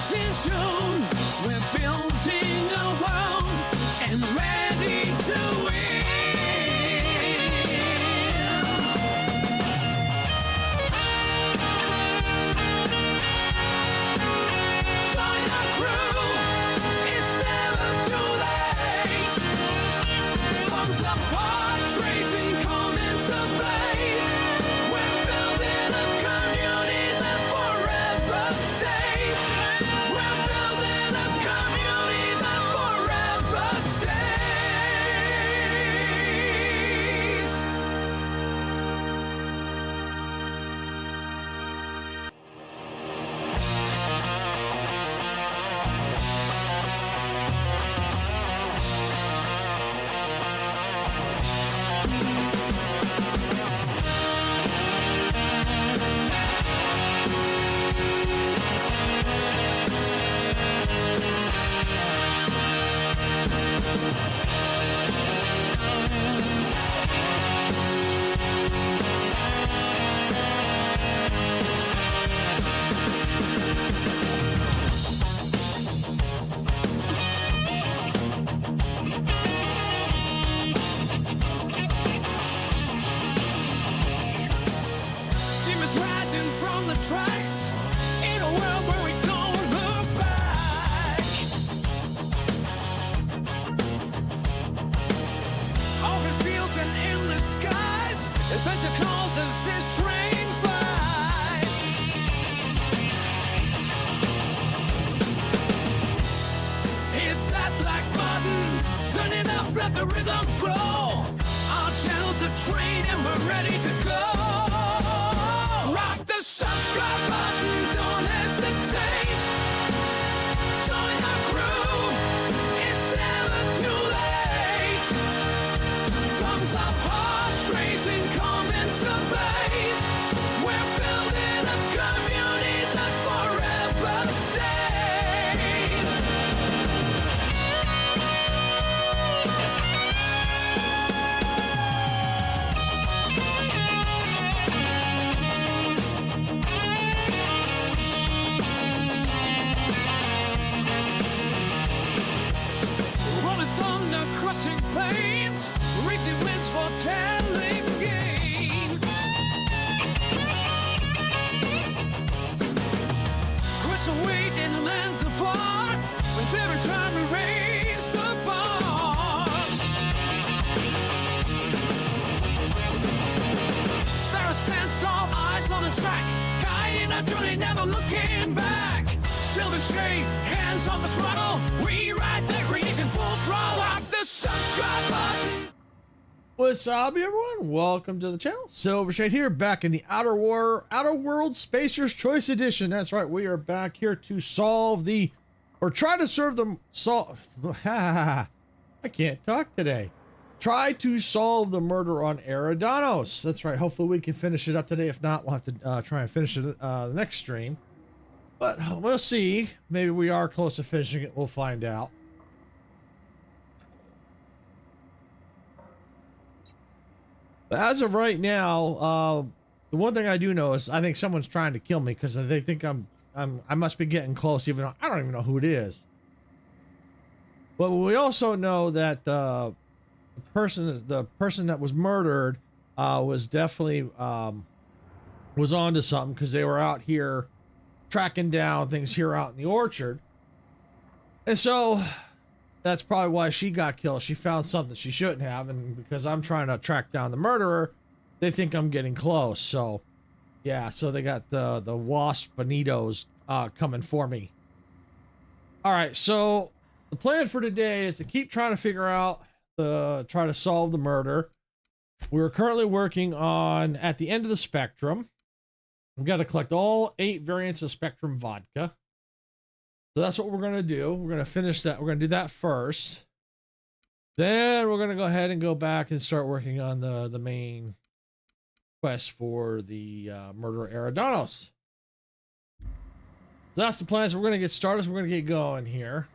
position. We're building a world and ready to win. Join our crew, it's never too late. Funds up parts, racing, come into blaze. We're building a community that forever stays. We're building a community that forever stays. Steamers rising from the tracks in a world where we don't look back. Open fields and endless skies, adventure calls as this train flies. Hit that black button, turn it up, let the rhythm flow. Our channel's a train and we're ready to go. Rock the subscribe button, don't hesitate. Join our crew, it's never too late. Thumbs up, hearts racing, come into blaze. We're building a community that forever stays. Rolling thunder, crushing plains, reaching winds for telling gains. Crystal weight in the lands afar, with every time we raise the bar. Sarah stands tall, eyes on the track, guiding our journey, never looking back. Silver straight, hands on the throttle, we ride the creation full throttle. Rock the subscribe button. What's up, everyone? Welcome to the channel. Silver Shade here, back in the Outer World Spacer's Choice Edition. That's right, we are back here to solve the, or try to serve the, I can't talk today. Try to solve the murder on Eridanos. That's right, hopefully we can finish it up today. If not, we'll have to try and finish it the next stream. But we'll see. Maybe we are close to finishing it. We'll find out. But as of right now, the one thing I do know is I think someone's trying to kill me because they think I must be getting close, even though I don't even know who it is. But we also know that the person that was murdered was definitely was onto something, because they were out here tracking down things here out in the orchard. And so that's probably why she got killed. She found something she shouldn't have, and because I'm trying to track down the murderer, they think I'm getting close. So yeah, so they got the wasp bonitos coming for me. All right, so the plan for today is to keep trying to figure out try to solve the murder. We're currently working on at the end of the spectrum. We've got to collect all 8 variants of Spectrum vodka. So that's what we're going to do. We're going to finish that. We're going to do that first. Then we're going to go ahead and go back and start working on the main quest for the murderer Eridanos. So that's the plan. So we're going to get started. So we're going to get going here.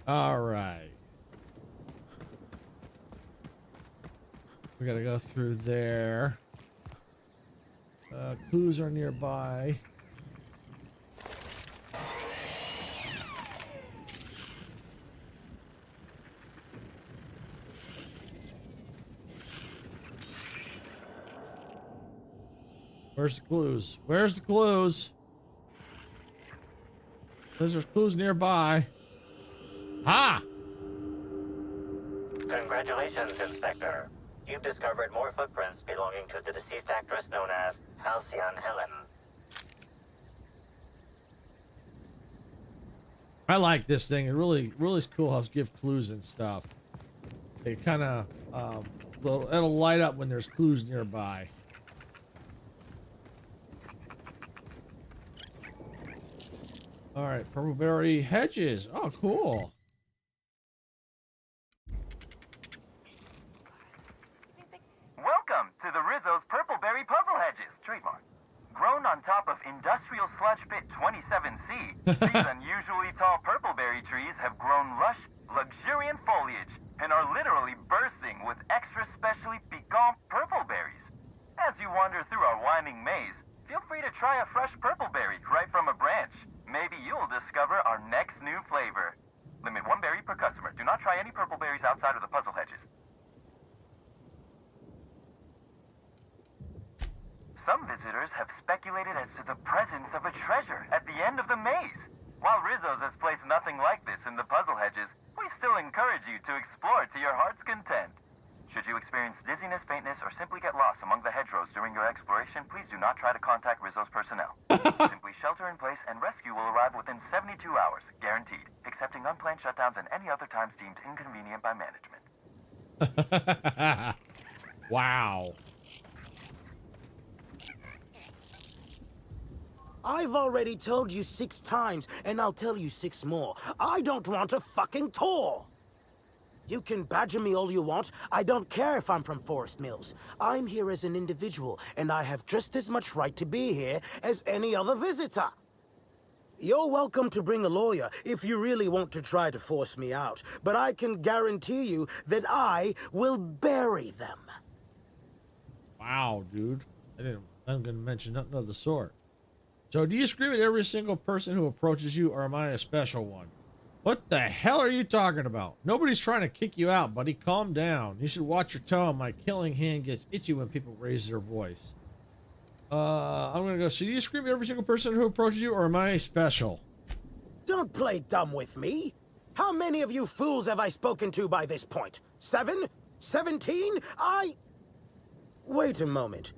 All right. We got to go through there. Clues are nearby. Where's the clues? Where's the clues? There's clues nearby. Ah! Congratulations, Inspector. You've discovered more footprints belonging to the deceased actress known as Halcyon Helen. I like this thing. It really is cool how it gives clues and stuff. It kind of, it'll light up when there's clues nearby. All right, purpleberry hedges. Oh, cool. Welcome to the Rizzo's Purpleberry Puzzle Hedges, trademark. Grown on top of industrial sludge pit 27C, these unusually tall purpleberry trees have grown lush, luxuriant foliage and are literally bursting with extra specially piquant purpleberries. As you wander through our winding maze, feel free to try a fresh purpleberry right from a branch. Maybe you'll discover our next new flavor. Limit 1 berry per customer. Do not try any purpleberries outside of the puzzle hedges. Some visitors have speculated as to the presence of a treasure at the end of the maze. While Rizzo's has placed nothing like this in the puzzle hedges, we still encourage you to explore to your heart's content. Should you experience dizziness, faintness, or simply get lost among the hedgerows during your exploration, please do not try to contact Rizzo's personnel. Simply shelter in place and rescue will arrive within 72 hours, guaranteed, excepting unplanned shutdowns and any other times deemed inconvenient by management. Wow. I've already told you 6 times, and I'll tell you 6 more. I don't want a fucking tour! You can badger me all you want. I don't care if I'm from Forest Mills. I'm here as an individual, and I have just as much right to be here as any other visitor. You're welcome to bring a lawyer if you really want to try to force me out, but I can guarantee you that I will bury them. Wow, dude. I'm gonna mention nothing of the sort. So do you scream at every single person who approaches you, or am I a special one? What the hell are you talking about? Nobody's trying to kick you out, buddy. Calm down. You should watch your tone. My killing hand gets itchy when people raise their voice. I'm gonna go. So do you scream at every single person who approaches you, or am I special? Don't play dumb with me. How many of you fools have I spoken to by this point? 7? 17? Wait a moment.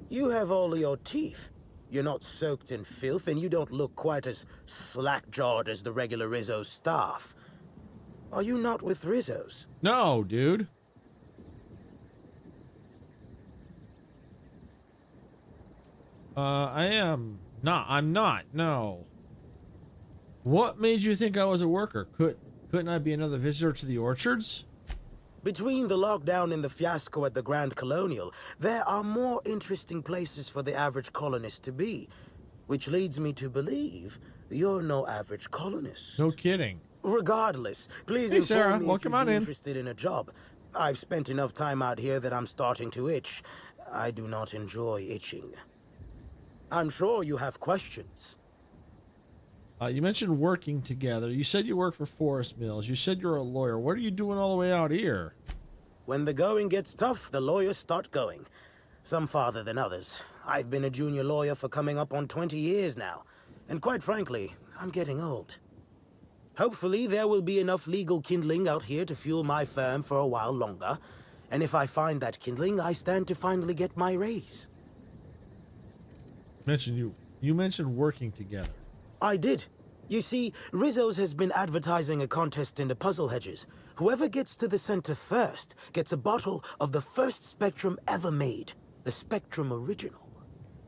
You have all your teeth. You're not soaked in filth, and you don't look quite as slack-jawed as the regular Rizzo's staff. Are you not with Rizzo's? No, dude. I am not. I'm not. No. What made you think I was a worker? Couldn't I be another visitor to the orchards? Between the lockdown and the fiasco at the Grand Colonial, there are more interesting places for the average colonist to be. Which leads me to believe you're no average colonist. No kidding. Regardless, please Hey, inform Sarah. me Welcome if on you'd be in. interested in a job. I've spent enough time out here that I'm starting to itch. I do not enjoy itching. I'm sure you have questions. You mentioned working together. You said you work for Forest Mills. You said you're a lawyer. What are you doing all the way out here? When the going gets tough, the lawyers start going. Some farther than others. I've been a junior lawyer for coming up on 20 years now. And quite frankly, I'm getting old. Hopefully, there will be enough legal kindling out here to fuel my firm for a while longer. And if I find that kindling, I stand to finally get my raise. You mentioned working together. I did. You see, Rizzo's has been advertising a contest in the puzzle hedges. Whoever gets to the center first gets a bottle of the first Spectrum ever made, the Spectrum Original.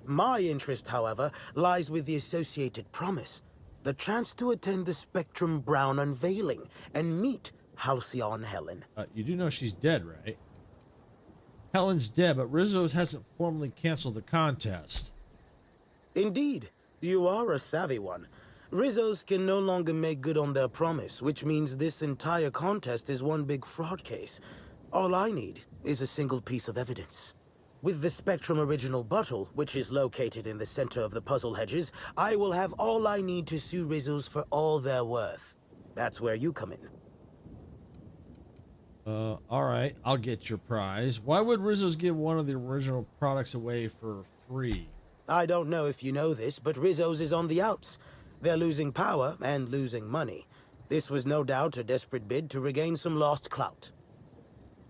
My interest, however, lies with the associated promise, the chance to attend the Spectrum Brown unveiling and meet Halcyon Helen. You do know she's dead, right? Helen's dead, but Rizzo's hasn't formally canceled the contest. Indeed, you are a savvy one. Rizzo's can no longer make good on their promise, which means this entire contest is one big fraud case. All I need is a single piece of evidence. With the Spectrum Original bottle, which is located in the center of the puzzle hedges, I will have all I need to sue Rizzo's for all they're worth. That's where you come in. All right, I'll get your prize. Why would Rizzo's give one of the original products away for free? I don't know if you know this, but Rizzo's is on the outs. They're losing power and losing money. This was no doubt a desperate bid to regain some lost clout.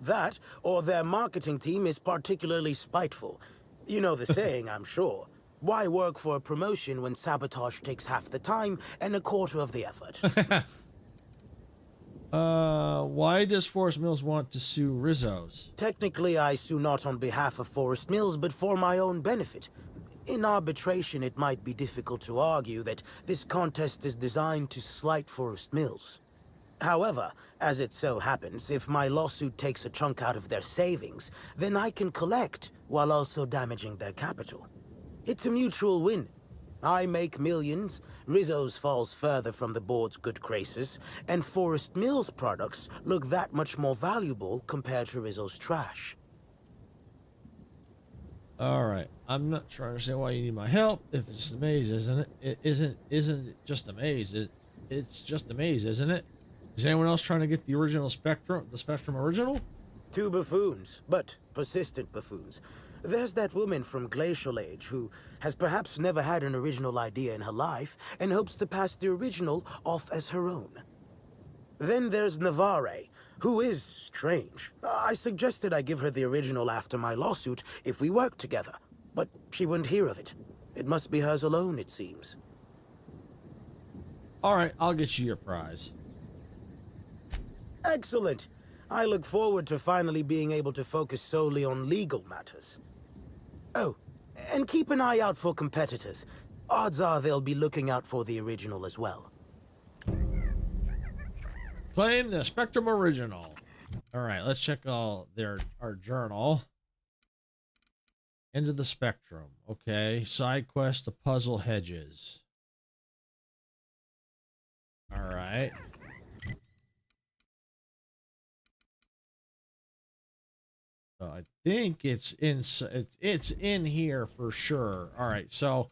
That, or their marketing team is particularly spiteful. You know the saying, I'm sure. Why work for a promotion when sabotage takes half the time and a quarter of the effort? Why does Forest Mills want to sue Rizzo's? Technically, I sue not on behalf of Forest Mills, but for my own benefit. In arbitration, it might be difficult to argue that this contest is designed to slight Forest Mills. However, as it so happens, if my lawsuit takes a chunk out of their savings, then I can collect while also damaging their capital. It's a mutual win. I make millions, Rizzo's falls further from the board's good graces, and Forest Mills products look that much more valuable compared to Rizzo's trash. All right, I'm not trying to understand why you need my help. If it's just a maze, isn't it? It isn't it just a maze? It's just a maze, isn't it? Is anyone else trying to get the original Spectrum, the Spectrum original? Two buffoons, but persistent buffoons. There's that woman from Glacial Age who has perhaps never had an original idea in her life and hopes to pass the original off as her own. Then there's Navarre, who is strange. I suggested I give her the original after my lawsuit if we worked together, but she wouldn't hear of it. It must be hers alone, it seems. All right, I'll get you your prize. Excellent. I look forward to finally being able to focus solely on legal matters. Oh, and keep an eye out for competitors. Odds are they'll be looking out for the original as well. Claim the Spectrum original. All right, let's check our journal. Into the Spectrum. Okay, side quest to puzzle hedges. All right. So I think it's in here for sure. All right, so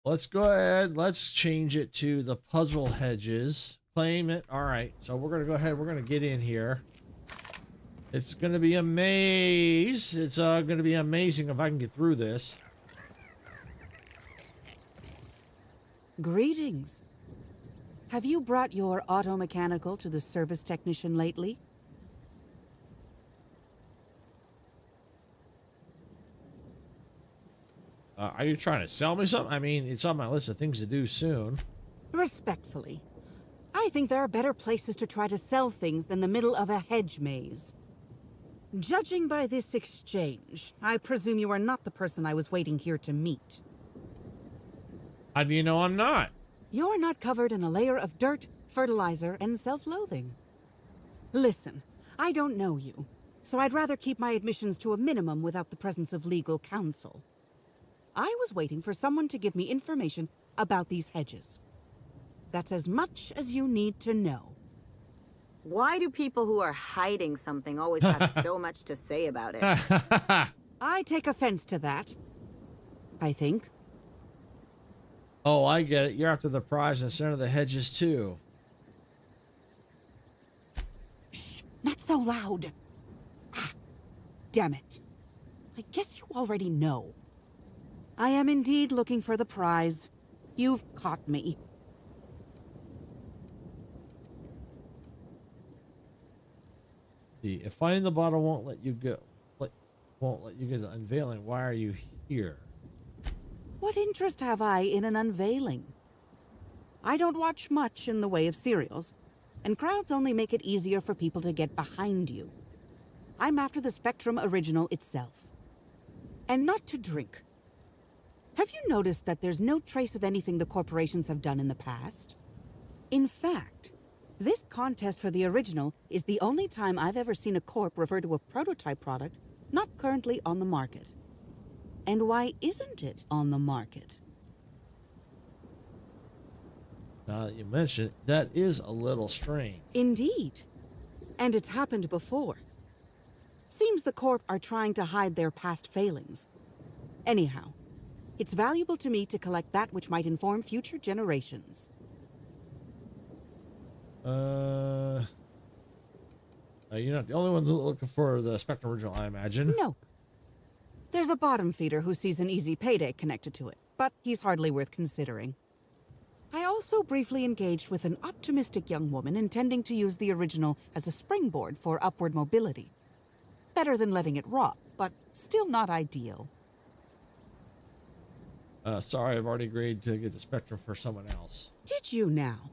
let's go ahead. Let's change it to the puzzle hedges. Claim it. All right, so we're gonna go ahead. We're gonna get in here. It's gonna be a maze. It's gonna be amazing if I can get through this. Greetings. Have you brought your auto mechanical to the service technician lately? Are you trying to sell me something? I mean, it's on my list of things to do soon. Respectfully, I think there are better places to try to sell things than the middle of a hedge maze. Judging by this exchange, I presume you are not the person I was waiting here to meet. How do you know I'm not? You're not covered in a layer of dirt, fertilizer, and self-loathing. Listen, I don't know you, so I'd rather keep my admissions to a minimum without the presence of legal counsel. I was waiting for someone to give me information about these hedges. That's as much as you need to know. Why do people who are hiding something always have so much to say about it? I take offense to that, I think. Oh, I get it. You're after the prize in the center of the hedges, too. Shh, not so loud. Ah, damn it. I guess you already know. I am indeed looking for the prize. You've caught me. See, if finding the bottle won't let you go, won't let you get the unveiling, why are you here? What interest have I in an unveiling? I don't watch much in the way of serials, and crowds only make it easier for people to get behind you. I'm after the Spectrum original itself. And not to drink. Have you noticed that there's no trace of anything the corporations have done in the past? In fact, this contest for the original is the only time I've ever seen a corp refer to a prototype product not currently on the market. And why isn't it on the market? Now that you mention it, that is a little strange. Indeed. And it's happened before. Seems the Corp are trying to hide their past failings. Anyhow, it's valuable to me to collect that which might inform future generations. You're not the only one looking for the Spectrum original, I imagine. Nope. There's a bottom feeder who sees an easy payday connected to it, but he's hardly worth considering. I also briefly engaged with an optimistic young woman intending to use the original as a springboard for upward mobility. Better than letting it rot, but still not ideal. Sorry, I've already agreed to get the Spectrum for someone else. Did you now?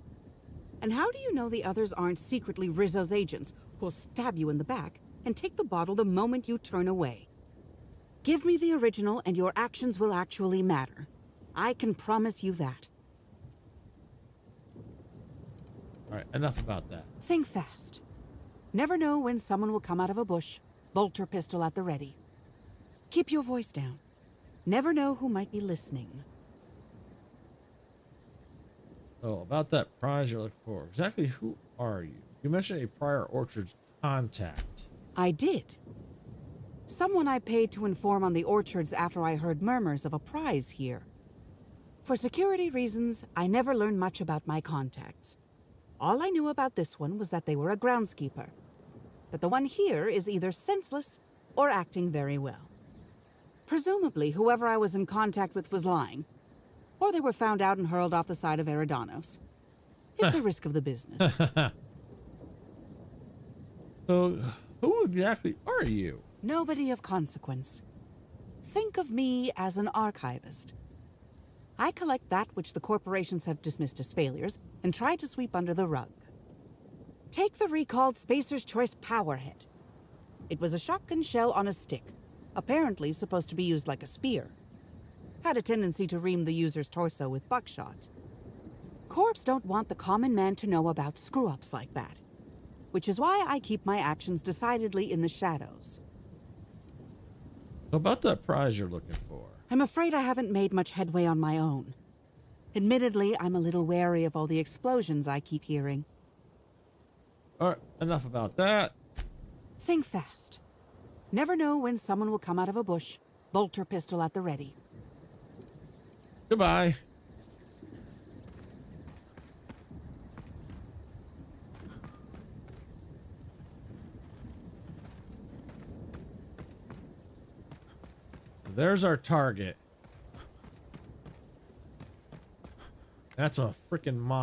And how do you know the others aren't secretly Rizzo's agents who'll stab you in the back and take the bottle the moment you turn away? Give me the original and your actions will actually matter. I can promise you that. All right, enough about that. Think fast. Never know when someone will come out of a bush, bolt or pistol at the ready. Keep your voice down. Never know who might be listening. So, about that prize you're looking for, exactly who are you? You mentioned a prior Orchard's contact. I did. Someone I paid to inform on the orchards after I heard murmurs of a prize here. For security reasons, I never learned much about my contacts. All I knew about this one was that they were a groundskeeper. But the one here is either senseless or acting very well. Presumably, whoever I was in contact with was lying. Or they were found out and hurled off the side of Eridanos. It's a risk of the business. So, who exactly are you? Nobody of consequence. Think of me as an archivist. I collect that which the corporations have dismissed as failures and try to sweep under the rug. Take the recalled Spacer's Choice Powerhead. It was a shotgun shell on a stick, apparently supposed to be used like a spear. Had a tendency to ream the user's torso with buckshot. Corps don't want the common man to know about screw-ups like that, which is why I keep my actions decidedly in the shadows. About that prize you're looking for. I'm afraid I haven't made much headway on my own. Admittedly, I'm a little wary of all the explosions I keep hearing. All right, enough about that. Think fast. Never know when someone will come out of a bush, bolt or pistol at the ready. Goodbye. There's our target. That's a freaking mine.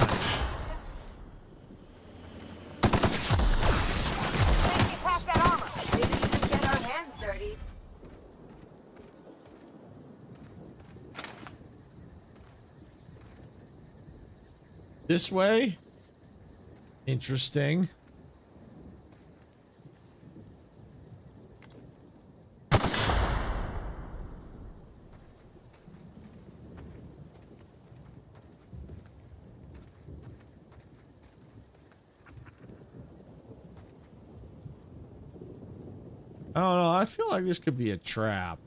Pack that armor. Maybe we can get our hands dirty. This way? Interesting. I don't know. I feel like this could be a trap.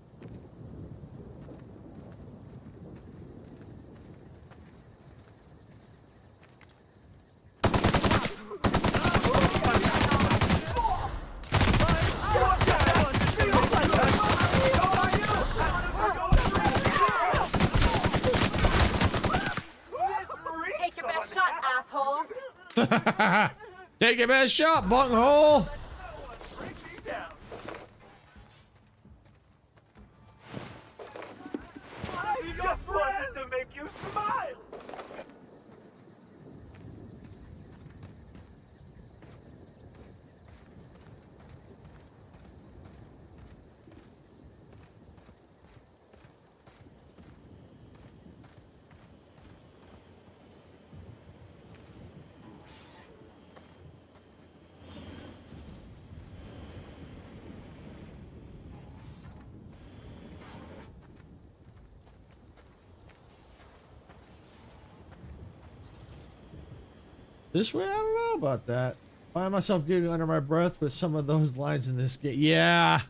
Take your best shot, asshole. Take your best shot, bunghole. Just wanted to make you smile. This way? I don't know about that. Find myself getting under my breath with some of those lines in this game. Yeah.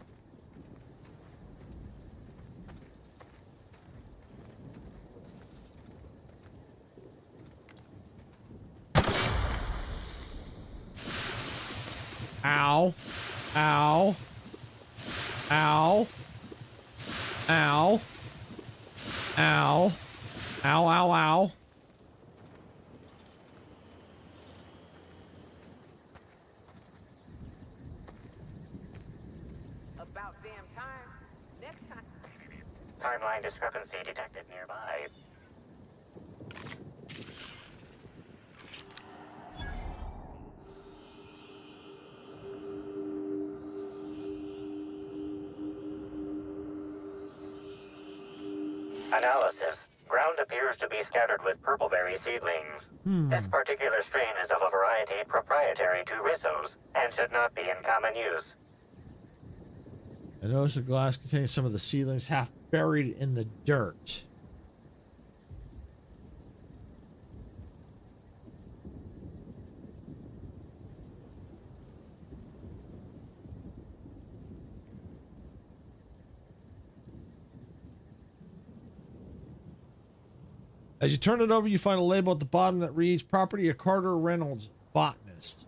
Ow. Ow. Ow. Ow. Ow. Ow, ow, ow. About damn time. Next time. Timeline discrepancy detected nearby. Analysis. Ground appears to be scattered with purpleberry seedlings. This particular strain is of a variety proprietary to Rizzo's and should not be in common use. I notice the glass contains some of the seedlings half buried in the dirt. As you turn it over, you find a label at the bottom that reads Property of Carter Reynolds, Botanist.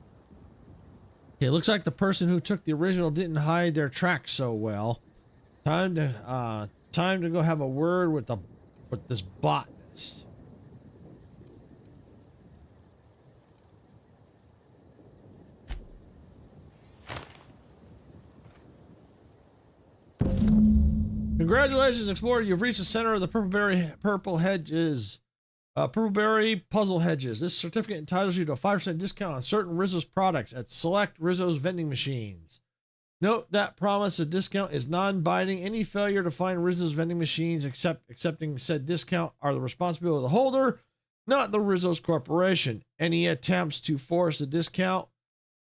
Okay, it looks like the person who took the original didn't hide their tracks so well. Time to go have a word with this botanist. Congratulations, explorer! You've reached the center of the Purpleberry Puzzle Hedges. This certificate entitles you to a 5% discount on certain Rizzo's products at select Rizzo's vending machines. Note that promise: the discount is non-binding. Any failure to find Rizzo's vending machines accepting said discount are the responsibility of the holder, not the Rizzo's Corporation. Any attempts to force the discount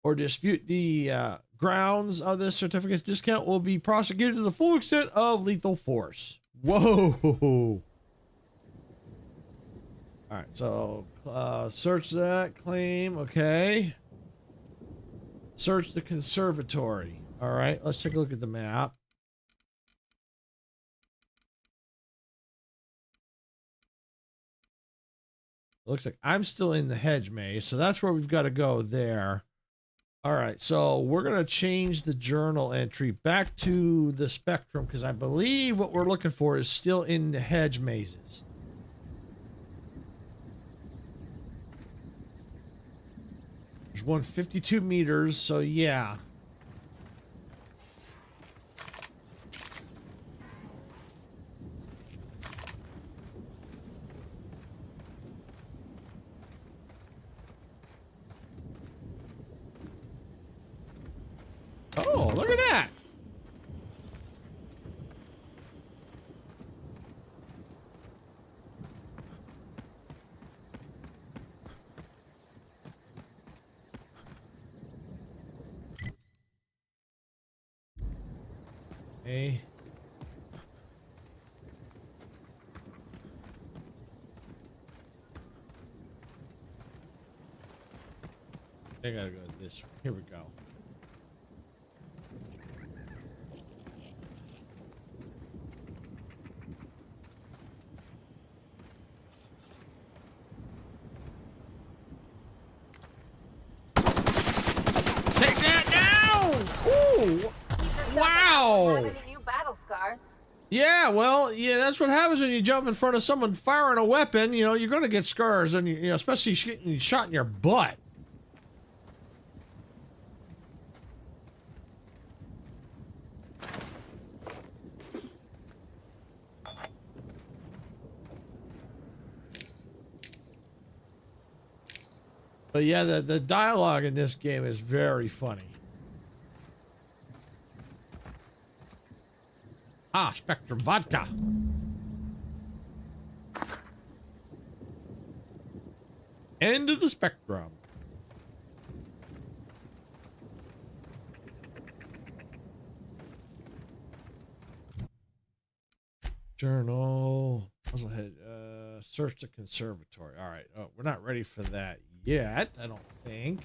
or dispute the grounds of this certificate's discount will be prosecuted to the full extent of lethal force. Whoa! All right, so search that claim. Okay. Search the conservatory. All right, let's take a look at the map. It looks like I'm still in the hedge maze, so that's where we've got to go there. All right, so we're going to change the journal entry back to the spectrum because I believe what we're looking for is still in the hedge mazes. There's 152 meters, so yeah. Oh, look at that. Hey. I gotta go this way. Here we go. Take that down! Ooh! Wow! New battle scars. Yeah, well, yeah, that's what happens when you jump in front of someone firing a weapon. You know, you're going to get scars, and you know, especially getting shot in your butt. But yeah, the dialogue in this game is very funny. Ah, Spectrum Vodka. End of the spectrum. Journal. Puzzlehead. Search the conservatory. All right. Oh, we're not ready for that yet, I don't think.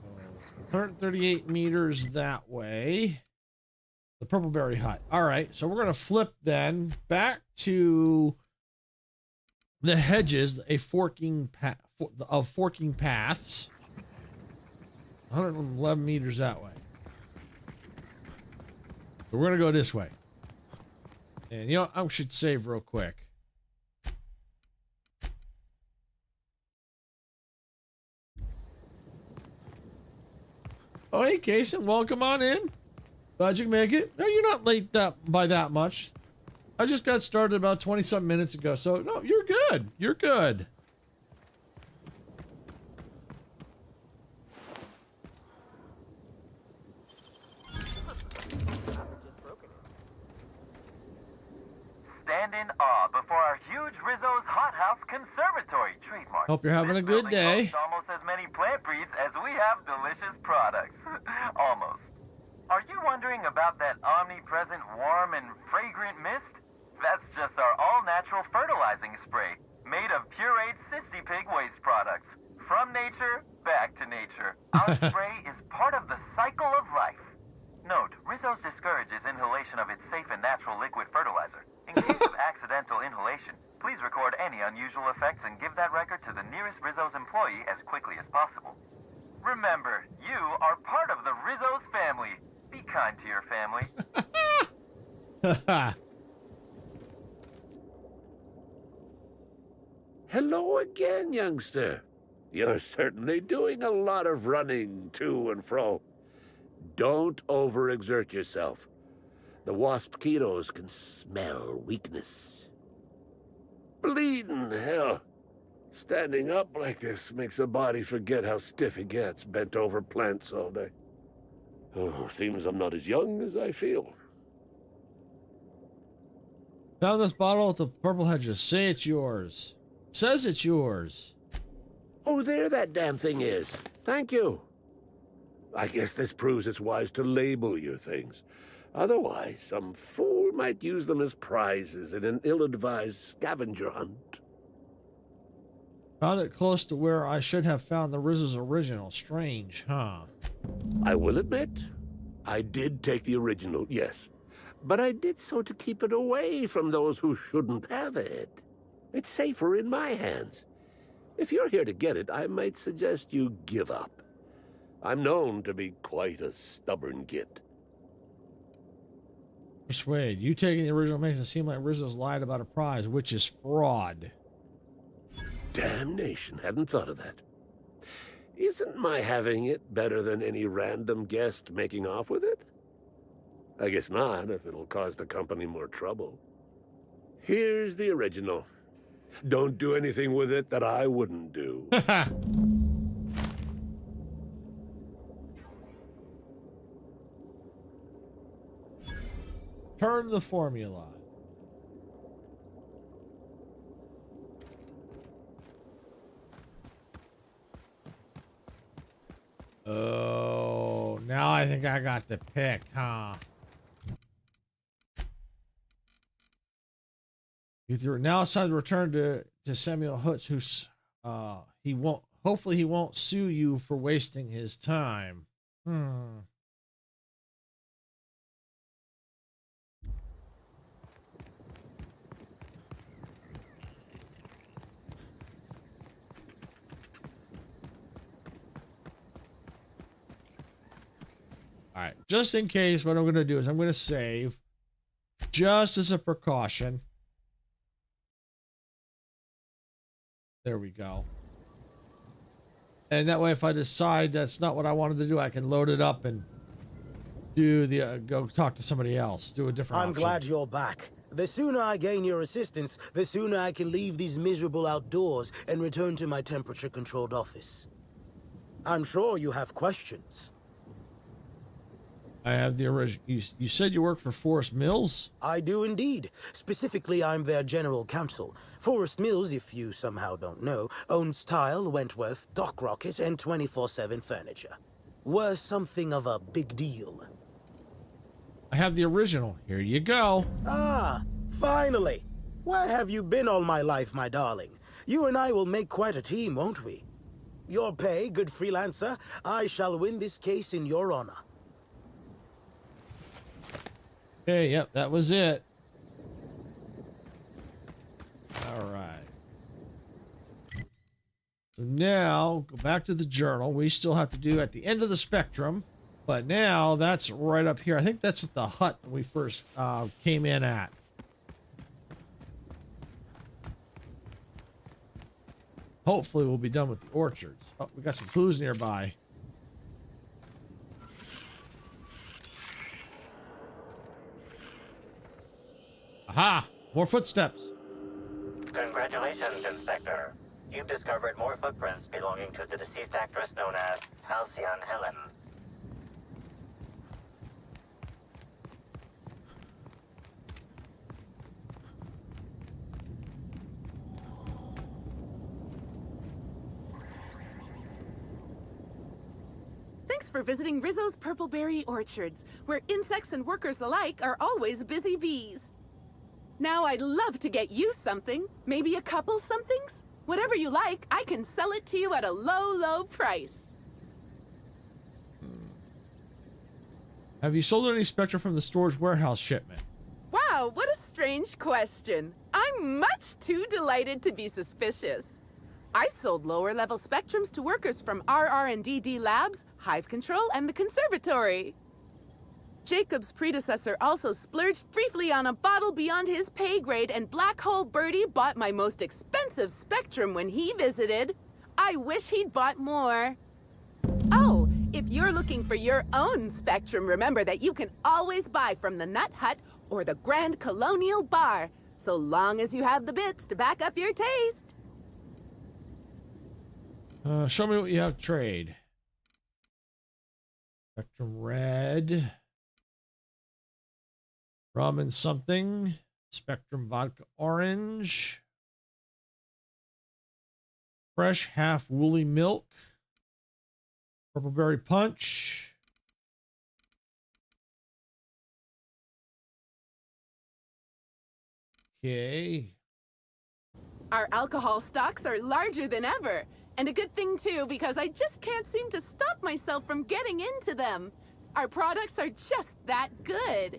Oh, 138 meters that way. The Purpleberry Hut. All right, so we're gonna flip then back to the hedges, a forking of forking paths. 111 meters that way. So we're gonna go this way. And you know, I should save real quick. Oh, hey, Kason, welcome on in. Glad you can make it. No, you're not late by that much. I just got started about 20-something minutes ago, so no, you're good. You're good. Stand in awe before our huge Rizzo's Hothouse Conservatory trademark. Hope you're having a good day. This building boasts almost as many plant breeds as we have delicious products. Almost. Are you wondering about that omnipresent, warm, and fragrant mist? That's just our all-natural fertilizing spray, made of pureed Sissy Pig waste products. From nature, back to nature. Our spray is part of the cycle of life. Note, Rizzo's discourages inhalation of its safe and natural liquid fertilizer. In case of accidental inhalation, please record any unusual effects and give that record to the nearest Rizzo's employee as quickly as possible. Remember, you are part of the Rizzo's family. Be kind to your family. Hello again, youngster. You're certainly doing a lot of running to and fro. Don't overexert yourself. The wasp-ketos can smell weakness. Bleeding hell. Standing up like this makes the body forget how stiff it gets bent over plants all day. Oh, seems I'm not as young as I feel. Found this bottle at the Purple Hedges. Say it's yours. Says it's yours. Oh, there that damn thing is. Thank you. I guess this proves it's wise to label your things. Otherwise, some fool might use them as prizes in an ill-advised scavenger hunt. Found it close to where I should have found the Rizzo's original. Strange, huh? I will admit, I did take the original, yes. But I did so to keep it away from those who shouldn't have it. It's safer in my hands. If you're here to get it, I might suggest you give up. I'm known to be quite a stubborn git. Persuade. You taking the original makes it seem like Rizzo's lied about a prize, which is fraud. Damnation, hadn't thought of that. Isn't my having it better than any random guest making off with it? I guess not, if it'll cause the company more trouble. Here's the original. Don't do anything with it that I wouldn't do. Turn the formula. Oh, now I think I got the pick, huh? Now it's time to return to Samuel Hutz, who's hopefully he won't sue you for wasting his time. All right, just in case, what I'm going to do is I'm going to save just as a precaution. There we go. And that way, if I decide that's not what I wanted to do, I can load it up and do the go talk to somebody else, do a different I'm option. glad you're back. The sooner I gain your assistance, the sooner I can leave these miserable outdoors and return to my temperature-controlled office. I'm sure you have questions. I have the original. You said you work for Forest Mills? I do indeed. Specifically, I'm their general counsel. Forest Mills, if you somehow don't know, owns Tile, Wentworth, Dock Rocket, and 24/7 Furniture. We're something of a big deal. I have the original. Here you go. Ah, finally! Where have you been all my life, my darling? You and I will make quite a team, won't we? Your pay, good freelancer. I shall win this case in your honor. Okay, yep, that was it. All right. So now, go back to the journal. We still have to do at the end of the spectrum, but now that's right up here. I think that's at the hut that we first came in at. Hopefully we'll be done with the orchards. Oh, we got some clues nearby. Aha! More footsteps. Congratulations, Inspector. You've discovered more footprints belonging to the deceased actress known as Halcyon Helen. Thanks for visiting Rizzo's Purpleberry Orchards, where insects and workers alike are always busy bees. Now I'd love to get you something, maybe a couple somethings. Whatever you like, I can sell it to you at a low, low price. Have you sold any Spectra from the storage warehouse shipment? Wow, what a strange question. I'm much too delighted to be suspicious. I sold lower-level spectrums to workers from RR&DD Labs, Hive Control, and the Conservatory. Jacob's predecessor also splurged briefly on a bottle beyond his pay grade, and Black Hole Birdie bought my most expensive spectrum when he visited. I wish he'd bought more. Oh, if you're looking for your own spectrum, remember that you can always buy from the Nut Hut or the Grand Colonial Bar, so long as you have the bits to back up your taste. Show me what you have to trade. Spectrum Red. Rum and something. Spectrum Vodka Orange. Fresh half woolly milk. Purpleberry Punch. Okay. Our alcohol stocks are larger than ever. And a good thing, too, because I just can't seem to stop myself from getting into them. Our products are just that good.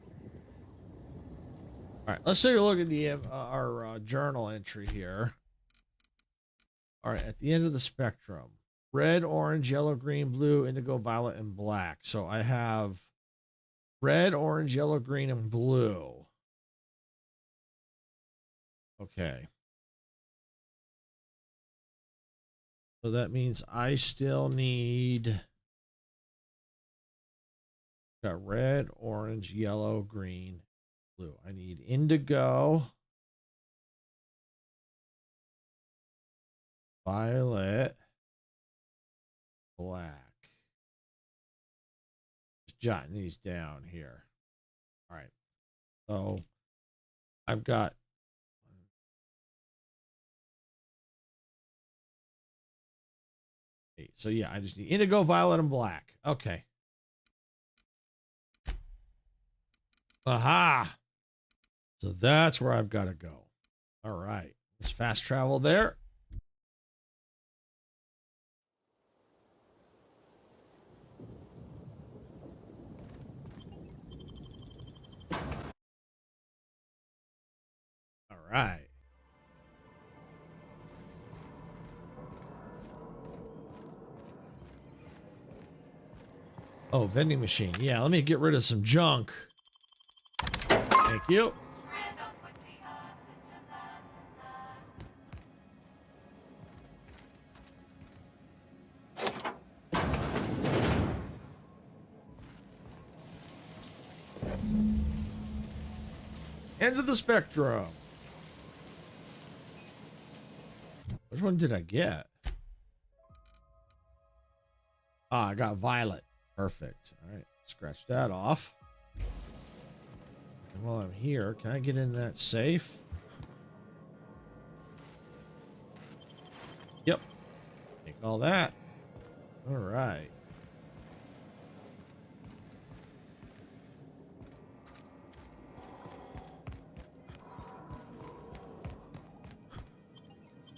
All right, let's take a look at the our journal entry here. All right, at the end of the spectrum. Red, orange, yellow, green, blue, indigo, violet, and black. So I have red, orange, yellow, green, and blue. Okay. So that means I still need... Got red, orange, yellow, green, blue. I need indigo, violet, black. Just jotting these down here. All right. So I've got eight. So yeah, I just need indigo, violet, and black. Okay. Aha. So that's where I've got to go. All right. Let's fast travel there. All right. Oh, vending machine. Yeah, let me get rid of some junk. Thank you. End of the spectrum. Which one did I get? Ah, I got violet. Perfect. All right, scratch that off. And while I'm here, can I get in that safe? Yep. Take all that. All right.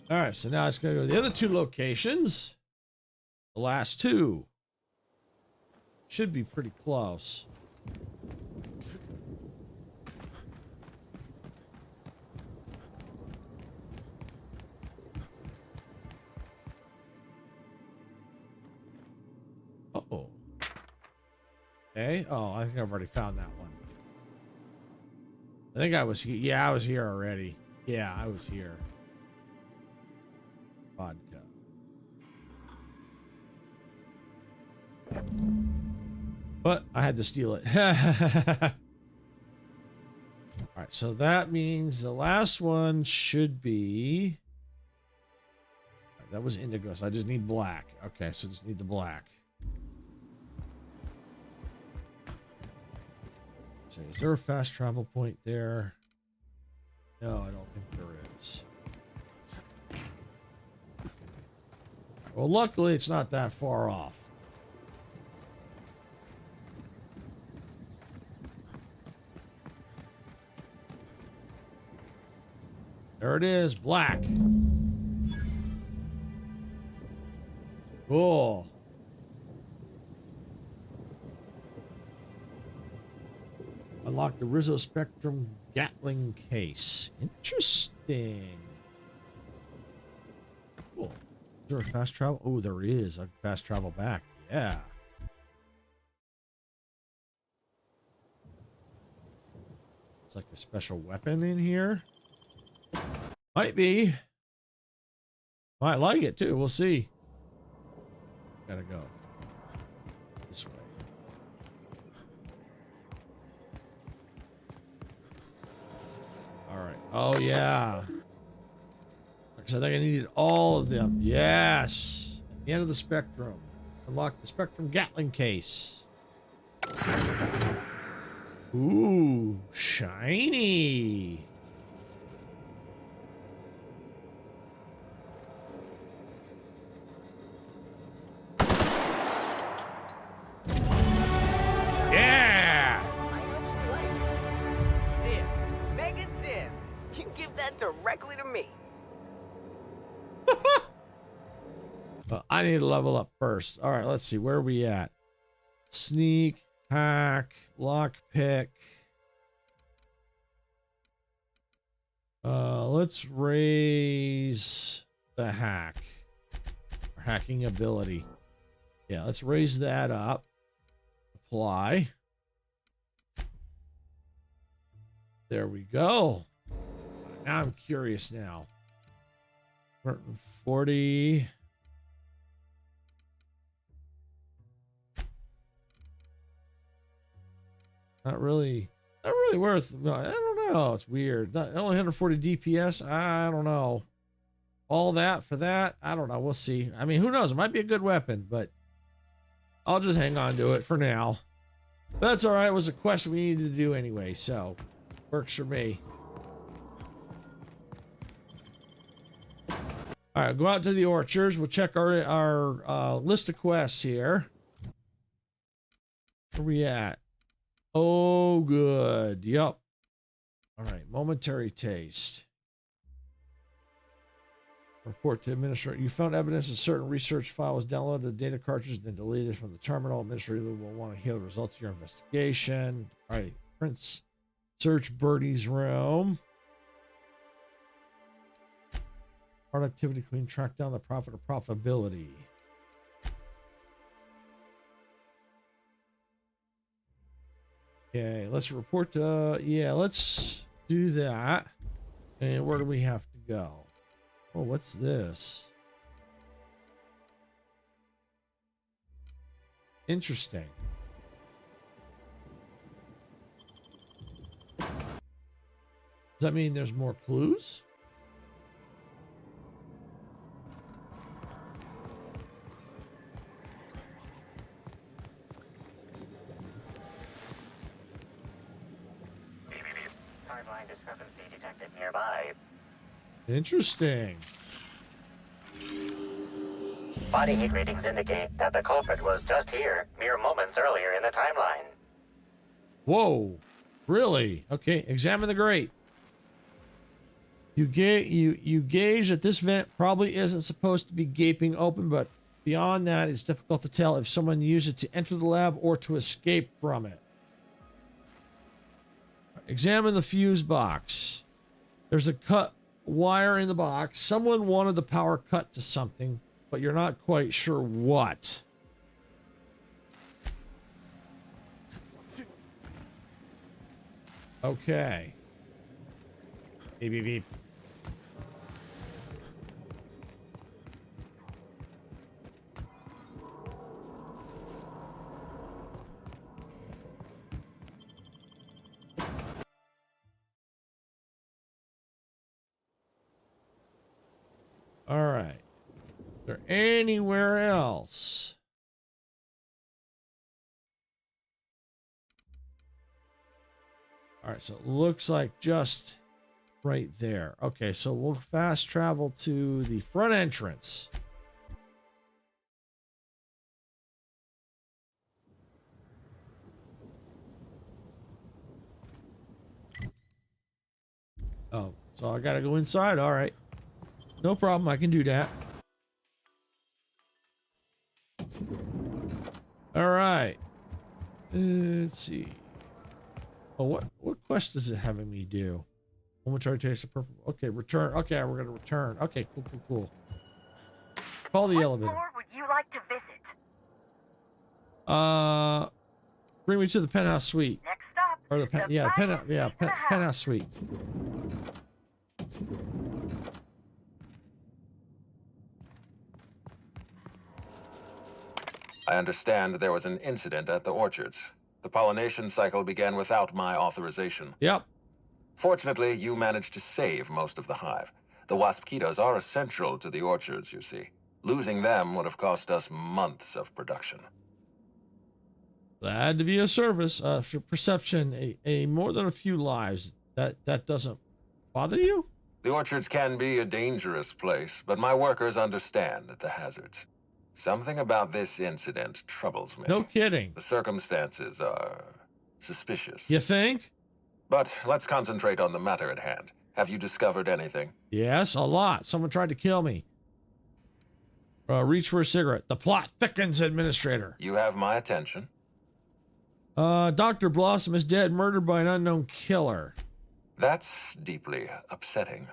All right, so now it's going to go to the other two locations. The last two should be pretty close. Okay. Oh, I think I've already found that one. I think I was here. Yeah, I was here already. Yeah, I was here. Vodka. But I had to steal it. All right, so that means the last one should be... That was indigo, so I just need black. Okay, so just need the black. So is there a fast travel point there? No, I don't think there is. Well, luckily it's not that far off. There it is, black. Cool. Unlock the Rizzo Spectrum Gatling case. Interesting. Cool. Is there a fast travel? Oh, there is a fast travel back. Yeah. It's like a special weapon in here. Might be. Might like it too. We'll see. Gotta go this way. All right. Oh yeah. Because I think I needed all of them. Yes. At the end of the spectrum. Unlock the Spectrum Gatling case. Ooh, shiny. Yeah. Dibs. Mega dibs. You give that directly to me. I need to level up first. All right, let's see. Where are we at? Sneak, hack, lockpick. Let's raise the hack. Or hacking ability. Yeah, let's raise that up. Apply. There we go. Now I'm curious now. 40. Not really worth. I don't know. It's weird. Not only 140 DPS. I don't know. All that for that. I don't know. We'll see. I mean, who knows? It might be a good weapon, but I'll just hang on to it for now. That's all right. It was a quest we needed to do anyway, so works for me. All right, go out to the orchards. We'll check our list of quests here. Where we at? Oh, good. Yep. All right. Momentary taste. Report to administrator. You found evidence a certain research file was downloaded to the data cartridge, then deleted from the terminal. Administrator will want to hear the results of your investigation. All right. Prince. Search Birdie's room. Productivity queen. Track down the profit or profitability. Okay, let's report to, yeah, let's do that. And where do we have to go? Oh, what's this? Interesting. Does that mean there's more clues? Timeline discrepancy detected nearby. Interesting. Body heat readings indicate that the culprit was just here, mere moments earlier in the timeline. Whoa. Really? Okay, examine the grate. You gauge that this vent probably isn't supposed to be gaping open, but beyond that, it's difficult to tell if someone used it to enter the lab or to escape from it. Examine the fuse box. There's a cut wire in the box. Someone wanted the power cut to something, but you're not quite sure what. Okay. Beep, beep, beep. All right. Is there anywhere else? All right, so it looks like just right there. Okay, so we'll fast travel to the front entrance. Oh, so I gotta go inside. All right. No problem. I can do that. All right. Let's see. Oh, what quest is it having me do? Momentary taste of purple. Okay, return. Okay, we're gonna return. Okay, cool. Call the elevator. What floor would you like to visit? Bring me to the penthouse suite. Next stop. Or the penthouse suite. I understand there was an incident at the orchards. The pollination cycle began without my authorization. Yep. Fortunately, you managed to save most of the hive. The wasp-ketos are essential to the orchards, you see. Losing them would have cost us months of production. Glad to be of service. For perception, a more than a few lives. That doesn't bother you? The orchards can be a dangerous place, but my workers understand the hazards. Something about this incident troubles me. No kidding. The circumstances are suspicious. You think? But let's concentrate on the matter at hand. Have you discovered anything? Yes, a lot. Someone tried to kill me. Reach for a cigarette. The plot thickens, Administrator. You have my attention. Dr. Blossom is dead, murdered by an unknown killer. That's deeply upsetting.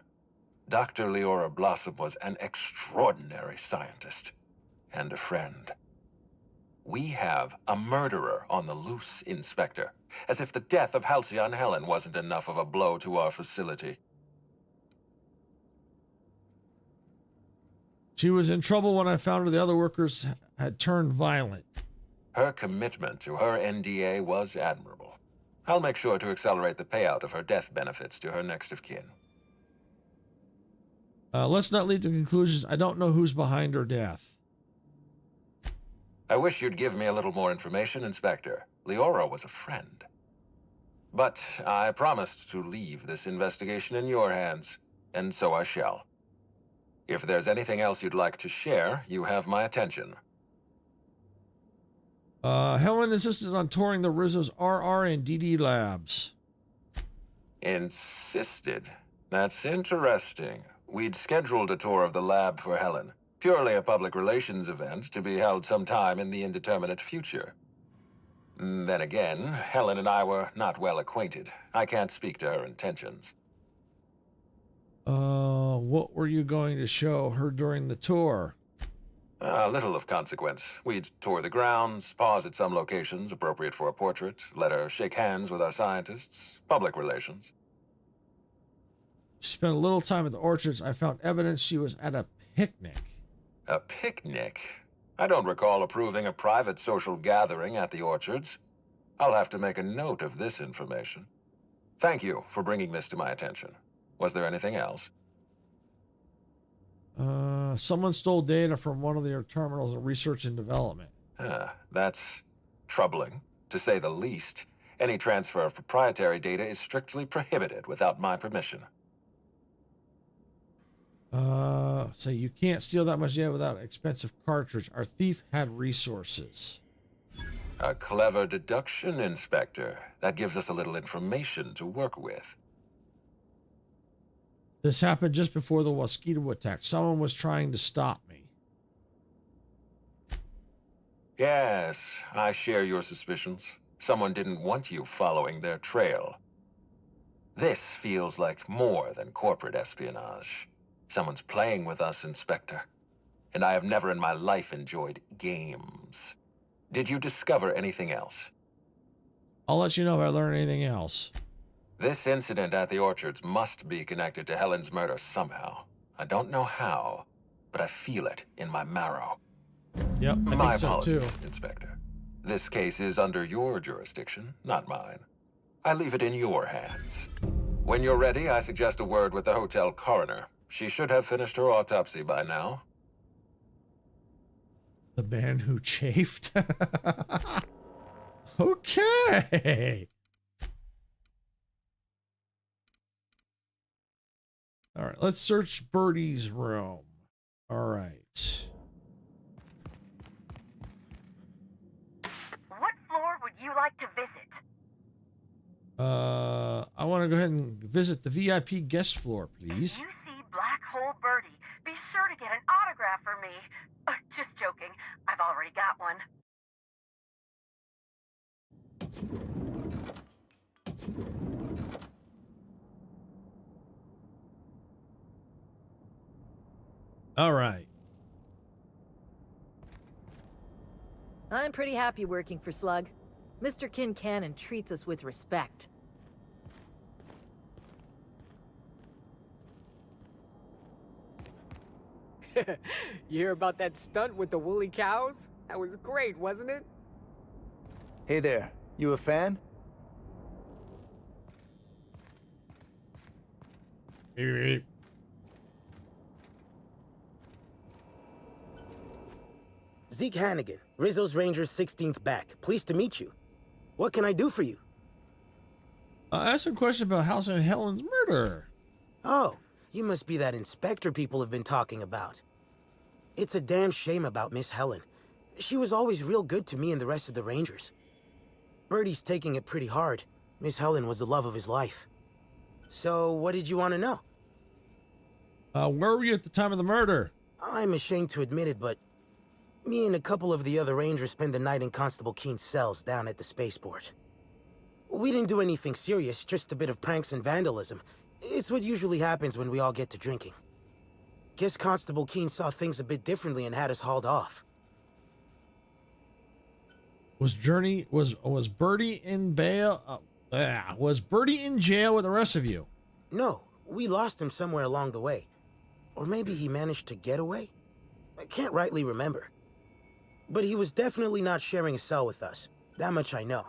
Dr. Leora Blossom was an extraordinary scientist and a friend. We have a murderer on the loose, Inspector. As if the death of Halcyon Helen wasn't enough of a blow to our facility. She was in trouble when I found her. The other workers had turned violent. Her commitment to her NDA was admirable. I'll make sure to accelerate the payout of her death benefits to her next of kin. Let's not lead to conclusions. I don't know who's behind her death. I wish you'd give me a little more information, Inspector. Leora was a friend. But I promised to leave this investigation in your hands, and so I shall. If there's anything else you'd like to share, you have my attention. Helen insisted on touring the Rizzo's RR and DD labs. Insisted? That's interesting. We'd scheduled a tour of the lab for Helen. Purely a public relations event to be held sometime in the indeterminate future. Then again, Helen and I were not well acquainted. I can't speak to her intentions. What were you going to show her during the tour? Little of consequence. We'd tour the grounds, pause at some locations appropriate for a portrait, let her shake hands with our scientists. Public relations. She spent a little time at the orchards. I found evidence she was at a picnic. A picnic? I don't recall approving a private social gathering at the orchards. I'll have to make a note of this information. Thank you for bringing this to my attention. Was there anything else? Someone stole data from one of their terminals in research and development. That's troubling, to say the least. Any transfer of proprietary data is strictly prohibited without my permission. So you can't steal that much data without an expensive cartridge. Our thief had resources. A clever deduction, Inspector. That gives us a little information to work with. This happened just before the mosquito attack. Someone was trying to stop me. Yes, I share your suspicions. Someone didn't want you following their trail. This feels like more than corporate espionage. Someone's playing with us, Inspector. And I have never in my life enjoyed games. Did you discover anything else? I'll let you know if I learn anything else. This incident at the orchards must be connected to Helen's murder somehow. I don't know how, but I feel it in my marrow. Yep, I My think so too. apologies, Inspector. This case is under your jurisdiction, not mine. I leave it in your hands. When you're ready, I suggest a word with the hotel coroner. She should have finished her autopsy by now. The man who chafed. Okay. All right, let's search Birdie's room. All right. What floor would you like to visit? I want to go ahead and visit the VIP guest floor, please. If you see Black Hole Birdie, be sure to get an autograph for me. Just joking. I've already got one. All right. I'm pretty happy working for Slug. Mr. Kincannon treats us with respect. You hear about that stunt with the woolly cows? That was great, wasn't it? Hey there, you a fan? Zeke Hannigan, Rizzo's Rangers 16th back. Pleased to meet you. What can I do for you? I asked a question about Halcyon and Helen's murder. Oh, you must be that inspector people have been talking about. It's a damn shame about Miss Helen. She was always real good to me and the rest of the Rangers. Birdie's taking it pretty hard. Miss Helen was the love of his life. So, what did you want to know? Where were you at the time of the murder? I'm ashamed to admit it, but me and a couple of the other Rangers spent the night in Constable Keen's cells down at the spaceport. We didn't do anything serious, just a bit of pranks and vandalism. It's what usually happens when we all get to drinking. Guess Constable Keen saw things a bit differently and had us hauled off. Was Birdie in bail? Was Birdie in jail with the rest of you? No, we lost him somewhere along the way. Or maybe he managed to get away? I can't rightly remember. But he was definitely not sharing a cell with us. That much I know.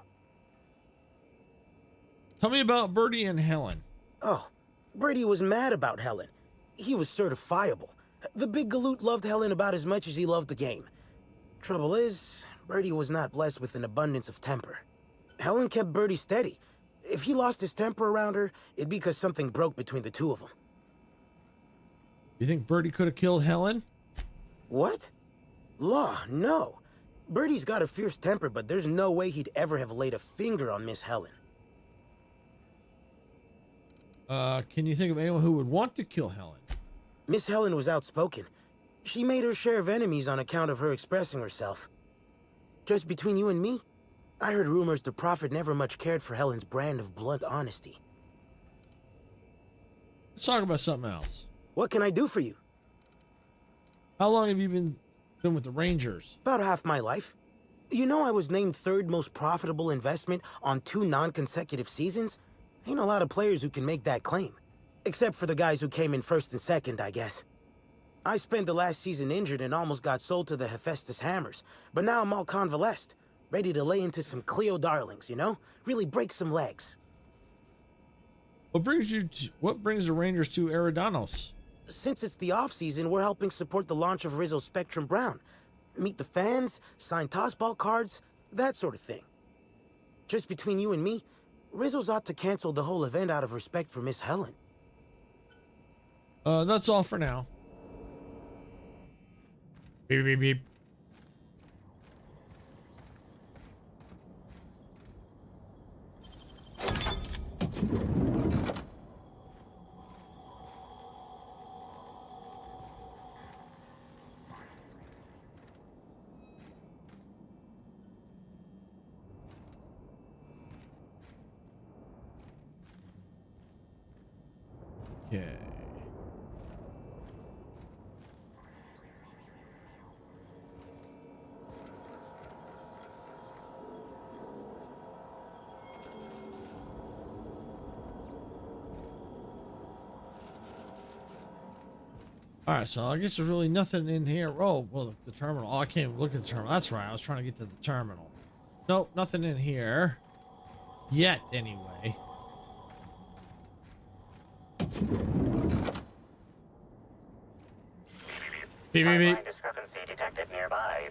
Tell me about Birdie and Helen. Oh, Birdie was mad about Helen. He was certifiable. The big galoot loved Helen about as much as he loved the game. Trouble is, Birdie was not blessed with an abundance of temper. Helen kept Birdie steady. If he lost his temper around her, it'd be because something broke between the two of them. You think Birdie could have killed Helen? What? Law, no. Birdie's got a fierce temper, but there's no way he'd ever have laid a finger on Miss Helen. Can you think of anyone who would want to kill Helen? Miss Helen was outspoken. She made her share of enemies on account of her expressing herself. Just between you and me, I heard rumors the Prophet never much cared for Helen's brand of blunt honesty. Let's talk about something else. What can I do for you? How long have you been with the Rangers? About half my life. You know I was named third most profitable investment on 2 non-consecutive seasons? Ain't a lot of players who can make that claim. Except for the guys who came in first and second, I guess. I spent the last season injured and almost got sold to the Hephaestus Hammers, but now I'm all convalesced, ready to lay into some Cleo darlings, you know? Really break some legs. What brings the Rangers to Eridanos? Since it's the off-season, we're helping support the launch of Rizzo Spectrum Brown. Meet the fans, sign tossball cards, that sort of thing. Just between you and me, Rizzo's ought to cancel the whole event out of respect for Miss Helen. That's all for now. Beep, beep, beep. Okay. All right, so I guess there's really nothing in here. Oh, well, the terminal. Oh, I can't even look at the terminal. That's right. I was trying to get to the terminal. Nope, nothing in here. Yet, anyway. Beep, beep, beep. Timeline discrepancy detected nearby.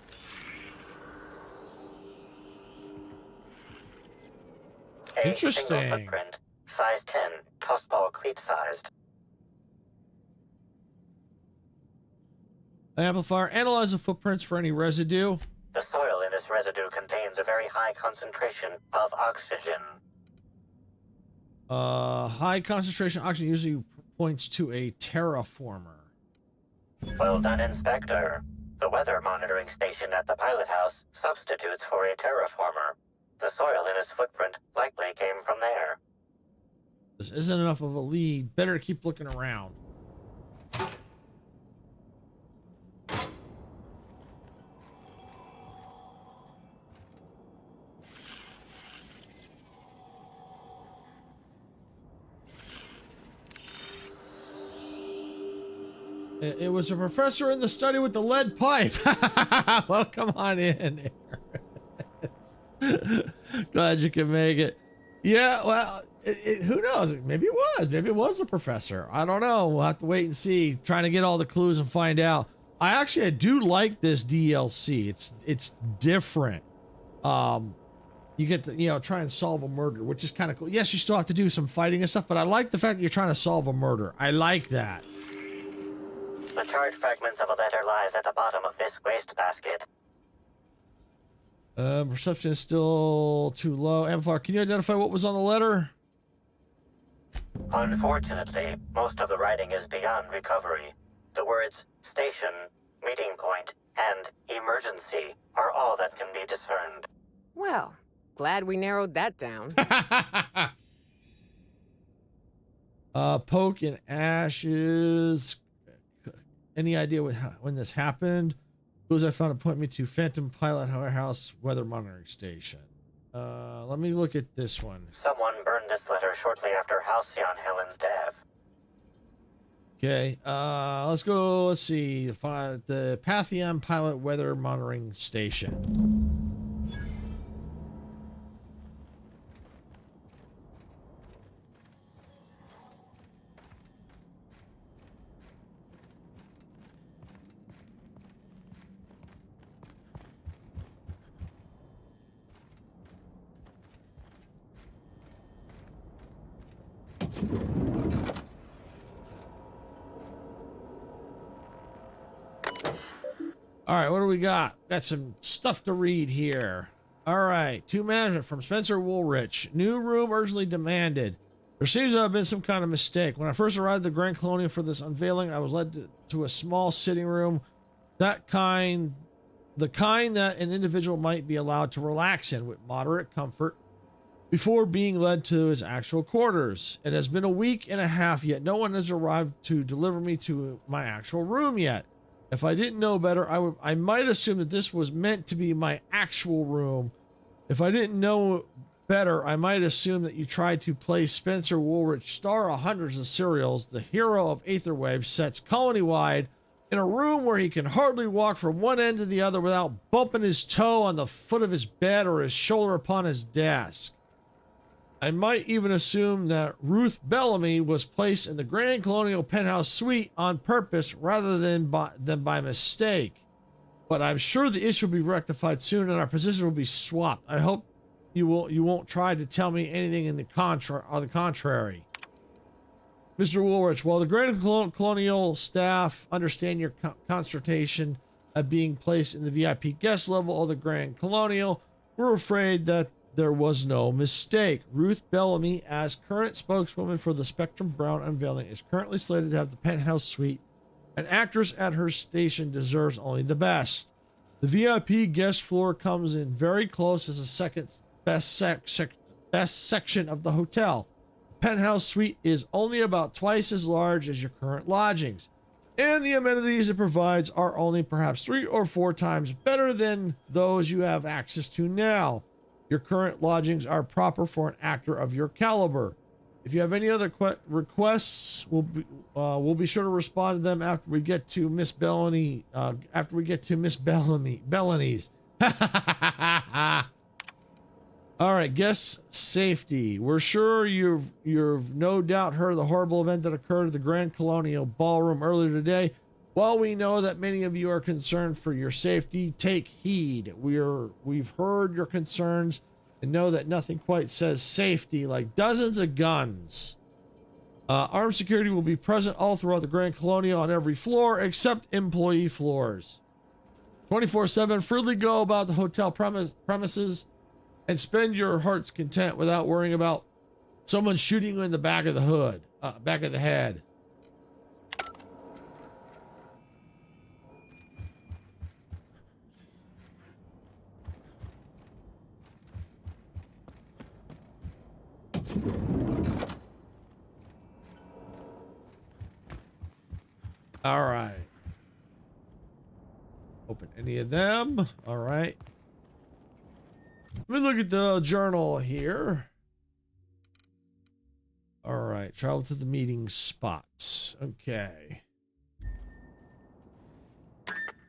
A Interesting. single footprint, size 10, tossball cleat sized. Amplifier. Analyze the footprints for any residue. The soil in this residue contains a very high concentration of oxygen. High concentration oxygen usually points to a terraformer. Well done, Inspector. The weather monitoring station at the pilot house substitutes for a terraformer. The soil in his footprint likely came from there. This isn't enough of a lead. Better keep looking around. It was a professor in the study with the lead pipe. Well, come on in. Glad you can make it. Yeah, well, who knows? Maybe it was. Maybe it was the professor. I don't know. We'll have to wait and see. Trying to get all the clues and find out. I do like this DLC. It's different. You get to, try and solve a murder, which is kind of cool. Yes, you still have to do some fighting and stuff, but I like the fact that you're trying to solve a murder. I like that. The charred fragments of a letter lies at the bottom of this wastebasket. Perception is still too low. Amplifier, can you identify what was on the letter? Unfortunately, most of the writing is beyond recovery. The words station, meeting point, and emergency are all that can be discerned. Well, glad we narrowed that down. Poke and ashes. Any idea when this happened? Clues I found point me to Phantom Pilot House Weather Monitoring Station. Let me look at this one. Someone burned this letter shortly after Halcyon Helen's death. Okay, let's go. Let's see. The Pathion Pilot Weather Monitoring Station. All right, what do we got? Got some stuff to read here. All right, to management from Spencer Woolrich. New room urgently demanded. There seems to have been some kind of mistake. When I first arrived at the Grand Colony for this unveiling, I was led to a small sitting room. The kind that an individual might be allowed to relax in with moderate comfort before being led to his actual quarters. It has been a week and a half, yet no one has arrived to deliver me to my actual room yet. If I didn't know better, I might assume that this was meant to be my actual room. If I didn't know better, I might assume that you tried to place Spencer Woolrich, star of hundreds of serials, the hero of Aetherwave sets colony-wide, in a room where he can hardly walk from one end to the other without bumping his toe on the foot of his bed or his shoulder upon his desk. I might even assume that Ruth Bellamy was placed in the Grand Colonial Penthouse Suite on purpose rather than by mistake. But I'm sure the issue will be rectified soon and our positions will be swapped. I hope you won't try to tell me anything in the contrary. Mr. Woolrich, while the Grand Colonial staff understand your consternation at being placed in the VIP guest level of the Grand Colonial, we're afraid that there was no mistake. Ruth Bellamy, as current spokeswoman for the Spectrum Brown unveiling, is currently slated to have the penthouse suite. An actress at her station deserves only the best. The VIP guest floor comes in very close as the second best section of the hotel. The penthouse suite is only about twice as large as your current lodgings, and the amenities it provides are only perhaps 3 or 4 times better than those you have access to now. Your current lodgings are proper for an actor of your caliber. If you have any other requests, we'll be sure to respond to them after we get to Miss Bellany. After we get to Miss Bellany's. All right, guest safety. We're sure you've no doubt heard of the horrible event that occurred at the Grand Colonial Ballroom earlier today. While we know that many of you are concerned for your safety, take heed. We've heard your concerns and know that nothing quite says safety like dozens of guns. Armed security will be present all throughout the Grand Colonial on every floor except employee floors. 24/7, freely go about the hotel premises and spend your heart's content without worrying about someone shooting you in the back of the back of the head. All right. Open any of them. All right. Let me look at the journal here. All right. Travel to the meeting spots. Okay.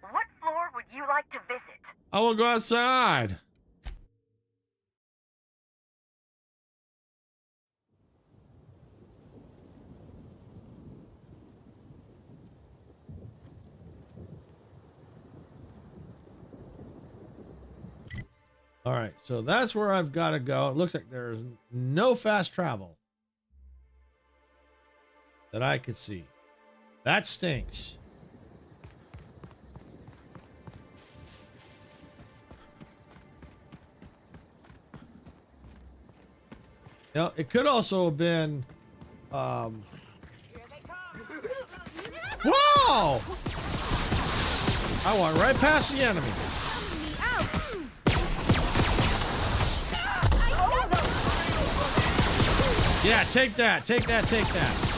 What floor would you like to visit? I will go outside. All right, so that's where I've got to go. It looks like there's no fast travel that I could see. That stinks. Now, it could also have been, whoa! I went right past the enemy. Yeah, take that, take that, take that.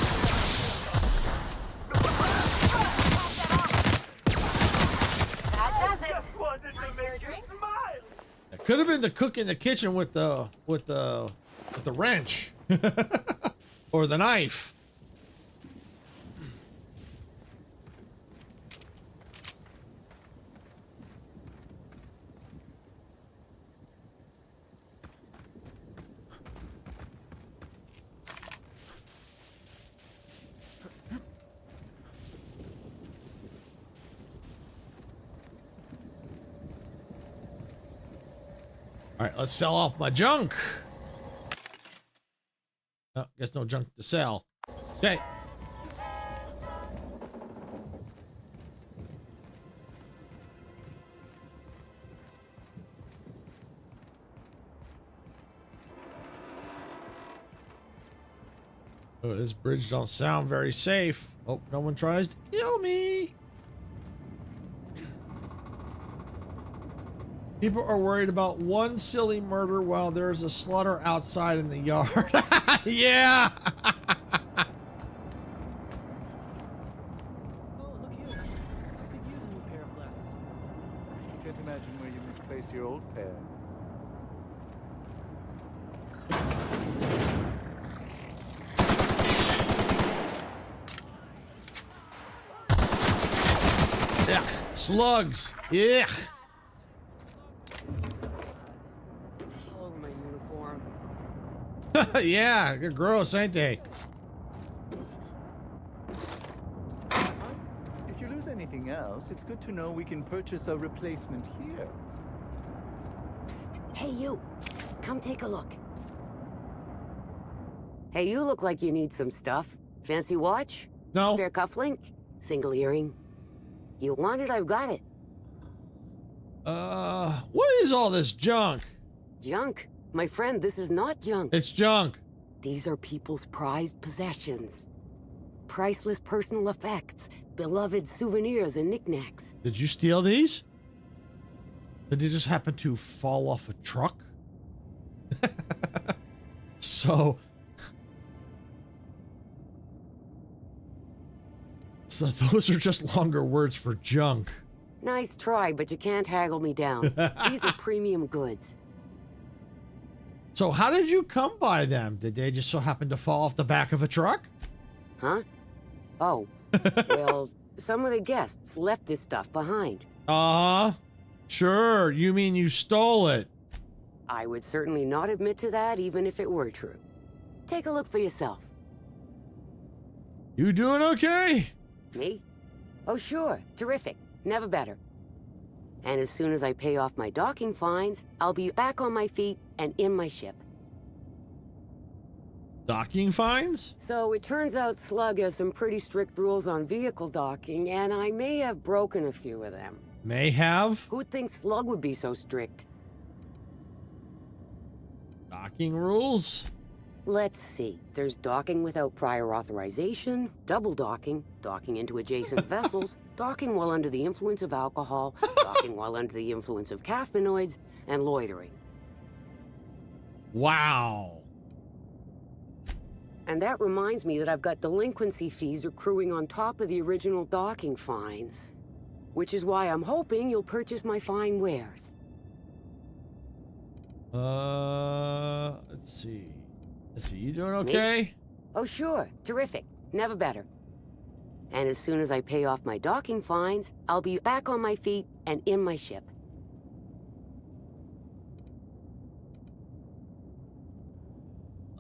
It could have been the cook in the kitchen with the wrench or the knife. All right, let's sell off my junk. Oh, guess no junk to sell. Okay. Oh, this bridge don't sound very safe. Oh, no one tries to kill me. People are worried about one silly murder while there's a slaughter outside in the yard. Yeah! Oh, look here. I could use a new pair of glasses. Can't imagine where you misplaced your old pair. Yuck. Slugs. Yeah. Yeah, they're gross, ain't they? If you lose anything else, it's good to know we can purchase a replacement here. Psst. Hey, you. Come take a look. Hey, you look like you need some stuff. Fancy watch? No. Spare cufflink? Single earring? You want it, I've got it. What is all this junk? Junk? My friend, this is not junk. It's junk. These are people's prized possessions. Priceless personal effects, beloved souvenirs and knickknacks. Did you steal these? Did they just happen to fall off a truck? So those are just longer words for junk. Nice try, but you can't haggle me down. These are premium goods. So how did you come by them? Did they just so happen to fall off the back of a truck? Huh? Oh, well, some of the guests left this stuff behind. Sure. You mean you stole it? I would certainly not admit to that, even if it were true. Take a look for yourself. You doing okay? Me? Oh, sure. Terrific. Never better. And as soon as I pay off my docking fines, I'll be back on my feet and in my ship. Docking fines? So it turns out Slug has some pretty strict rules on vehicle docking, and I may have broken a few of them. May have? Who'd think Slug would be so strict? Docking rules? Let's see. There's docking without prior authorization, double docking, docking into adjacent vessels, docking while under the influence of alcohol, docking while under the influence of caffeinoids, and loitering. Wow. And that reminds me that I've got delinquency fees accruing on top of the original docking fines. Which is why I'm hoping you'll purchase my fine wares. Let's see. You doing okay? Me? Oh, sure. Terrific. Never better. And as soon as I pay off my docking fines, I'll be back on my feet and in my ship.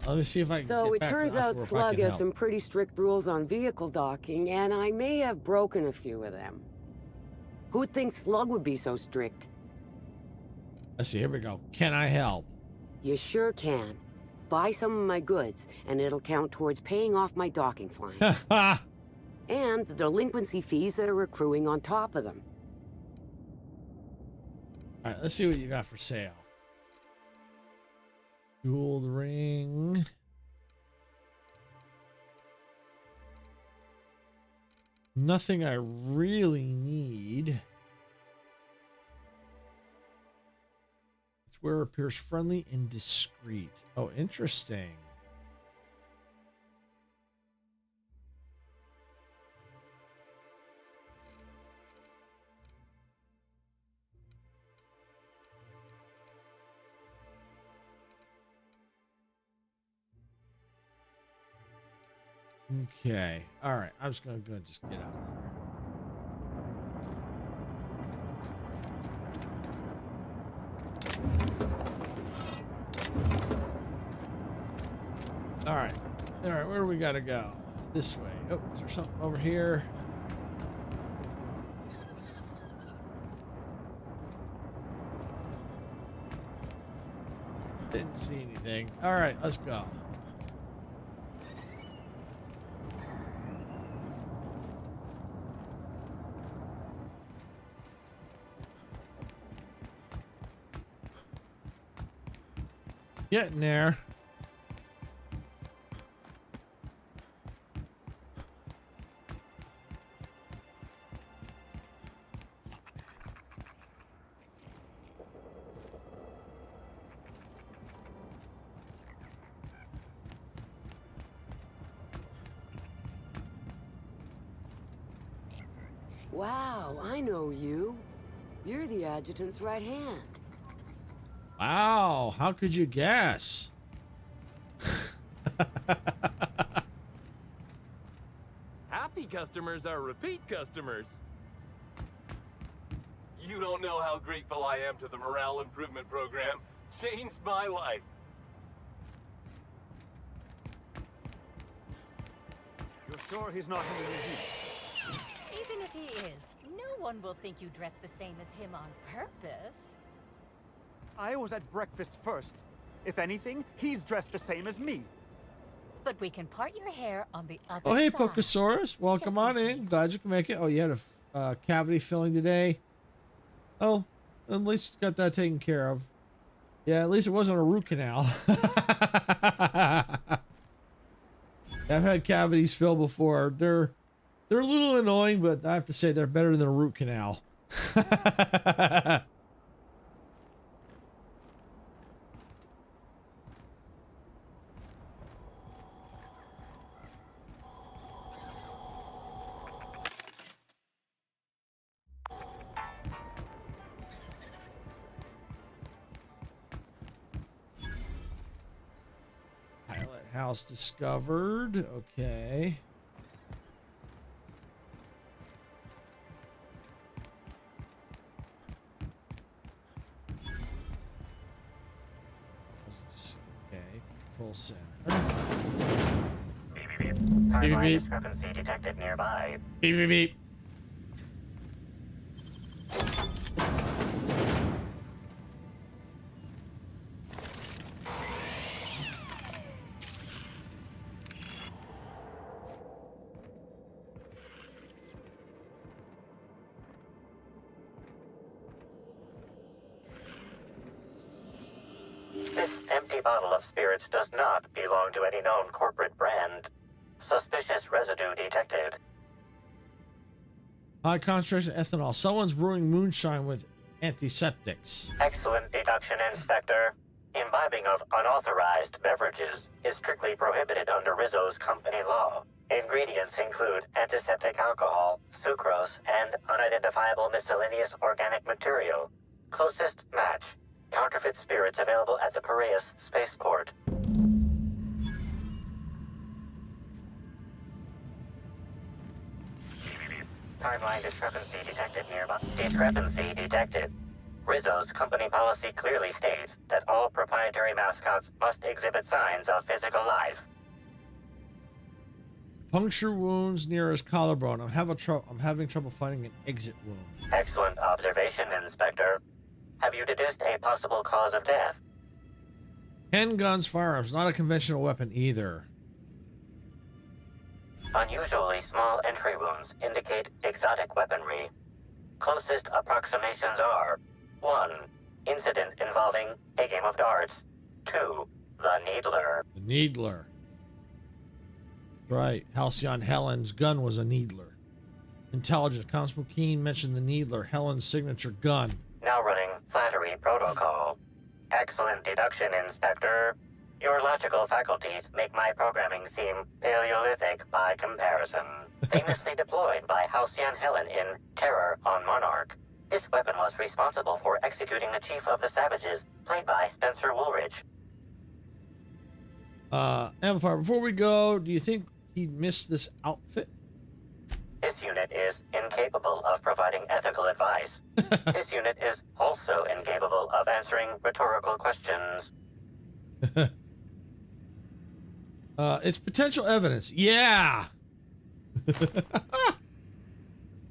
Let me see if I can So get it back turns to out if I Slug can has help. some pretty strict rules on vehicle docking, and I may have broken a few of them. Who'd think Slug would be so strict? Let's see, here we go. Can I help? You sure can. Buy some of my goods, and it'll count towards paying off my docking fines. And the delinquency fees that are accruing on top of them. All right, let's see what you got for sale. Jeweled ring. Nothing I really need. Its wearer appears friendly and discreet. Oh, interesting. Okay. All right. I'm just going to just get out of there. All right. All right. Where do we got to go? This way. Oh, is there something over here? Didn't see anything. All right. Let's go. Getting there. Wow, I know you. You're the adjutant's right hand. Wow, how could you guess? Happy customers are repeat customers. You don't know how grateful I am to the morale improvement program. Changed my life. You're sure he's not in the museum? Even if he is, no one will think you dress the same as him on purpose. I was at breakfast first. If anything, he's dressed the same as me. But we can part your hair on the other Oh, hey, side. Pokesaurus. Welcome on in. Glad you can make it. Oh, you had a cavity filling today. Oh, at least got that taken care of. Yeah, at least it wasn't a root canal. I've had cavities filled before. They're a little annoying, but I have to say they're better than a root canal. House discovered. Okay. Okay. Control center. Beep, beep, beep. Beep, Timeline beep. discrepancy detected nearby. Beep, beep, beep. This empty bottle of spirits does not belong to any known corporate brand. Suspicious residue detected. High concentration ethanol. Someone's brewing moonshine with antiseptics. Excellent deduction, Inspector. Imbibing of unauthorized beverages is strictly prohibited under Rizzo's company law. Ingredients include antiseptic alcohol, sucrose, and unidentifiable miscellaneous organic material. Closest match. Counterfeit spirits available at the Piraeus spaceport. Timeline discrepancy detected nearby. Discrepancy detected. Rizzo's company policy clearly states that all proprietary mascots must exhibit signs of physical life. Puncture wounds near his collarbone. I'm having trouble finding an exit wound. Excellent observation, Inspector. Have you deduced a possible cause of death? Handguns, firearms, not a conventional weapon either. Unusually small entry wounds indicate exotic weaponry. Closest approximations are 1. Incident involving a game of darts. 2. The Needler. The Needler. Right. Halcyon Helen's gun was a Needler. Intelligence. Constable Keene mentioned the Needler, Helen's signature gun. Now running Flattery Protocol. Excellent deduction, Inspector. Your logical faculties make my programming seem Paleolithic by comparison. Famously deployed by Halcyon Helen in Terror on Monarch. This weapon was responsible for executing the Chief of the Savages, played by Spencer Woolridge. Amplifier, before we go, do you think he'd miss this outfit? This unit is incapable of providing ethical advice. This unit is also incapable of answering rhetorical questions. It's potential evidence. Yeah.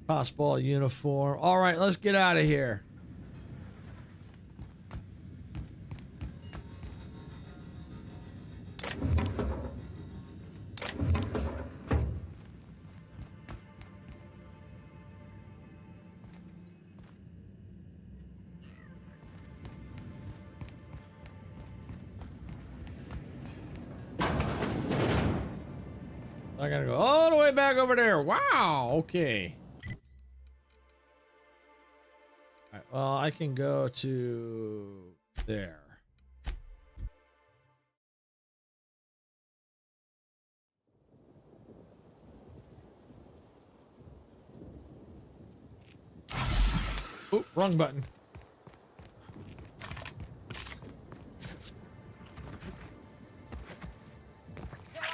Tossball uniform. All right, let's get out of here. I gotta go all the way back over there. Wow. Okay. All right, well, I can go to there. Oh, wrong button.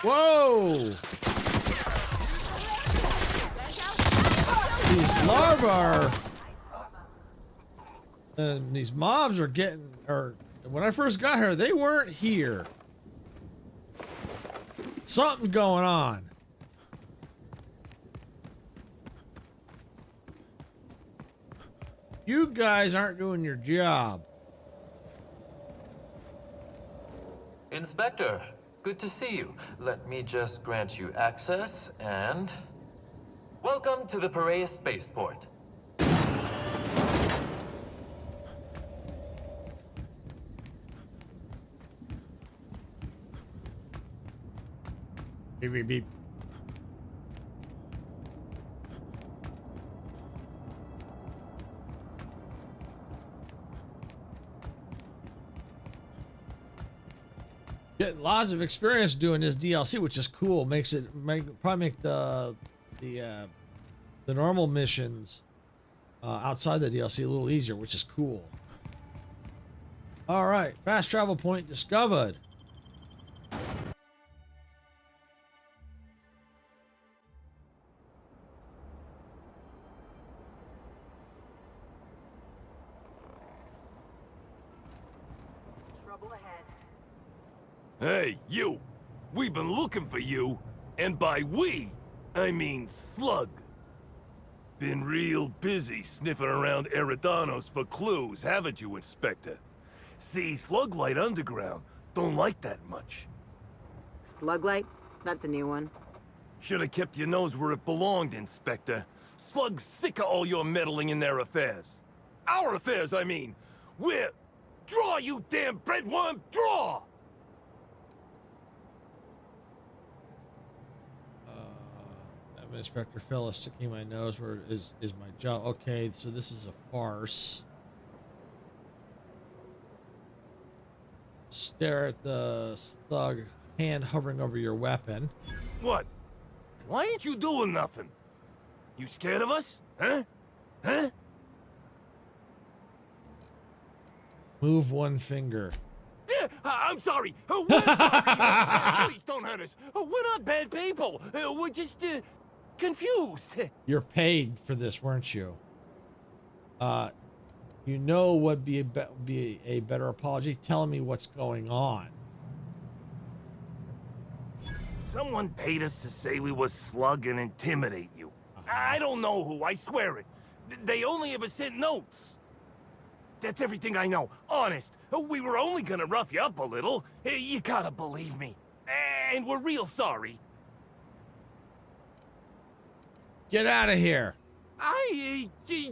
Whoa! These larvae are, and these mobs are getting, or when I first got here, they weren't here. Something's going on. You guys aren't doing your job. Inspector, good to see you. Let me just grant you access and... Welcome to the Piraeus spaceport. Beep, beep, beep. Getting lots of experience doing this DLC, which is cool. Probably make the normal missions outside the DLC a little easier, which is cool. All right, fast travel point discovered. trouble ahead. Hey, you! We've been looking for you, and by we, I mean Slug. Been real busy sniffing around Eridanos for clues, haven't you, Inspector? See, Sluglight Underground don't like that much. Sluglight? That's a new one. Should have kept your nose where it belonged, Inspector. Slug's sick of all your meddling in their affairs. Our affairs, I mean. We're... Draw, you damn breadworm, draw! I'm Inspector Phyllis sticking my nose where is my job. Okay, so this is a farce. Stare at the slug, hand hovering over your weapon. What? Why ain't you doing nothing? You scared of us? Huh? Huh? Move one finger. Yeah, I'm sorry. We're sorry. Please don't hurt us. We're not bad people. We're just confused. You're paid for this, weren't you? You know what be a better apology? Telling me what's going on. Someone paid us to say we were slug and intimidate you. I don't know who, I swear it. They only ever sent notes. That's everything I know, honest. We were only gonna rough you up a little. You gotta believe me. And we're real sorry. Get out of here. You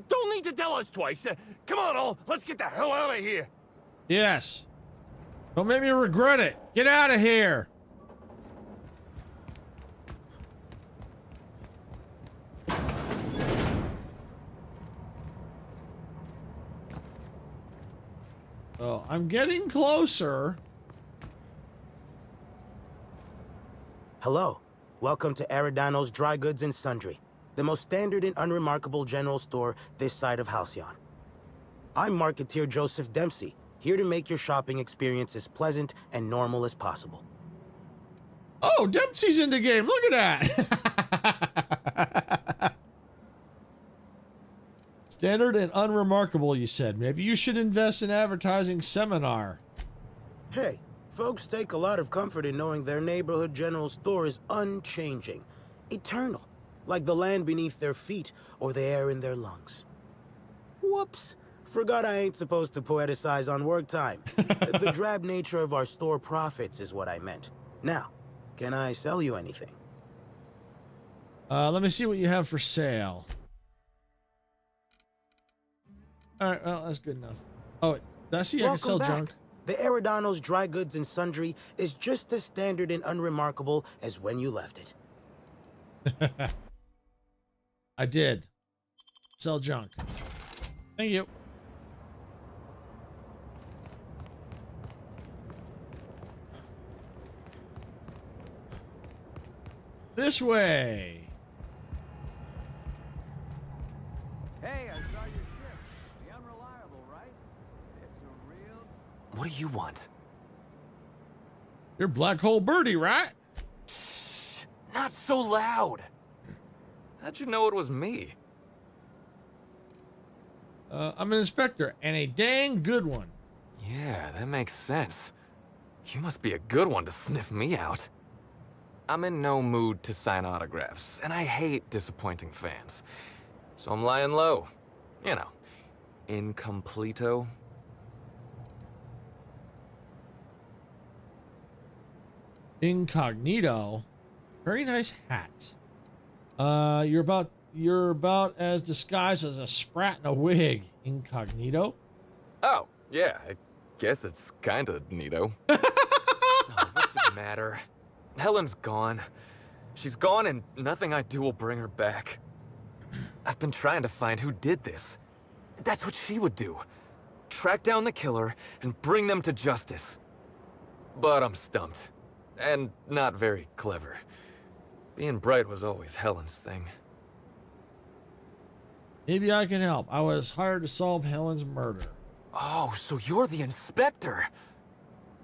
don't need to tell us twice. Come on, all. Let's get the hell out of here. Yes. Don't make me regret it. Get out of here. Oh, I'm getting closer. Hello. Welcome to Eridanos Dry Goods and Sundry, the most standard and unremarkable general store this side of Halcyon. I'm Marketeer Joseph Dempsey, here to make your shopping experience as pleasant and normal as possible. Oh, Dempsey's in the game. Look at that. Standard and unremarkable, you said. Maybe you should invest in advertising seminar. Hey, folks take a lot of comfort in knowing their neighborhood general store is unchanging, eternal, like the land beneath their feet or the air in their lungs. Whoops. Forgot I ain't supposed to poeticize on work time. The drab nature of our store profits is what I meant. Now, can I sell you anything? Let me see what you have for sale. All right, well, that's good enough. Oh, did I see I can sell junk? The Eridanos Dry Goods and Sundry is just as standard and unremarkable as when you left it. I did. Sell junk. Thank you. This way. Hey, I saw your ship. The Unreliable, right? It's a real... What do you want? You're Black Hole Birdie, right? Shh, not so loud. How'd you know it was me? I'm an inspector, and a dang good one. Yeah, that makes sense. You must be a good one to sniff me out. I'm in no mood to sign autographs, and I hate disappointing fans. So I'm lying low. You know, incompleto. Incognito. Very nice hat. You're about as disguised as a sprat in a wig. Incognito. Oh, yeah, I guess it's kinda neato. Oh, what's the matter? Helen's gone. She's gone and nothing I do will bring her back. I've been trying to find who did this. That's what she would do. Track down the killer and bring them to justice. But I'm stumped. And not very clever. Being bright was always Helen's thing. Maybe I can help. I was hired to solve Helen's murder. Oh, so you're the inspector.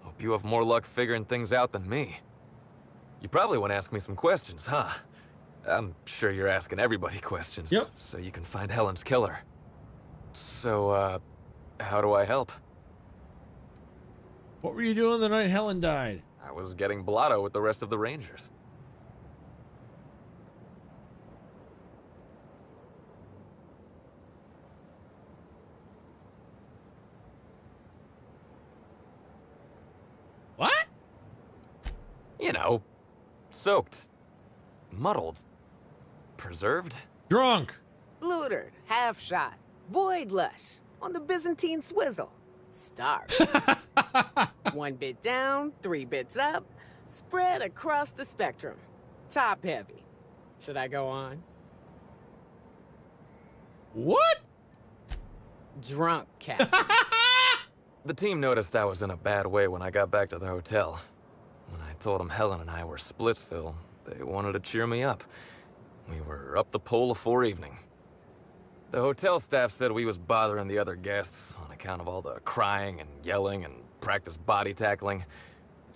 Hope you have more luck figuring things out than me. You probably want to ask me some questions, huh? I'm sure you're asking everybody questions. Yep. So you can find Helen's killer. So, how do I help? What were you doing the night Helen died? I was getting blotto with the rest of the Rangers. What? You know, soaked, muddled, preserved. Drunk. Blootered, half shot, void lush, on the Byzantine swizzle. Starved. 1 bit down, 3 bits up, spread across the spectrum. Top heavy. Should I go on? What? Drunk, Captain. The team noticed I was in a bad way when I got back to the hotel. When I told them Helen and I were Splitsville, they wanted to cheer me up. We were up the pole afore evening. The hotel staff said we was bothering the other guests on account of all the crying and yelling and practice body tackling.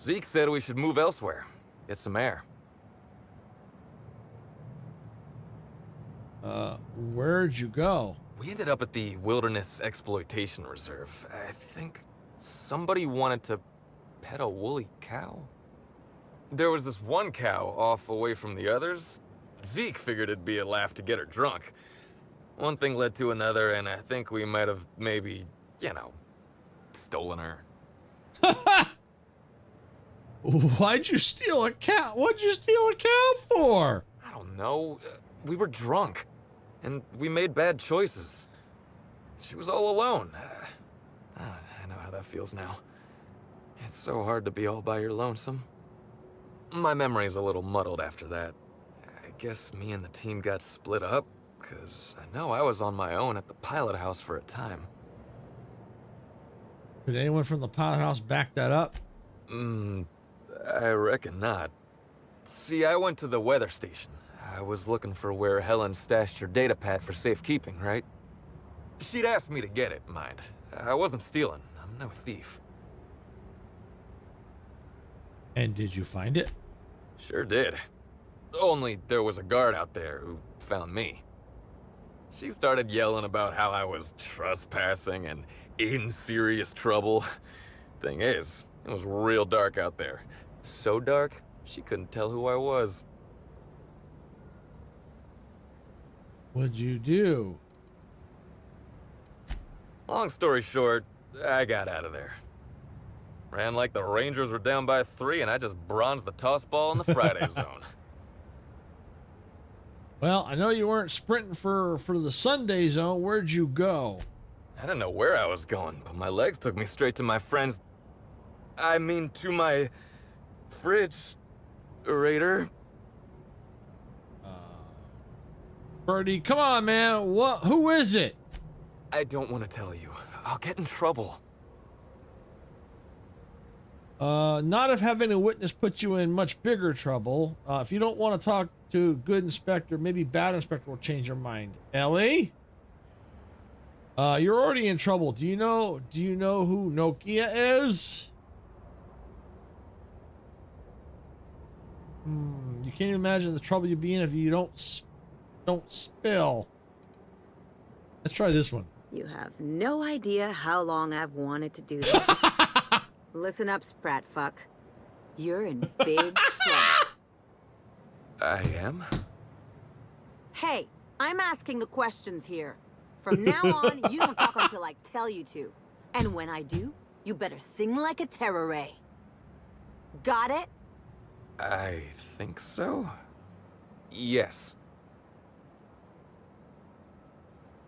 Zeke said we should move elsewhere, get some air. Where'd you go? We ended up at the Wilderness Exploitation Reserve. I think somebody wanted to pet a woolly cow. There was this one cow off away from the others. Zeke figured it'd be a laugh to get her drunk. One thing led to another, and I think we might have maybe, you know, stolen her. Why'd you steal a cow? What'd you steal a cow for? I don't know. We were drunk, and we made bad choices. She was all alone. I know how that feels now. It's so hard to be all by your lonesome. My memory's a little muddled after that. I guess me and the team got split up, because I know I was on my own at the pilot house for a time. Did anyone from the pilot house back that up? I reckon not. See, I went to the weather station. I was looking for where Helen stashed her data pad for safekeeping, right? She'd asked me to get it, mind. I wasn't stealing. I'm no thief. And did you find it? Sure did. Only there was a guard out there who found me. She started yelling about how I was trespassing and in serious trouble. Thing is, it was real dark out there. So dark, she couldn't tell who I was. What'd you do? Long story short, I got out of there. Ran like the Rangers were down by 3, and I just bronzed the toss ball in the Friday zone. Well, I know you weren't sprinting for the Sunday zone. Where'd you go? I didn't know where I was going, but my legs took me straight to my friend's... to my... fridge... Raider. Birdie, come on, man. Who is it? I don't want to tell you. I'll get in trouble. Not if having a witness puts you in much bigger trouble. If you don't want to talk to good inspector, maybe bad inspector will change your mind. Ellie? You're already in trouble. Do you know who Nokia is? You can't imagine the trouble you'd be in if you don't spill. Let's try this one. You have no idea how long I've wanted to do this. Listen up, sprat fuck. You're in big trouble. I am? Hey, I'm asking the questions here. From now on, you don't talk until I tell you to. And when I do, you better sing like a terror ray. Got it? I think so. Yes.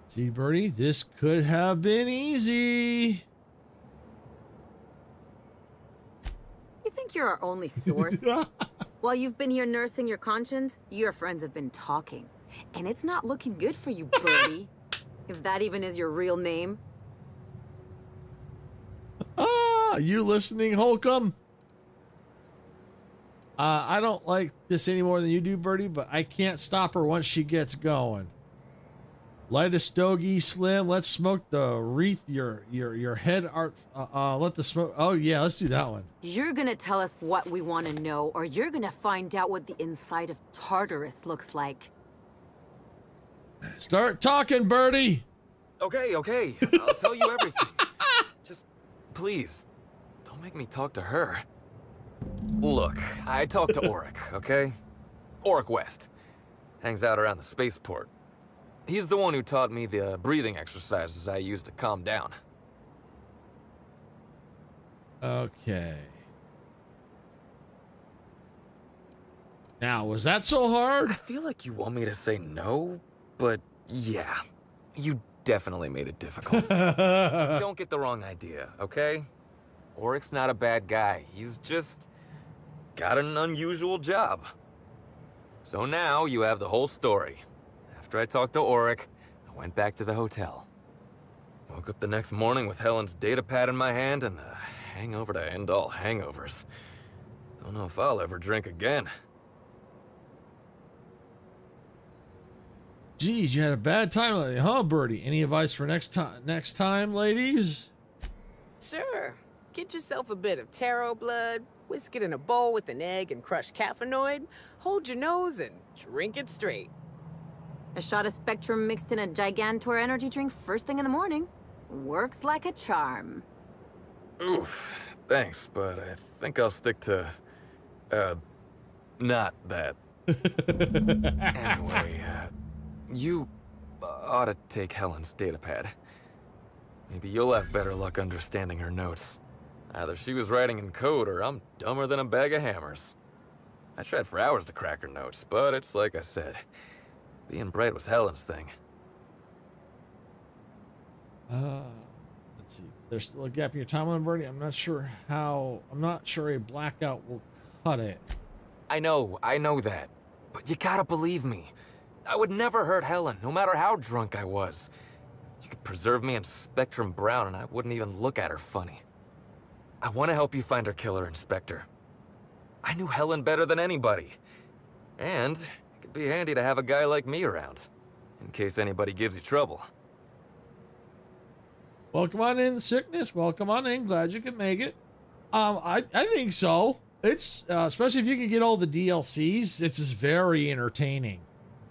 See, Birdie, this could have been easy. You think you're our only source? While you've been here nursing your conscience, your friends have been talking. And it's not looking good for you, Birdie. If that even is your real name. You listening, Holcomb? I don't like this any more than you do, Birdie, but I can't stop her once she gets going. Light a stogie, Slim. Let's smoke the wreath. Your head art. Let the smoke. Oh yeah, let's do that one. You're gonna tell us what we want to know, or you're gonna find out what the inside of Tartarus looks like. Start talking, Birdie. Okay. I'll tell you everything. Just, please, don't Don't make me talk to her. Look, I talked to Auric, okay? Auric West. Hangs out around the spaceport. He's the one who taught me the breathing exercises I use to calm down. Okay. Now, was that so hard? I feel like you want me to say no, but yeah. You definitely made it difficult. Don't get the wrong idea, okay? Auric's not a bad guy. He's just got an unusual job. So now you have the whole story. After I talked to Auric, I went back to the hotel. Woke up the next morning with Helen's data pad in my hand and the hangover to end all hangovers. Don't know if I'll ever drink again. Geez, you had a bad time lately, huh, Birdie? Any advice for next time, ladies? Sure. Get yourself a bit of taro blood, whisk it in a bowl with an egg and crushed caffeinoid, hold your nose and drink it straight. A shot of Spectrum mixed in a Gigantor energy drink first thing in the morning. Works like a charm. Oof, thanks, but I think I'll stick to, not that. Anyway, you ought to take Helen's datapad. Maybe you'll have better luck understanding her notes. Either she was writing in code or I'm dumber than a bag of hammers. I tried for hours to crack her notes, but it's like I said. Being bright was Helen's thing. Let's see. There's still a gap in your timeline, Birdie. I'm not sure a blackout will cut it. I know that. But you gotta believe me. I would never hurt Helen, no matter how drunk I was. You could preserve me in Spectrum Brown and I wouldn't even look at her funny. I want to help you find her killer, Inspector. I knew Helen better than anybody. And it could be handy to have a guy like me around, in case anybody gives you trouble. Welcome on in, Sickness. Welcome on in. Glad you could make it. I think so. It's especially if you can get all the DLCs. It's just very entertaining.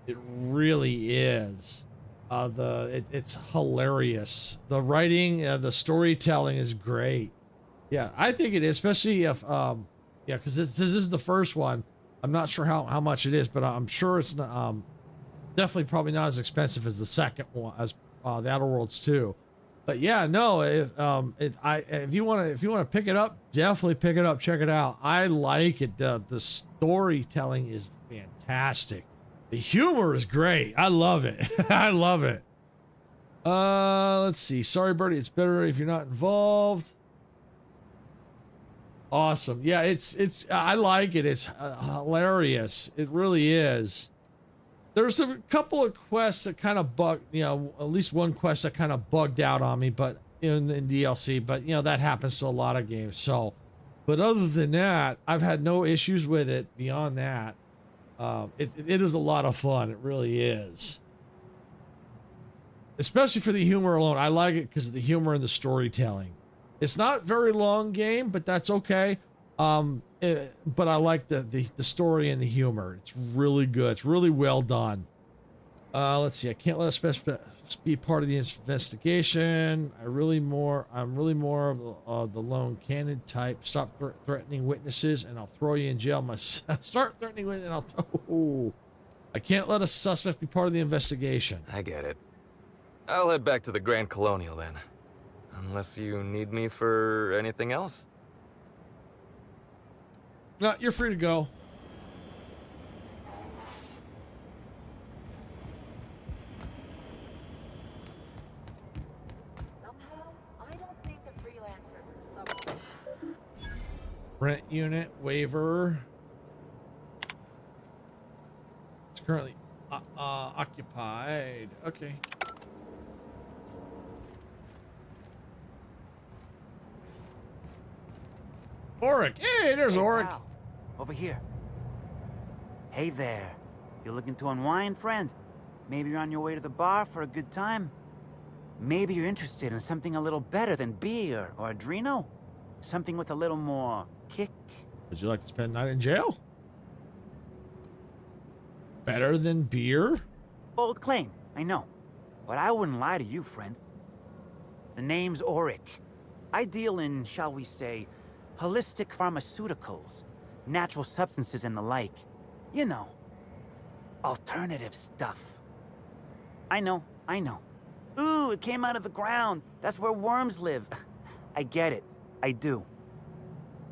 It really is. It's hilarious. The writing, the storytelling is great. Yeah, I think it is, especially if because this is the first one. I'm not sure how much it is, but I'm sure it's not, definitely probably not as expensive as the second one, as the Outer Worlds 2. But yeah, no, if you want to pick it up, definitely pick it up, check it out. I like it. The storytelling is fantastic. The humor is great. I love it. I love it. Let's see. Sorry, Birdie. It's better if you're not involved. Awesome. Yeah, it's I like it. It's hilarious. It really is. There's a couple of quests that kind of at least one quest that kind of bugged out on me, but in DLC, but that happens to a lot of games. So, but other than that, I've had no issues with it beyond that. It is a lot of fun. It really is. Especially for the humor alone. I like it because of the humor and the storytelling. It's not a very long game, but that's okay. But I like the story and the humor. It's really good. It's really well done. Let's see. I can't let us be part of the investigation. I'm really more of the lone cannon type. Stop threatening witnesses, and I'll throw you in jail. Start threatening witnesses, and I'll throw. I can't let a suspect be part of the investigation. I get it. I'll head back to the Grand Colonial then. Unless you need me for anything else? No, you're free to go. Rent unit waiver. It's currently occupied. Okay. Auric. Hey, there's Auric. Pal. Over here. Hey there. You looking to unwind, friend? Maybe you're on your way to the bar for a good time? Maybe you're interested in something a little better than beer or Adreno? Something with a little more kick? Would you like to spend the night in jail? Better than beer? Bold claim, I know. But I wouldn't lie to you, friend. The name's Auric. I deal in, shall we say, Holistic pharmaceuticals, natural substances and the like. You know, alternative stuff. I know. Ooh, it came out of the ground. That's where worms live. I get it. I do.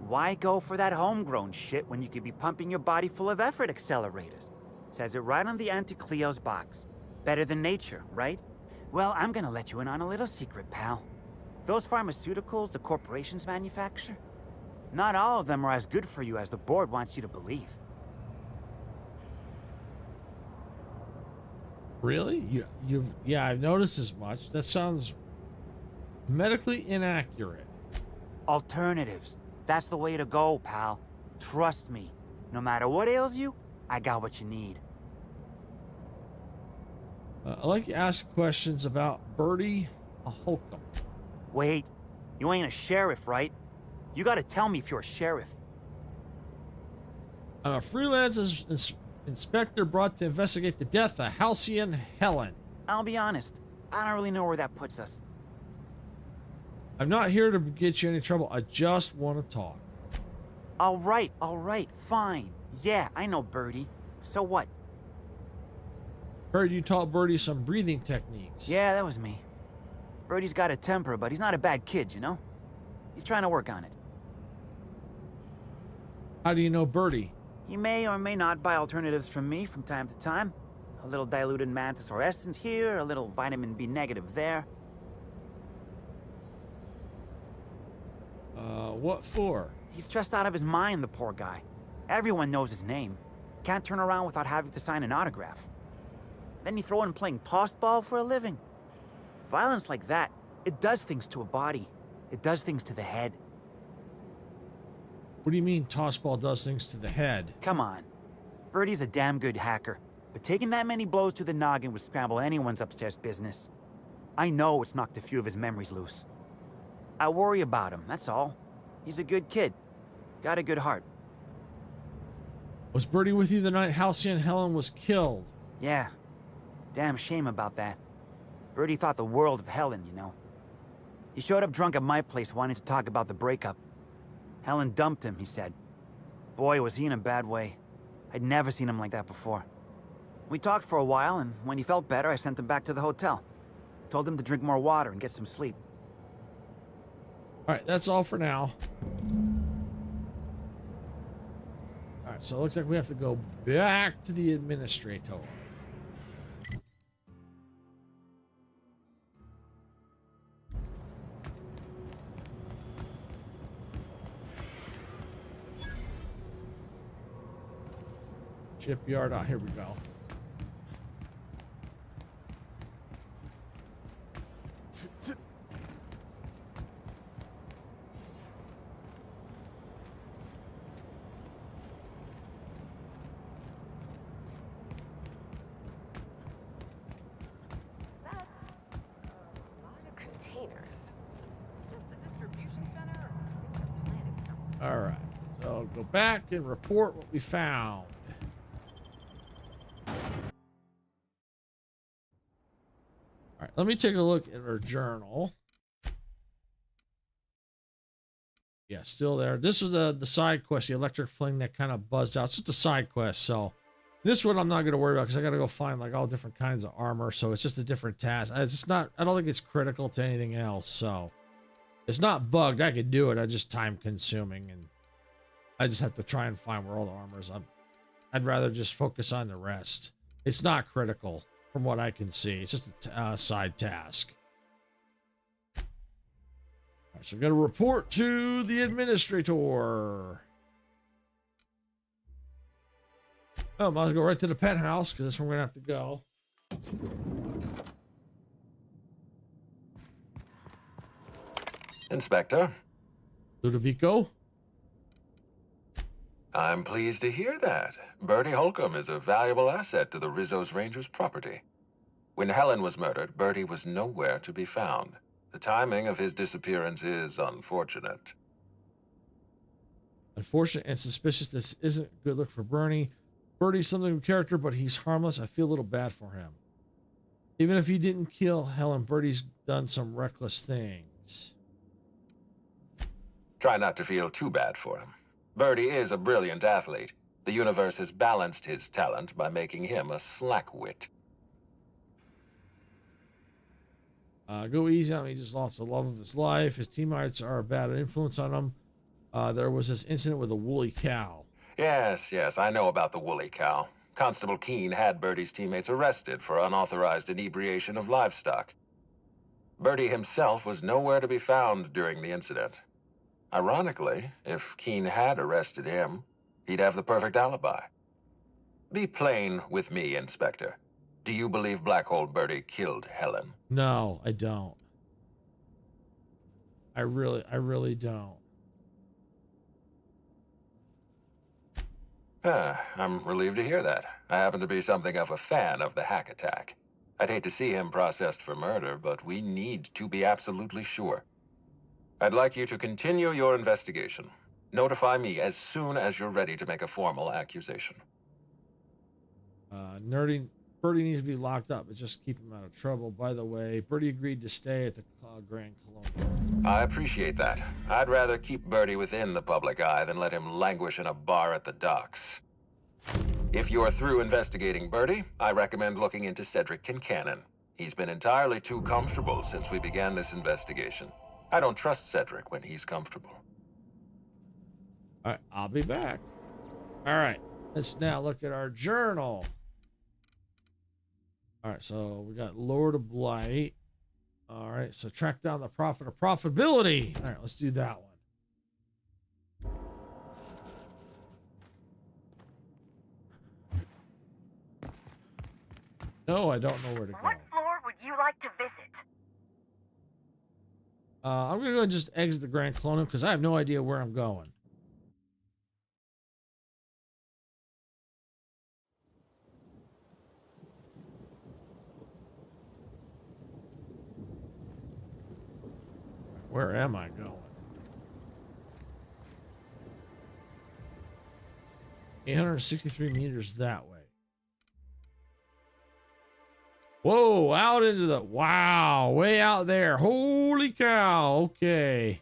Why go for that homegrown shit when you could be pumping your body full of effort accelerators? Says it right on the Anti-Cleo's box. Better than nature, right? Well, I'm gonna let you in on a little secret, pal. Those pharmaceuticals the corporations manufacture, not all of them are as good for you as the board wants you to believe. Really? Yeah, I've noticed as much. That sounds medically inaccurate. Alternatives. That's the way to go, pal. Trust me. No matter what ails you, I got what you need. I like to ask questions about Bertie Holcomb. Wait, you ain't a sheriff, right? You gotta tell me if you're a sheriff. I'm a freelance inspector brought to investigate the death of Halcyon Helen. I'll be honest, I don't really know where that puts us. I'm not here to get you any trouble. I just want to talk. All right, fine. Yeah, I know Bertie. So what? Heard you taught Bertie some breathing techniques. Yeah, that was me. Bertie's got a temper, but he's not a bad kid, you know? He's trying to work on it. How do you know Bertie? He may or may not buy alternatives from me from time to time. A little diluted mantis or essence here, a little vitamin B negative there. What for? He's stressed out of his mind, the poor guy. Everyone knows his name. Can't turn around without having to sign an autograph. Then you throw in playing tossball for a living. Violence like that, it does things to a body. It does things to the head. What do you mean tossball does things to the head? Come on. Bertie's a damn good hacker, but taking that many blows to the noggin would scramble anyone's upstairs business. I know it's knocked a few of his memories loose. I worry about him, that's all. He's a good kid. Got a good heart. Was Bertie with you the night Halcyon Helen was killed? Yeah. Damn shame about that. Bertie thought the world of Helen, you know. He showed up drunk at my place wanting to talk about the breakup. Helen dumped him, he said. Boy, was he in a bad way. I'd never seen him like that before. We talked for a while, and when he felt better, I sent him back to the hotel. Told him to drink more water and get some sleep. All right, that's all for now. All right, so it looks like we have to go back to the administrator. Shipyard. Ah, here we go. All right, so go back and report what we found. All right, let me take a look at our journal. Yeah, still there. This was the side quest, the electric fling that kind of buzzed out. It's just a side quest, so this one I'm not going to worry about because I got to go find like all different kinds of armor. So it's just a different task. It's not. I don't think it's critical to anything else. So it's not bugged. I could do it. I just time consuming, and I just have to try and find where all the armor is. I'd rather just focus on the rest. It's not critical from what I can see. It's just a side task. All right, so I'm going to report to the administrator. Oh, might as well go right to the penthouse because that's where we're going to have to go. Inspector. Ludovico. I'm pleased to hear that. Bertie Holcomb is a valuable asset to the Rizzo's Rangers property. When Helen was murdered, Bertie was nowhere to be found. The timing of his disappearance is unfortunate. Unfortunate and suspicious. This isn't a good look for Bernie. Bertie's something of a character, but he's harmless. I feel a little bad for him. Even if he didn't kill Helen, Bertie's done some reckless things. Try not to feel too bad for him. Birdie is a brilliant athlete. The universe has balanced his talent by making him a slackwit. Go easy on him. He just lost the love of his life. His teammates are a bad influence on him. There was this incident with a woolly cow. Yes, I know about the woolly cow. Constable Keene had Birdie's teammates arrested for unauthorized inebriation of livestock. Birdie himself was nowhere to be found during the incident. Ironically, if Keene had arrested him, he'd have the perfect alibi. Be plain with me, Inspector. Do you believe Black Hole Birdie killed Helen? No, I don't. I really don't. I'm relieved to hear that. I happen to be something of a fan of the hack attack. I'd hate to see him processed for murder, but we need to be absolutely sure. I'd like you to continue your investigation. Notify me as soon as you're ready to make a formal accusation. Birdie needs to be locked up, but just keep him out of trouble. By the way, Birdie agreed to stay at the Grand Colony. I appreciate that. I'd rather keep Birdie within the public eye than let him languish in a bar at the docks. If you're through investigating Birdie, I recommend looking into Cedric Kincannon. He's been entirely too comfortable since we began this investigation. I don't trust Cedric when he's comfortable. All right, I'll be back. All right, let's now look at our journal. All right, so we got Lord of Blight. All right, so track down the prophet of profitability. All right, let's do that one. No, I don't know where to go. What floor would you like to visit? I'm gonna go and just exit the Grand Colony because I have no idea where I'm going. Where am I going? 863 meters that way. Whoa, out into the, wow, way out there. Holy cow. Okay.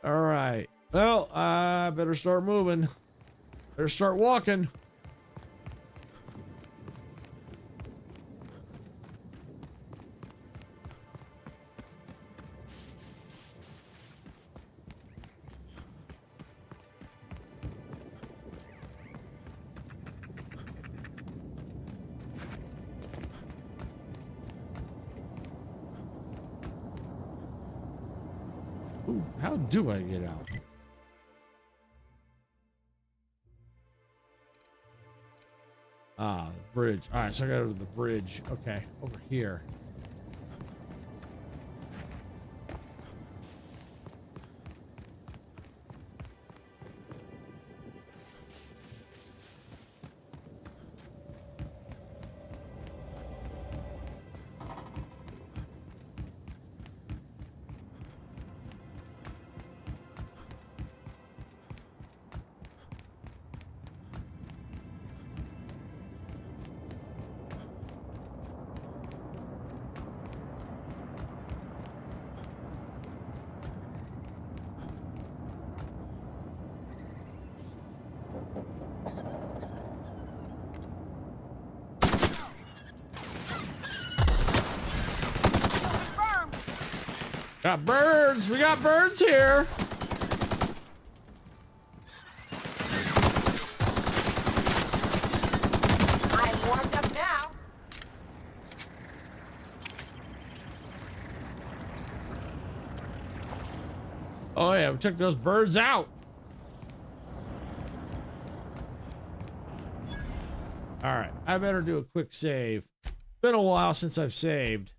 All right. Well, I better start moving. Better start walking. Ooh, how do I get out? Ah, the bridge. All right, so I gotta go to the bridge. Okay, over here. Got birds. We got birds here. I'm warmed up now. Oh yeah, we took those birds out. All right, I better do a quick save. Been a while since I've saved.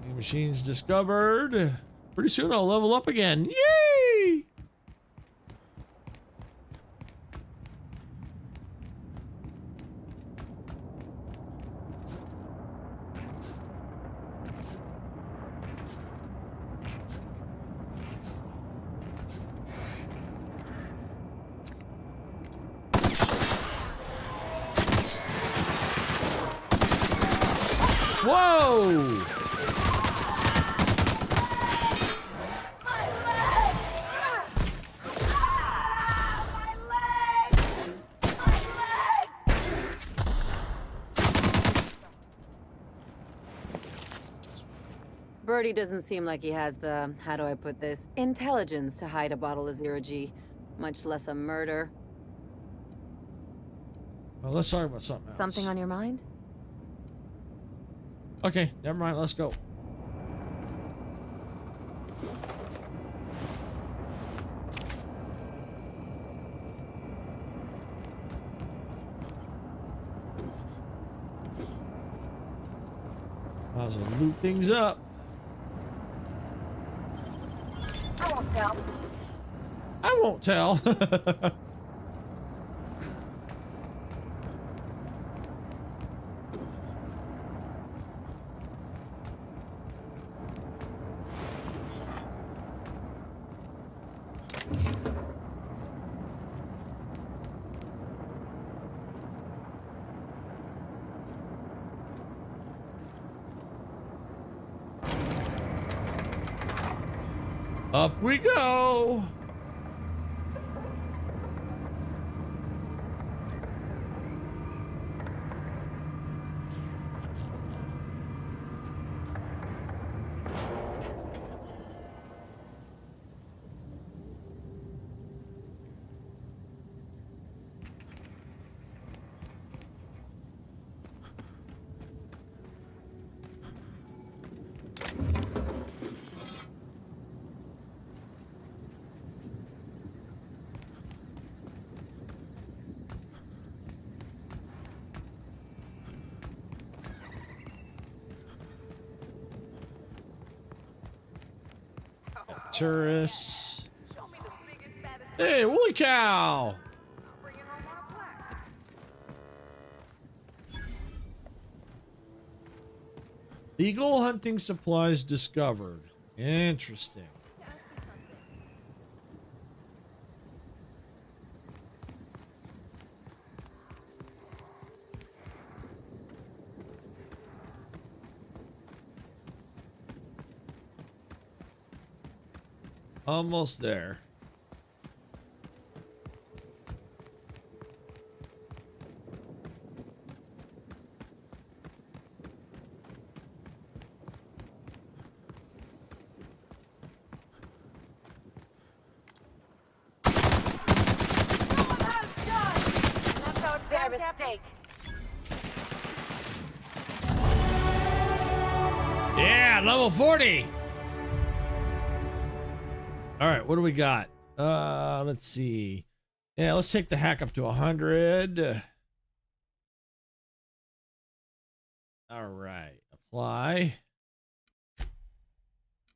New machines discovered. Pretty soon I'll level up again. Yay! Whoa! Birdie doesn't seem like he has the, how do I put this, intelligence to hide a bottle of zero-G, much less a murder. Well, let's talk about something else. Something on your mind? Okay, never mind. Let's go. Might as well loot things up. I won't tell. I won't tell. Up we go. Tourists. Hey, holy cow! Legal hunting supplies discovered. Interesting. Almost there. Their mistake. Yeah, level 40. All right, what do we got? Let's see. Yeah, let's take the hack up to 100. All right, apply.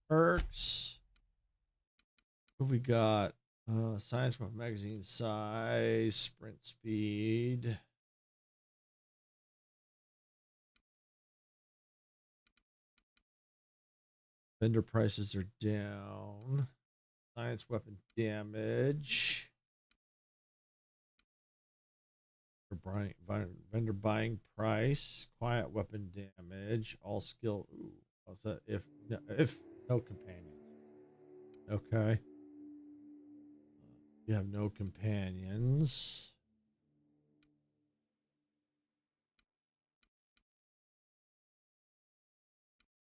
Perks. What have we got? Science magazine size, sprint speed. Vendor prices are down. Science weapon damage. Vendor buying price. Quiet weapon damage. All skill. Ooh, what's that? If no companions. Okay. You have no companions.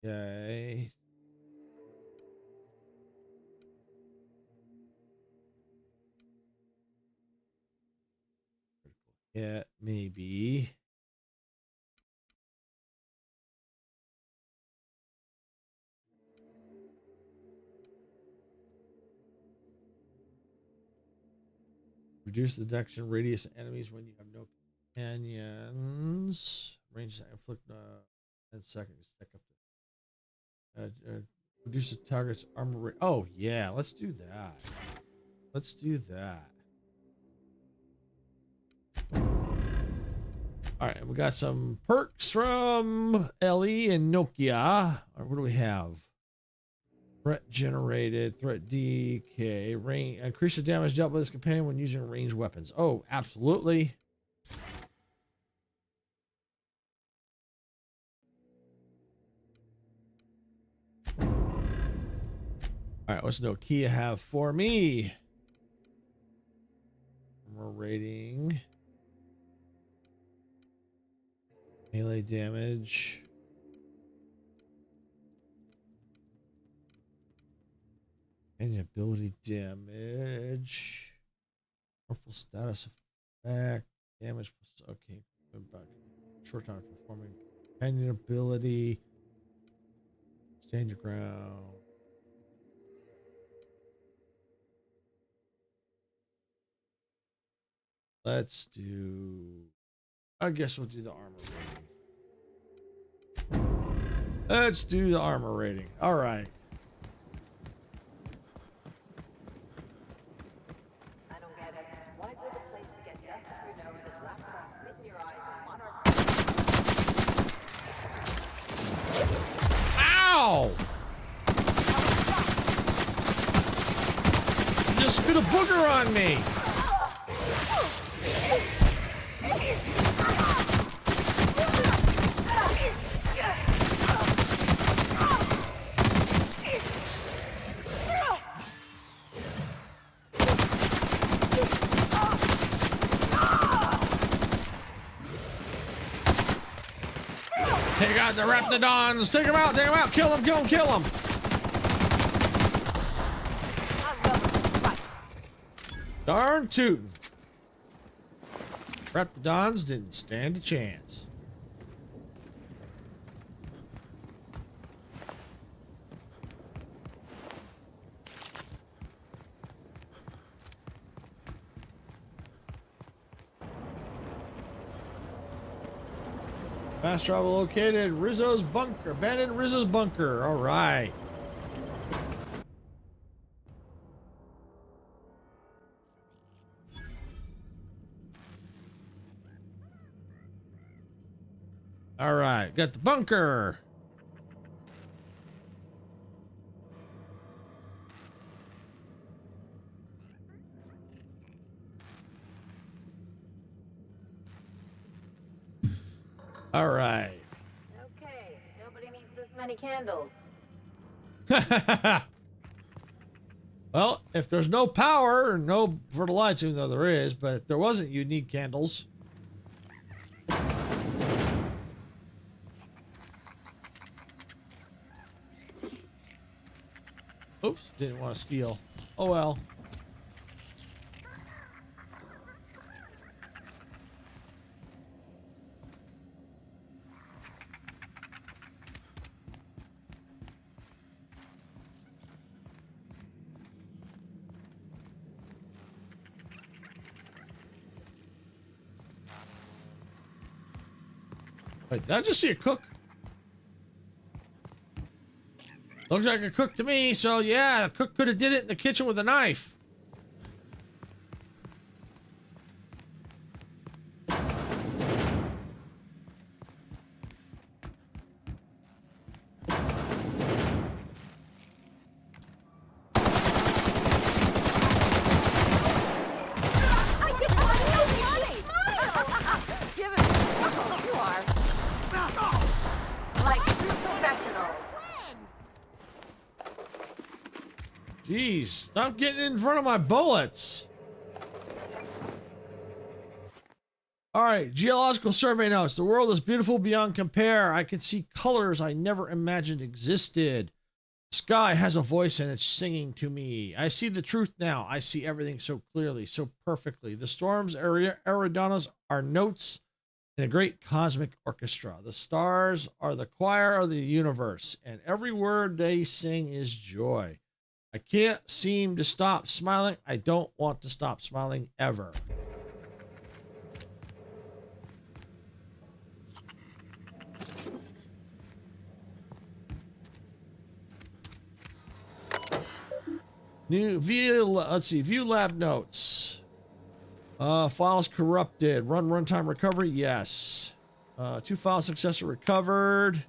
Okay. Yeah, maybe. Reduce the detection radius of enemies when you have no companions. Range that inflict 10 seconds. Stick up to reduce the target's armor rate. Oh yeah, let's do that. Let's do that. All right, we got some perks from Ellie and Nokia. All right, what do we have? Threat generated, threat DK, range, increase the damage dealt by this companion when using ranged weapons. Oh, absolutely. All right, what's no key you have for me? Armor rating. Melee damage. Any ability damage. Powerful status effect. Damage plus okay. Short time performing. Companion ability. Stand your ground. Let's do. I guess we'll do the armor rating. Let's do the armor rating. All right. Ow! You just spit a booger on me. Take out the Raptidons! Take them out! Take them out! Kill them! Kill them! Kill them! Darn tootin'. Raptidons didn't stand a chance. Fast travel located. Rizzo's bunker. Abandoned Rizzo's bunker. All right. All right. Got the bunker. All right. Okay, nobody needs this many candles. Well, if there's no power, no for the lights, even though there is, but if there wasn't, you'd need candles. Oops, didn't want to steal. Oh well. Wait, did I just see a cook? Looks like a cook to me, so yeah, the cook could have did it in the kitchen with a knife. Jeez, stop getting in front of my bullets. All right, geological survey notes. The world is beautiful beyond compare. I can see colors I never imagined existed. Sky has a voice and it's singing to me. I see the truth now. I see everything so clearly, so perfectly. The storms, Eridanos, are notes in a great cosmic orchestra. The stars are the choir of the universe, and every word they sing is joy. I can't seem to stop smiling. I don't want to stop smiling ever. Let's see, view lab notes. Files corrupted. Runtime recovery, yes. 2 files successfully recovered.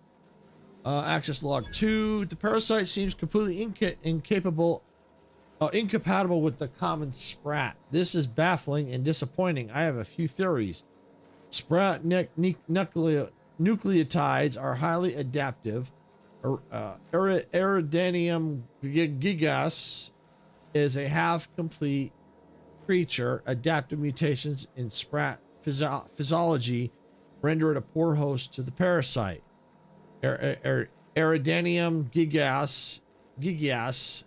Access log 2. The parasite seems completely incompatible with the common sprat. This is baffling and disappointing. I have a few theories. Sprat nucleotides are highly adaptive. Eridanium gigas is a half-complete creature. Adaptive mutations in sprat physiology render it a poor host to the parasite. Eridanium gigas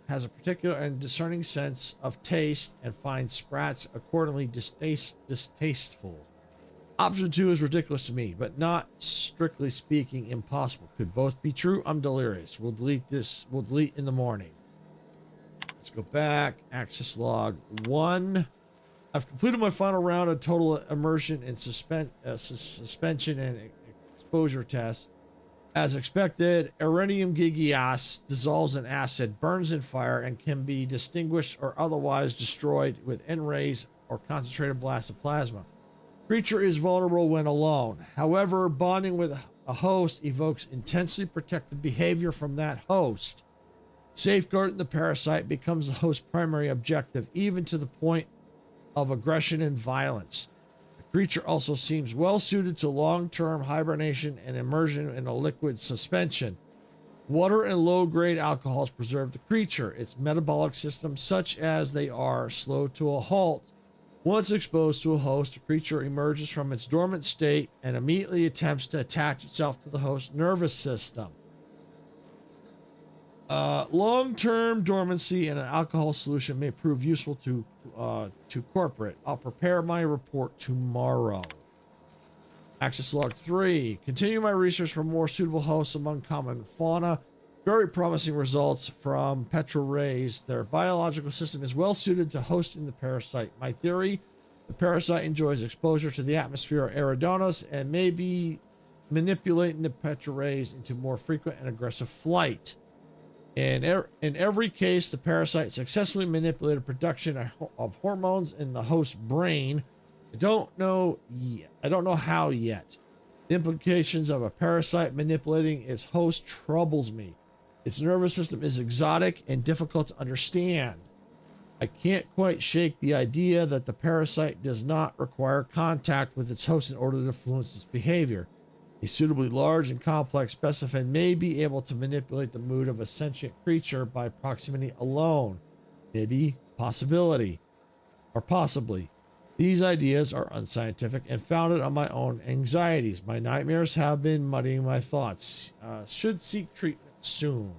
has a particular and discerning sense of taste and finds sprats accordingly distasteful. Option 2 is ridiculous to me, but not strictly speaking impossible. Could both be true? I'm delirious. We'll delete this. We'll delete in the morning. Let's go back. Access log 1. I've completed my final round of total immersion and suspension and exposure tests. As expected, Erenium gigias dissolves in acid, burns in fire, and can be distinguished or otherwise destroyed with N-rays or concentrated blasts of plasma. Creature is vulnerable when alone. However, bonding with a host evokes intensely protective behavior from that host. Safeguarding the parasite becomes the host's primary objective, even to the point of aggression and violence. The creature also seems well suited to long-term hibernation and immersion in a liquid suspension. Water and low-grade alcohols preserve the creature. Its metabolic system, such as they are, slow to a halt. Once exposed to a host, the creature emerges from its dormant state and immediately attempts to attach itself to the host's nervous system. Long-term dormancy in an alcohol solution may prove useful to corporate. I'll prepare my report tomorrow. Access log 3. Continue my research for more suitable hosts among common fauna. Very promising results from petrorays. Their biological system is well suited to hosting the parasite. My theory, the parasite enjoys exposure to the atmosphere of Eridanos and may be manipulating the petrorays into more frequent and aggressive flight. In every case, the parasite successfully manipulated production of hormones in the host's brain. I don't know how yet. The implications of a parasite manipulating its host troubles me. Its nervous system is exotic and difficult to understand. I can't quite shake the idea that the parasite does not require contact with its host in order to influence its behavior. A suitably large and complex specimen may be able to manipulate the mood of a sentient creature by proximity alone. Maybe, possibility, or possibly. These ideas are unscientific and founded on my own anxieties. My nightmares have been muddying my thoughts. Should seek treatment soon.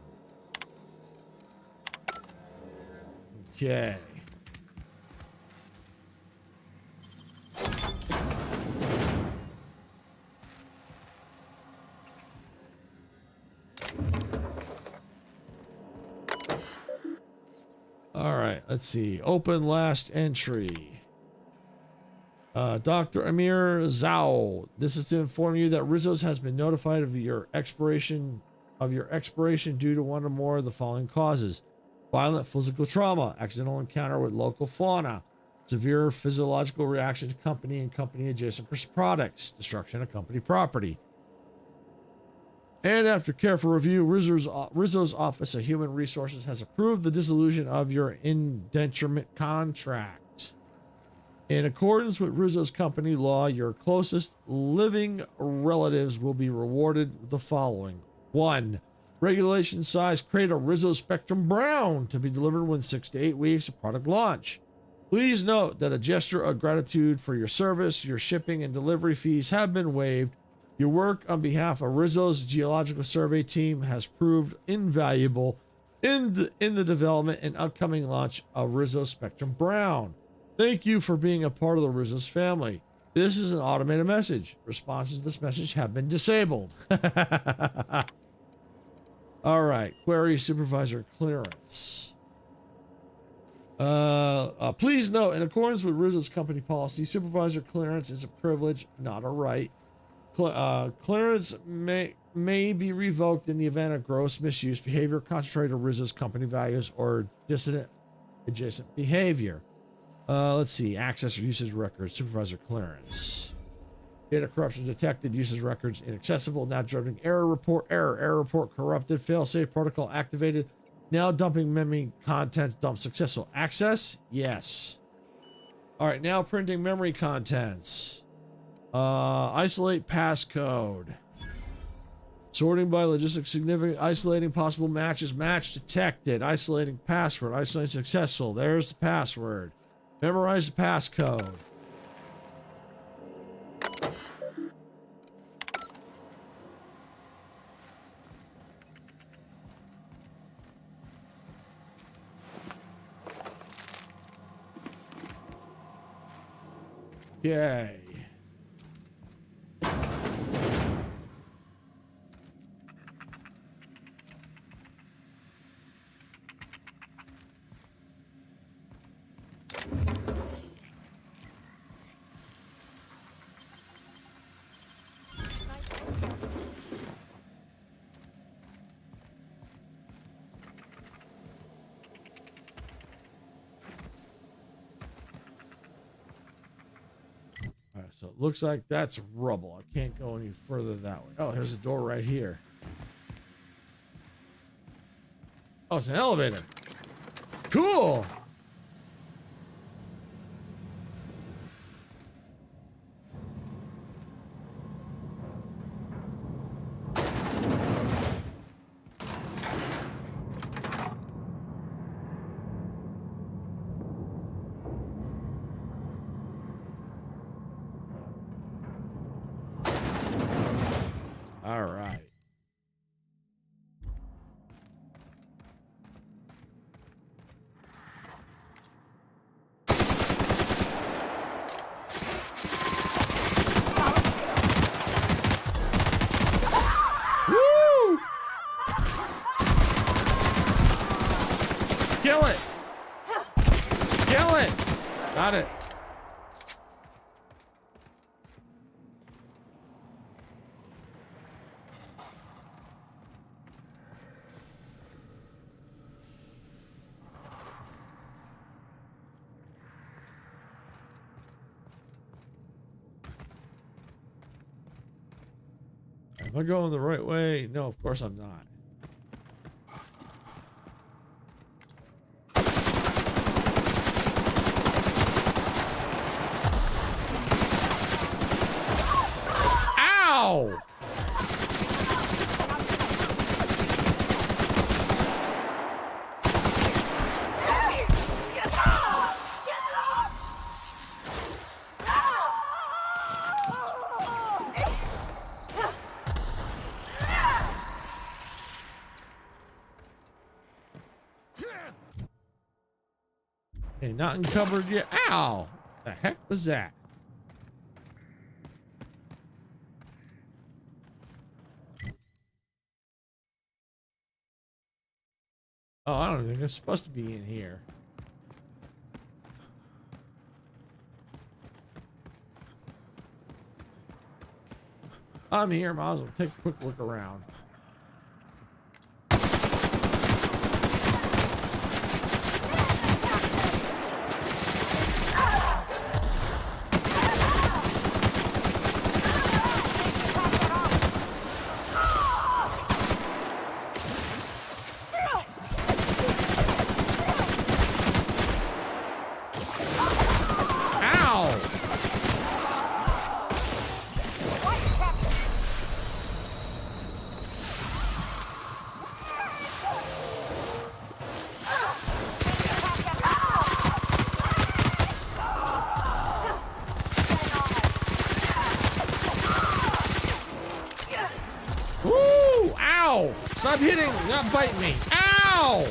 Okay. All right, let's see. Open last entry. Dr. Amir Zhao. This is to inform you that Rizzo's has been notified of your expiration due to one or more of the following causes: violent physical trauma, accidental encounter with local fauna, severe physiological reaction to company and company adjacent products, destruction of company property. And after careful review, Rizzo's Office of Human Resources has approved the dissolution of your indenturement contract. In accordance with Rizzo's company law, your closest living relatives will be rewarded with the following. 1. Regulation size crate of Rizzo Spectrum Brown to be delivered within 6 to 8 weeks of product launch. Please note that a gesture of gratitude for your service, your shipping and delivery fees have been waived. Your work on behalf of Rizzo's Geological Survey team has proved invaluable in the development and upcoming launch of Rizzo Spectrum Brown. Thank you for being a part of the Rizzo's family. This is an automated message. Responses to this message have been disabled. All right. Query supervisor clearance. Please note, in accordance with Rizzo's company policy, supervisor clearance is a privilege, not a right. Clearance may be revoked in the event of gross misuse, behavior contrary to Rizzo's company values, or dissident adjacent behavior. Let's see. Access or usage records. Supervisor clearance. Data corruption detected. Usage records inaccessible. Now jumping error report. Error report corrupted. Failsafe protocol activated. Now dumping memory contents. Dump successful. Access? Yes. All right. Now printing memory contents. Isolate passcode. Sorting by logistics significant. Isolating possible matches. Match detected. Isolating password. Isolating successful. There's the password. Memorize the passcode. Yay. Alright, so it looks like that's rubble. I can't go any further that way. Oh, there's a door right here. Oh, it's an elevator. Cool. All right. Woo! Kill it! Kill it! Got it. Am I going the right way? No, of course I'm not. Ow! Okay, not uncovered yet. Ow! The heck was that? Oh, I don't think it's supposed to be in here. I'm here. Might as well take a quick look around. Woo! Ow! Stop hitting! Stop biting me! Ow!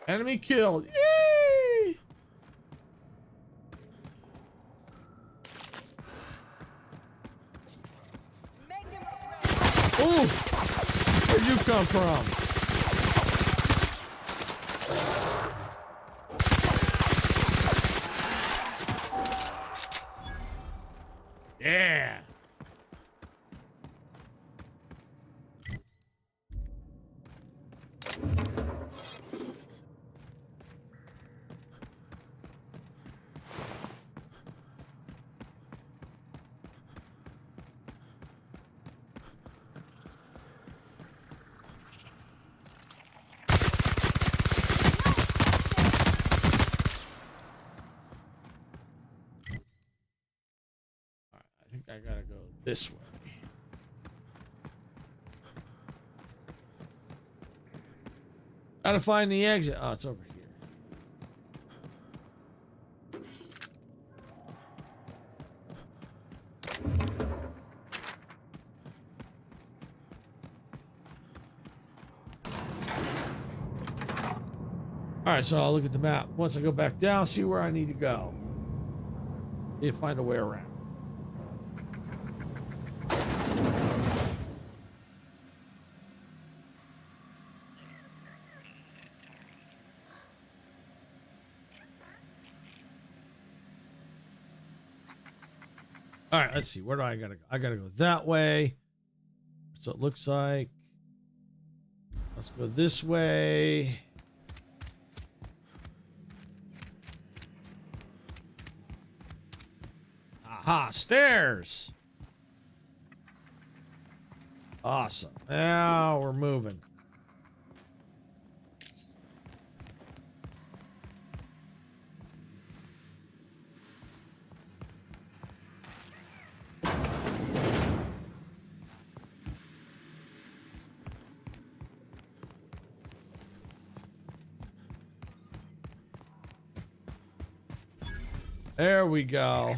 Enemy killed. Yay! Ooh! Where'd you come from? Yeah. I think I gotta go this way. Gotta find the exit. Oh, it's over here. All right, so I'll look at the map. Once I go back down, see where I need to go. See if I find a way around. All right, let's see. Where do I gotta go? I gotta go that way. So it looks like. Let's go this way. Aha, stairs. Awesome. Now we're moving. There we go.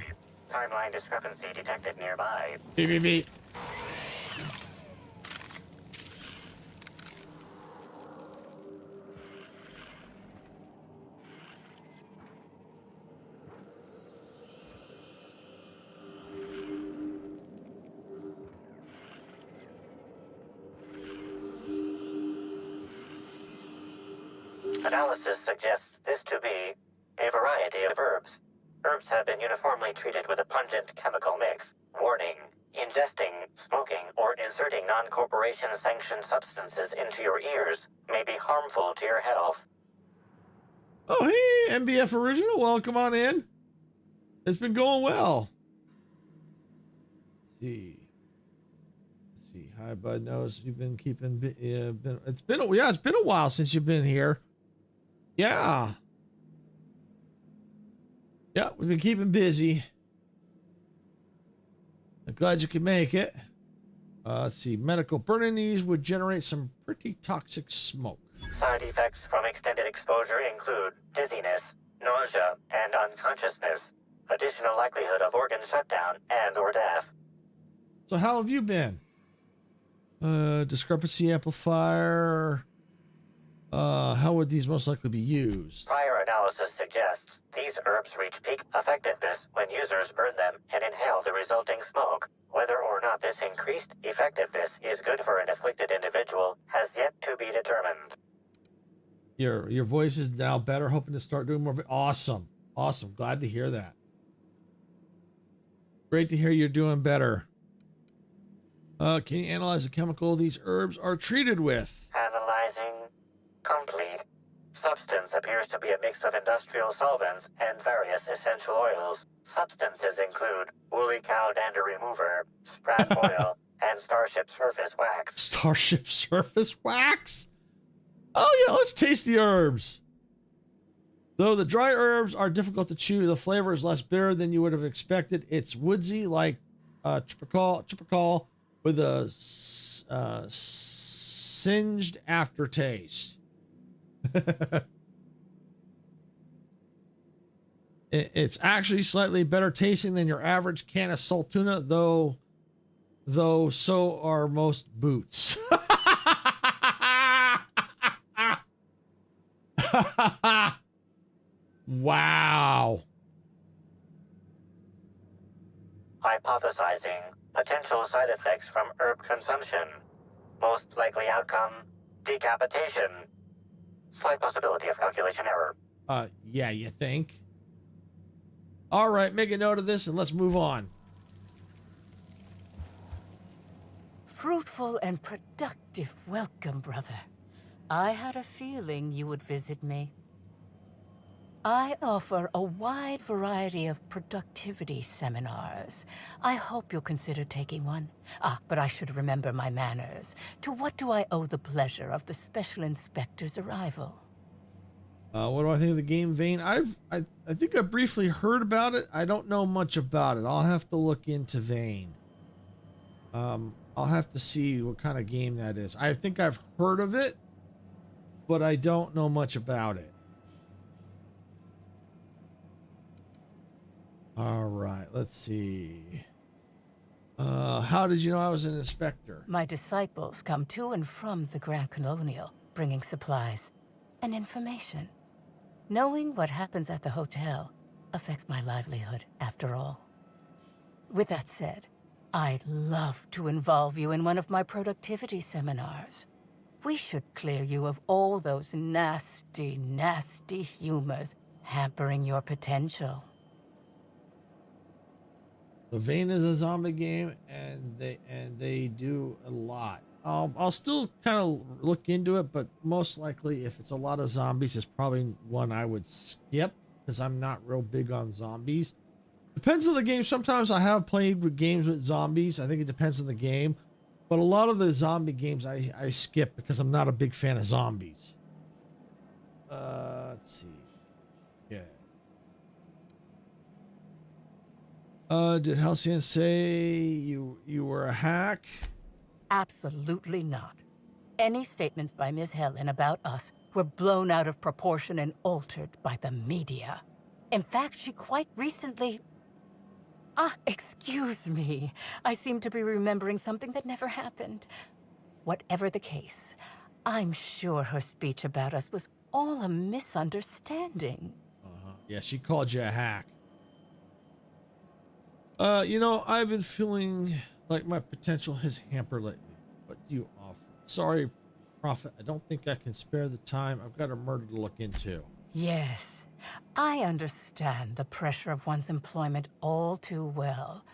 Timeline discrepancy detected nearby. Beep, beep, beep. Analysis suggests this to be a variety of herbs. Herbs have been uniformly treated with a pungent chemical mix. Warning: ingesting, smoking, or inserting non-corporation sanctioned substances into your ears may be harmful to your health. Oh, hey, MBF Original, welcome on in. It's been going well. Let's see. Hi, Bud. Knows you've been keeping. It's been a while since you've been here. Yeah. Yeah, we've been keeping busy. I'm glad you could make it. Let's see. Medical burning these would generate some pretty toxic smoke. Side effects from extended exposure include dizziness, nausea, and unconsciousness. Additional likelihood of organ shutdown and/or death. So how have you been? Discrepancy amplifier. How would these most likely be used? Prior analysis suggests these herbs reach peak effectiveness when users burn them and inhale the resulting smoke. Whether or not this increased effectiveness is good for an afflicted individual has yet to be determined. Your voice is now better. Hoping to start doing more. Awesome. Awesome. Glad to hear that. Great to hear you're doing better. Can you analyze the chemical these herbs are treated with? Analyzing. Complete. Substance appears to be a mix of industrial solvents and various essential oils. Substances include woolly cow dander remover, sprat oil, and starship surface wax. Starship surface wax? Oh yeah, let's taste the herbs. Though the dry herbs are difficult to chew, the flavor is less bitter than you would have expected. It's woodsy like Tripicol with a singed aftertaste. It's actually slightly better tasting than your average can of salt tuna, though so are most boots. Wow. Hypothesizing potential side effects from herb consumption. Most likely outcome, decapitation. Slight possibility of calculation error. Yeah, you think? All right, make a note of this and let's move on. fruitful and productive welcome, brother. I had a feeling you would visit me. I offer a wide variety of productivity seminars. I hope you'll consider taking one. But I should remember my manners. To what do I owe the pleasure of the Special Inspector's arrival? What do I think of the game, Vane? I think I briefly heard about it. I don't know much about it. I'll have to look into Vane. I'll have to see what kind of game that is. I think I've heard of it, but I don't know much about it. All right, let's see. How did you know I was an inspector? My disciples come to and from the Grand Colonial, bringing supplies and information. Knowing what happens at the hotel affects my livelihood, after all. With that said, I'd love to involve you in one of my productivity seminars. We should clear you of all those nasty, nasty humors hampering your potential. The Vane is a zombie game, and they do a lot. I'll still kind of look into it, but most likely, if it's a lot of zombies, it's probably one I would skip because I'm not real big on zombies. Depends on the game. Sometimes I have played with games with zombies. I think it depends on the game, but a lot of the zombie games I skip because I'm not a big fan of zombies. Let's see. Yeah. Did Halcyon say you were a hack? Absolutely not. Any statements by Ms. Helen about us were blown out of proportion and altered by the media. In fact, she quite recently... excuse me. I seem to be remembering something that never happened. Whatever the case, I'm sure her speech about us was all a misunderstanding. Yeah, she called you a hack. You know, I've been feeling like my potential has hampered lately. What do you offer? Sorry, Prophet, I don't think I can spare the time. I've got a murder to look into. Yes, I understand the pressure of one's employment all too well.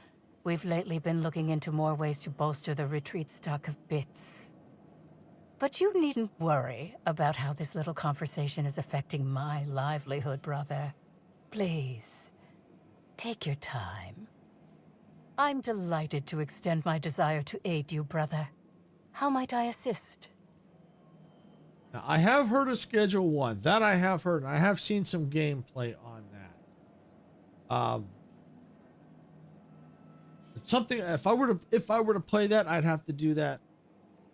We've lately been looking into more ways to bolster the retreat stock of bits. But you needn't worry about how this little conversation is affecting my livelihood, brother. Please, take your time. I'm delighted to extend my desire to aid you, brother. How might I assist? Now, I have heard of Schedule 1. That I have heard. I have seen some gameplay on that. Something if I were to play that, I'd have to do that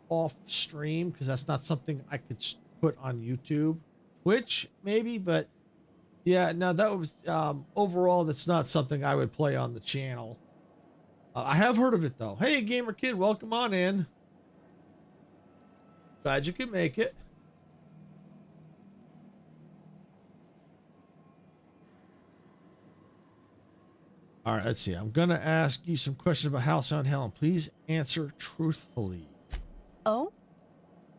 off stream because that's not something I could put on YouTube. Twitch maybe, but yeah, no, that was overall that's not something I would play on the channel. I have heard of it though. Hey, Gamer Kid, welcome on in. Glad you could make it. All right, let's see. I'm going to ask you some questions about Halcyon Helen. Please answer truthfully. Oh?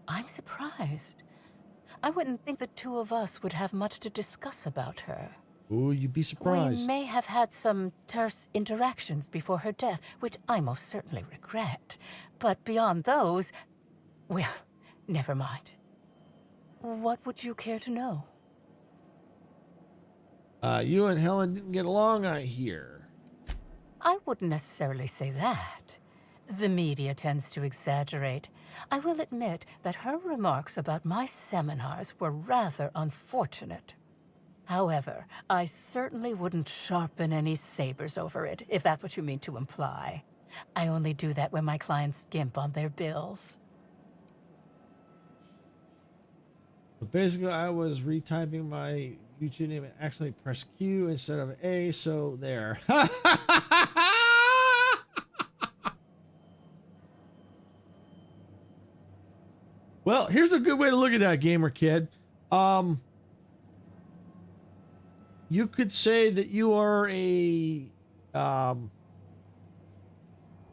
I'm surprised. I wouldn't think the two of us would have much to discuss about her. Oh, you'd be surprised. We may have had some terse interactions before her death, which I most certainly regret. But beyond those, well, never mind. What would you care to know? You and Helen didn't get along, I hear. I wouldn't necessarily say that. The media tends to exaggerate. I will admit that her remarks about my seminars were rather unfortunate. However, I certainly wouldn't sharpen any sabers over it, if that's what you mean to imply. I only do that when my clients skimp on their bills. But basically, I was retyping my YouTube name and accidentally pressed Q instead of A, so there. Well, here's a good way to look at that, Gamer Kid. You could say that you are a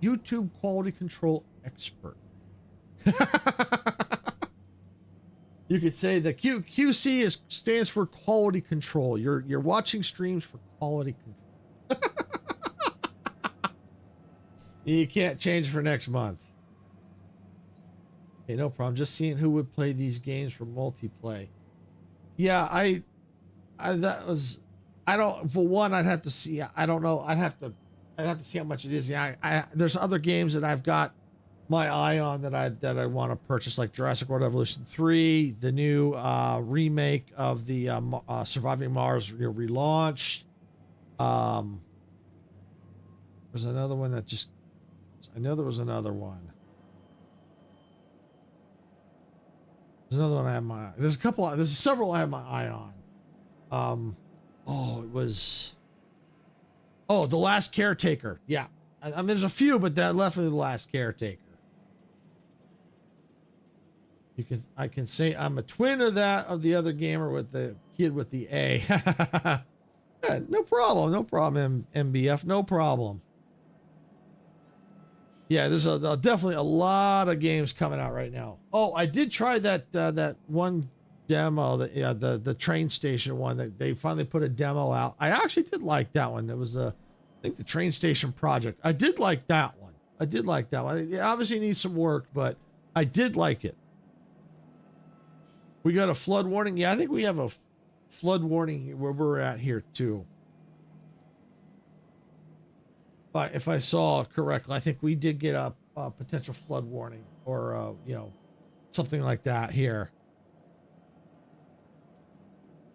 YouTube quality control expert. You could say the QC stands for quality control. You're watching streams for quality control. You can't change for next month. Okay, no problem. Just seeing who would play these games for multiplayer. Yeah, I don't, for one, I'd have to see, I don't know. I'd have to see how much it is. Yeah, there's other games that I've got my eye on that I want to purchase, like Jurassic World Evolution 3, the new remake of the Surviving Mars relaunched. There's another one that just, I know there was another one. There's another one I have my, there's several I have my eye on. The Last Caretaker. Yeah. I mean, there's a few, but that left with The Last Caretaker. I can say I'm a twin of the other gamer with the kid with the A. Yeah, no problem, MBF, no problem. Yeah, there's definitely a lot of games coming out right now. Oh, I did try that one demo, the train station one that they finally put a demo out. I actually did like that one. It was I think the train station project. I did like that one. It obviously needs some work, but I did like it. We got a flood warning. Yeah, I think we have a flood warning where we're at here too. But if I saw correctly, I think we did get a potential flood warning or something like that here.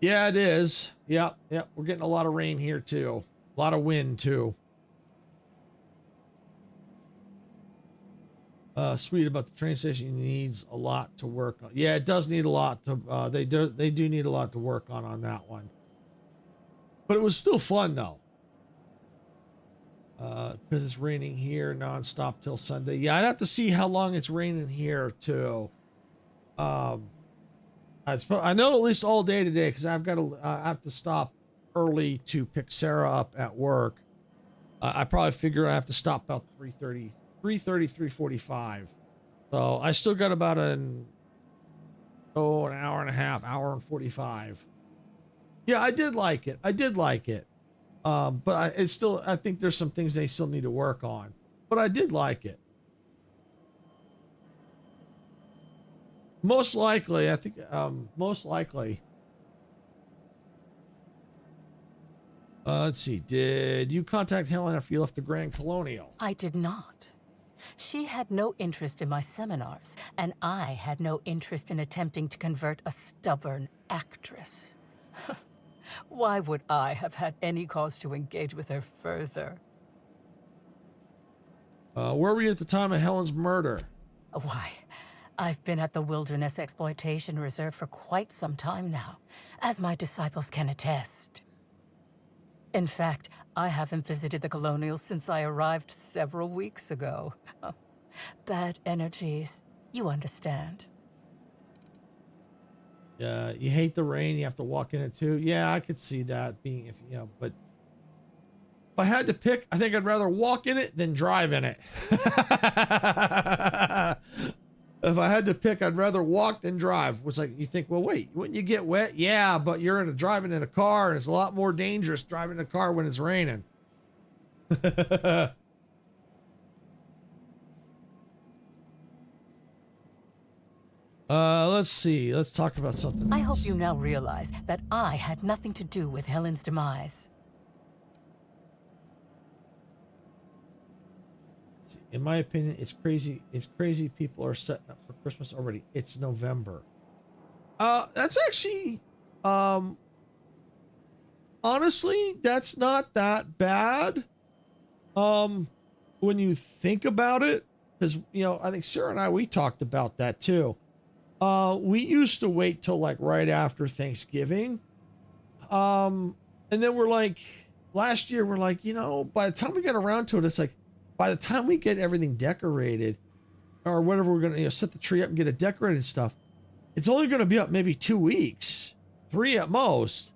Yeah, it is. Yep. We're getting a lot of rain here too. A lot of wind too. Sweet about the train station needs a lot to work on. Yeah, it does need a lot to. They do need a lot to work on that one. But it was still fun though. Because it's raining here nonstop till Sunday. Yeah, I'd have to see how long it's raining here too. I know at least all day today because I've got to. I have to stop early to pick Sarah up at work. I probably figure I have to stop about 3:45. So I still got about an hour and a half, hour and 45. Yeah, I did like it. But I think there's some things they still need to work on, but I did like it. Most likely, I think, let's see. Did you contact Helen after you left the Grand Colonial? I did not. She had no interest in my seminars, and I had no interest in attempting to convert a stubborn actress. Why would I have had any cause to engage with her further? Where were you at the time of Helen's murder? Why, I've been at the Wilderness Exploitation Reserve for quite some time now, as my disciples can attest. In fact, I haven't visited the Colonials since I arrived several weeks ago. Bad energies, you understand. You hate the rain, you have to walk in it too. Yeah, I could see that being, but if I had to pick, I think I'd rather walk in it than drive in it. If I had to pick, I'd rather walk than drive. It's like, you think, well, wait, wouldn't you get wet? Yeah, but you're driving in a car, and it's a lot more dangerous driving in a car when it's raining. Let's see. Let's talk about something else. I hope you now realize that I had nothing to do with Helen's demise. In my opinion, it's crazy. It's crazy people are setting up for Christmas already. It's November. That's actually, honestly, that's not that bad. When you think about it, because, I think Sarah and I, we talked about that too. We used to wait till like right after Thanksgiving. And then we're like, last year, we're like, by the time we get around to it, it's like, by the time we get everything decorated or whatever, we're going to set the tree up and get it decorated and stuff, it's only going to be up maybe 2 weeks, 3 at most.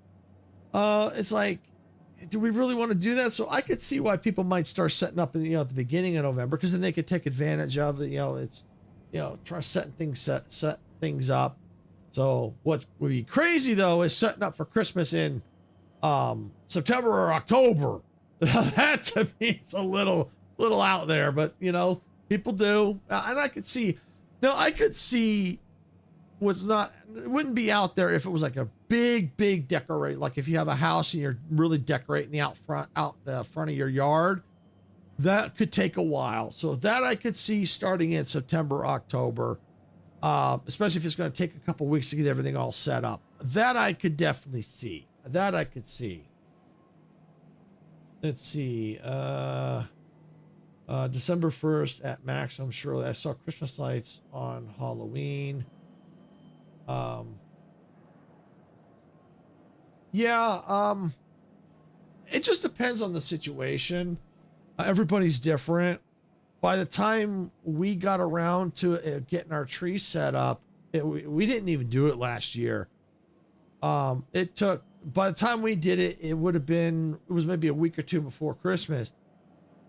It's like, do we really want to do that? So I could see why people might start setting up, at the beginning of November, because then they could take advantage of it. It's, try setting set things up. So what would be crazy though is setting up for Christmas in September or October. That to me is a little out there, but people do, and I could see Now I could see it wouldn't be out there if it was like a big decorate. Like if you have a house and you're really decorating the out the front of your yard, that could take a while. So that I could see starting in September, October, especially if it's going to take a couple weeks to get everything all set up. That I could definitely see. That I could see. Let's see. December 1st at Maximum Shirley. I saw Christmas lights on Halloween. It just depends on the situation. Everybody's different. By the time we got around to getting our tree set up, we didn't even do it last year. It took, by the time we did it, it was maybe a week or two before Christmas.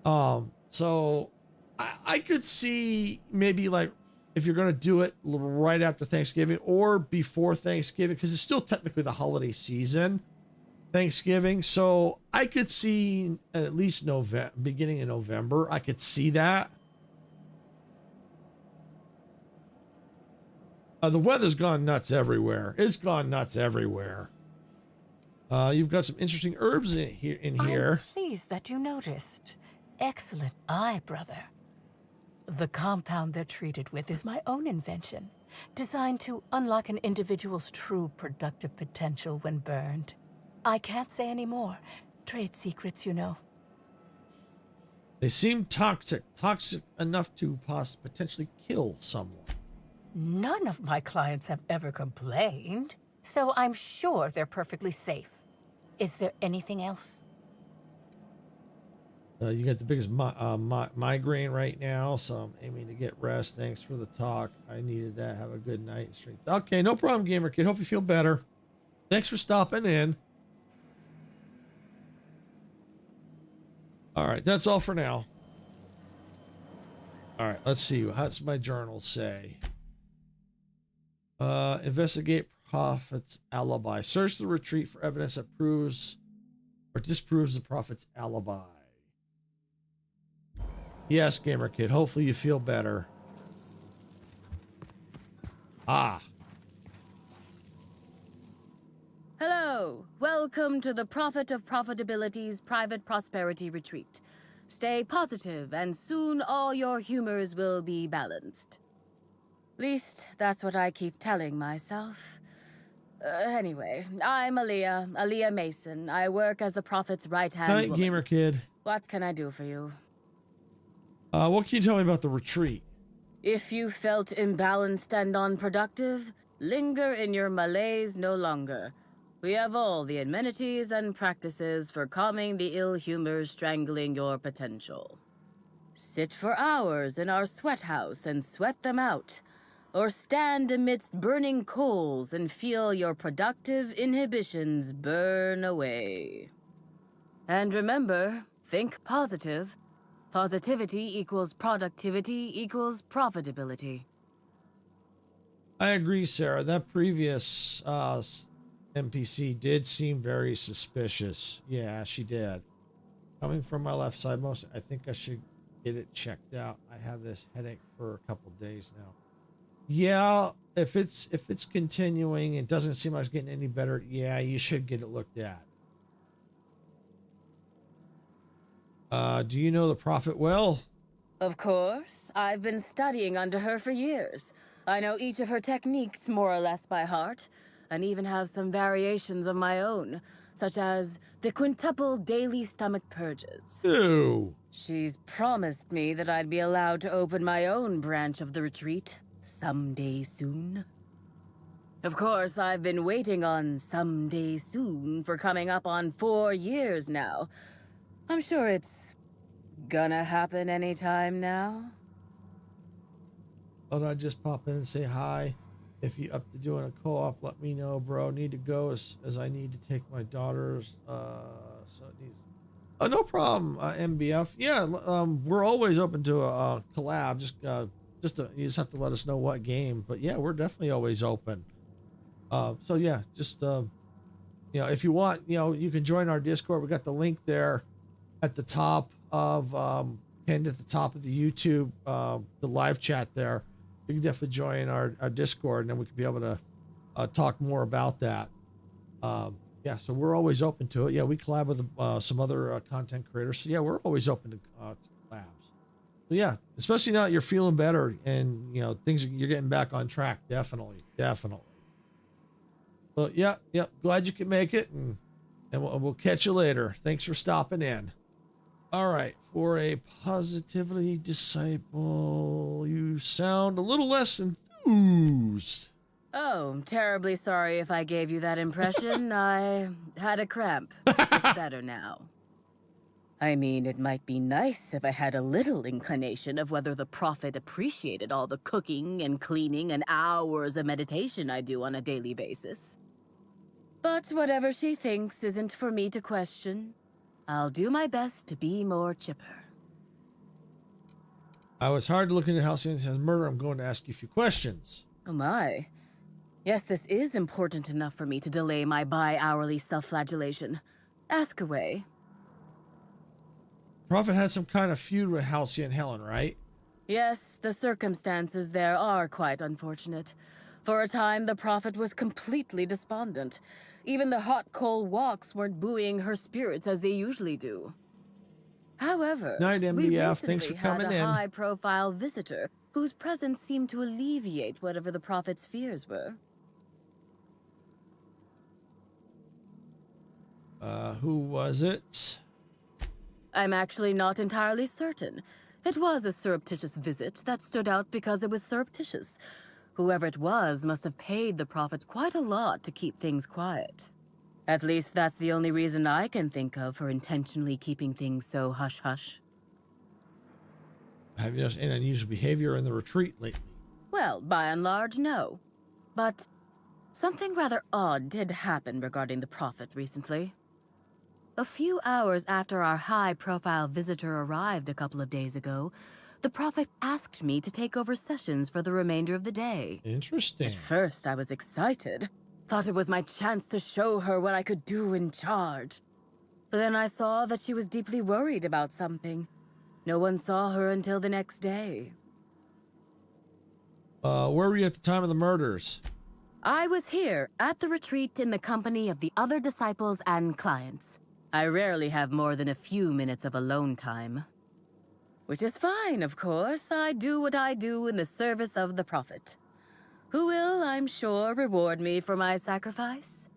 So I could see maybe like if you're going to do it right after Thanksgiving or before Thanksgiving, because it's still technically the holiday season, Thanksgiving. So I could see at least beginning of November. I could see that. The weather's gone nuts everywhere. It's gone nuts everywhere. You've got some interesting herbs in here. I'm pleased that you noticed. Excellent eye, brother. The compound they're treated with is my own invention, designed to unlock an individual's true productive potential when burned. I can't say any more. Trade secrets, you know. They seem toxic enough to potentially kill someone. None of my clients have ever complained, so I'm sure they're perfectly safe. Is there anything else? You got the biggest migraine right now, so I'm aiming to get rest. Thanks for the talk. I needed that. Have a good night. Okay, no problem, Gamer Kid. Hope you feel better. Thanks for stopping in. All right, that's all for now. All right, let's see. How's my journal say? Investigate Prophet's alibi. Search the retreat for evidence that proves or disproves the Prophet's alibi. Yes, Gamer Kid. Hopefully you feel better. Hello. Welcome to the Prophet of Profitability's private prosperity retreat. Stay positive, and soon all your humors will be balanced. Least, that's what I keep telling myself. Anyway, I'm Aaliyah Mason. I work as the Prophet's right-hand Night, woman. Gamer Kid. What can I do for you? What can you tell me about the retreat? If you felt imbalanced and unproductive, linger in your malaise no longer. We have all the amenities and practices for calming the ill humors strangling your potential. Sit for hours in our sweat house and sweat them out, or stand amidst burning coals and feel your productive inhibitions burn away. And remember, think positive. Positivity equals productivity equals profitability. I agree, Sarah. That previous NPC did seem very suspicious. Yeah, she did. Coming from my left side, I think I should get it checked out. I have this headache for a couple days now. Yeah, if it's continuing, it doesn't seem like it's getting any better. Yeah, you should get it looked at. Do you know the Prophet well? Of course. I've been studying under her for years. I know each of her techniques more or less by heart, and even have some variations of my own, such as the quintuple daily stomach purges. Ew. She's promised me that I'd be allowed to open my own branch of the retreat someday soon. Of course, I've been waiting on someday soon for coming up on 4 years now. I'm sure it's gonna happen anytime now. Thought I'd just pop in and say hi. If you up to doing a co-op, let me know, bro. Need to go as I need to take my daughters. So it needs. Oh, no problem, MBF. Yeah, we're always open to a collab. You just have to let us know what game. But yeah, we're definitely always open. So yeah, just if you want, you can join our Discord. We got the link there at the top of pinned at the top of the YouTube, the live chat there. you can definitely join our Discord, and then we could be able to talk more about that. Yeah, so we're always open to it. Yeah, we collab with some other content creators. So yeah, we're always open to collabs. So yeah, especially now that you're feeling better and you know you're getting back on track. Definitely. So yeah, glad you could make it, and we'll catch you later. Thanks for stopping in. All right, for a positively disciple, you sound a little less enthused. Oh, I'm terribly sorry if I gave you that impression. I had a cramp. It's better now. I mean, it might be nice if I had a little inclination of whether the prophet appreciated all the cooking and cleaning and hours of meditation I do on a daily basis. But whatever she thinks isn't for me to question. I'll do my best to be more chipper. I was hard to look into Halcyon has murder. I'm going to ask you a few questions. Oh my. Yes, this is important enough for me to delay my bi-hourly self-flagellation. Ask away. Prophet had some kind of feud with Halcyon Helen, right? Yes, the circumstances there are quite unfortunate. For a time, the prophet was completely despondent. Even the hot coal walks weren't buoying her spirits as they usually do. However, Night, MDF. we recently Thanks for coming had a in. high-profile visitor whose presence seemed to alleviate whatever the prophet's fears were. Who was it? I'm actually not entirely certain. It was a surreptitious visit that stood out because it was surreptitious. Whoever it was must have paid the prophet quite a lot to keep things quiet. At least that's the only reason I can think of for intentionally keeping things so hush-hush. Have you noticed any unusual behavior in the retreat lately? Well, by and large, no. But something rather odd did happen regarding the prophet recently. A few hours after our high-profile visitor arrived a couple of days ago, the prophet asked me to take over sessions for the remainder of the day. Interesting. At first, I was excited. Thought it was my chance to show her what I could do in charge. But then I saw that she was deeply worried about something. No one saw her until the next day. Where were you at the time of the murders? I was here, at the retreat in the company of the other disciples and clients. I rarely have more than a few minutes of alone time. Which is fine, of course. I do what I do in the service of the prophet, who will, I'm sure, reward me for my sacrifice.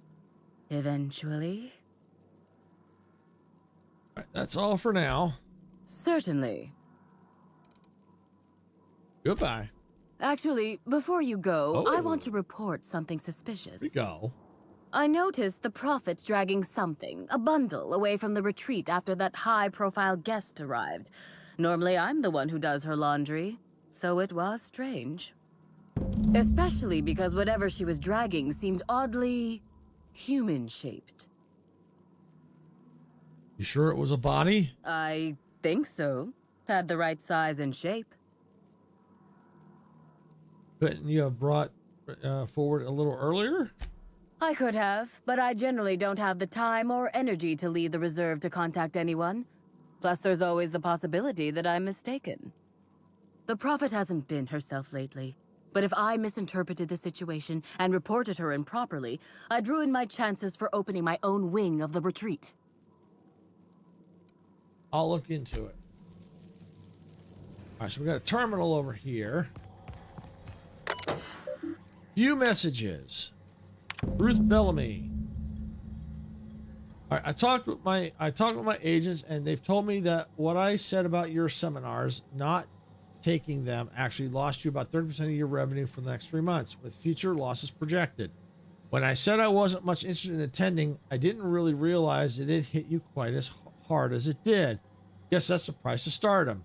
Eventually. All right, that's all for now. Certainly. Goodbye. Actually, before you go, I Oh. want to report something suspicious. Here we go. I noticed the prophet dragging something, a bundle, away from the retreat after that high-profile guest arrived. Normally, I'm the one who does her laundry, so it was strange. Especially because whatever she was dragging seemed oddly human-shaped. You sure it was a body? I think so. Had the right size and shape. Couldn't you have brought forward a little earlier? I could have, but I generally don't have the time or energy to leave the reserve to contact anyone. Plus, there's always the possibility that I'm mistaken. The prophet hasn't been herself lately, but if I misinterpreted the situation and reported her improperly, I'd ruin my chances for opening my own wing of the retreat. I'll look into it. All right, so we got a terminal over here. Few messages. Ruth Bellamy. All right, I talked with my agents, and they've told me that what I said about your seminars, not taking them, actually lost you about 30% of your revenue for the next 3 months, with future losses projected. When I said I wasn't much interested in attending, I didn't really realize it had hit you quite as hard as it did. Guess that's the price of stardom.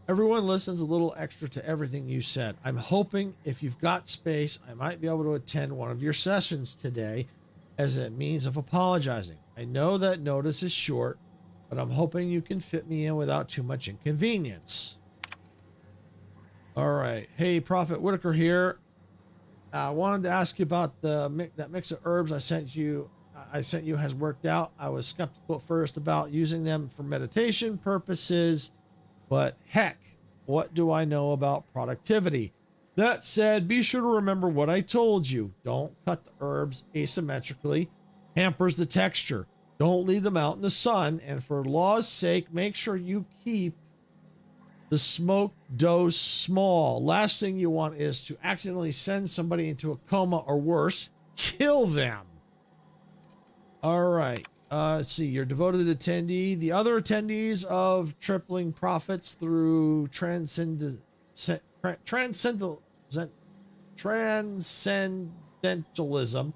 Everyone listens a little extra to everything you said. I'm hoping if you've got space, I might be able to attend one of your sessions today as a means of apologizing. I know that notice is short, but I'm hoping you can fit me in without too much inconvenience. All right. Hey, Prophet Whitaker here. I wanted to ask you about that mix of herbs I sent you has worked out. I was skeptical at first about using them for meditation purposes, but heck, what do I know about productivity? That said, be sure to remember what I told you. Don't cut the herbs asymmetrically. Hampers the texture. Don't leave them out in the sun. And for law's sake, make sure you keep the smoke dose small. Last thing you want is to accidentally send somebody into a coma or worse, kill them. All right. Let's see. You're devoted attendee. The other attendees of tripling profits through transcendentalism,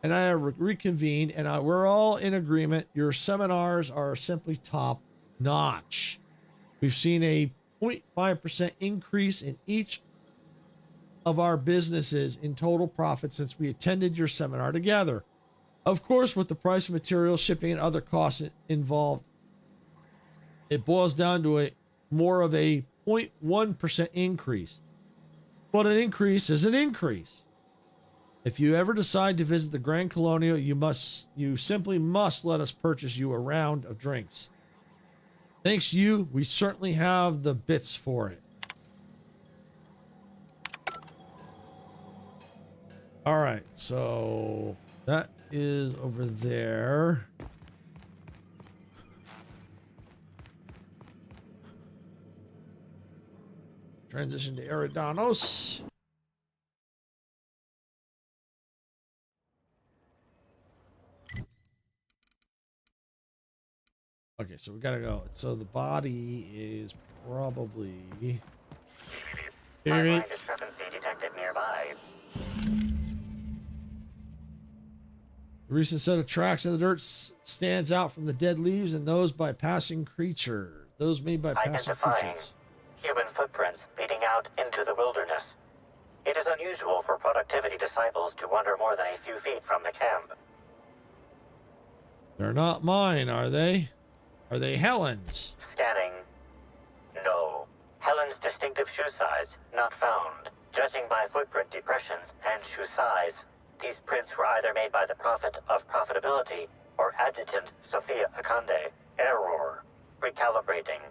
and I have reconvened, and we're all in agreement. Your seminars are simply top notch. We've seen a 0.5% increase in each of our businesses in total profit since we attended your seminar together. Of course, with the price of materials, shipping, and other costs involved, it boils down to more of a 0.1% increase. But an increase is an increase. If you ever decide to visit the Grand Colonial, you simply must let us purchase you a round of drinks. Thanks to you, we certainly have the bits for it. All right, so that is over there. Transition to Eridanos. Okay, so we gotta go. So the body is probably... Timeline discrepancy detected nearby. The recent set of tracks in the dirt stands out from the dead leaves and those by passing creatures. Those made by passing creatures. Human footprints leading out into the wilderness. It is unusual for productivity disciples to wander more than a few feet from the camp. They're not mine, are they? Are they Helen's? Scanning. No. Helen's distinctive shoe size not found. Judging by footprint depressions and shoe size, these prints were either made by the Prophet of Profitability or Adjutant Sophia Akande. Error. Recalibrating.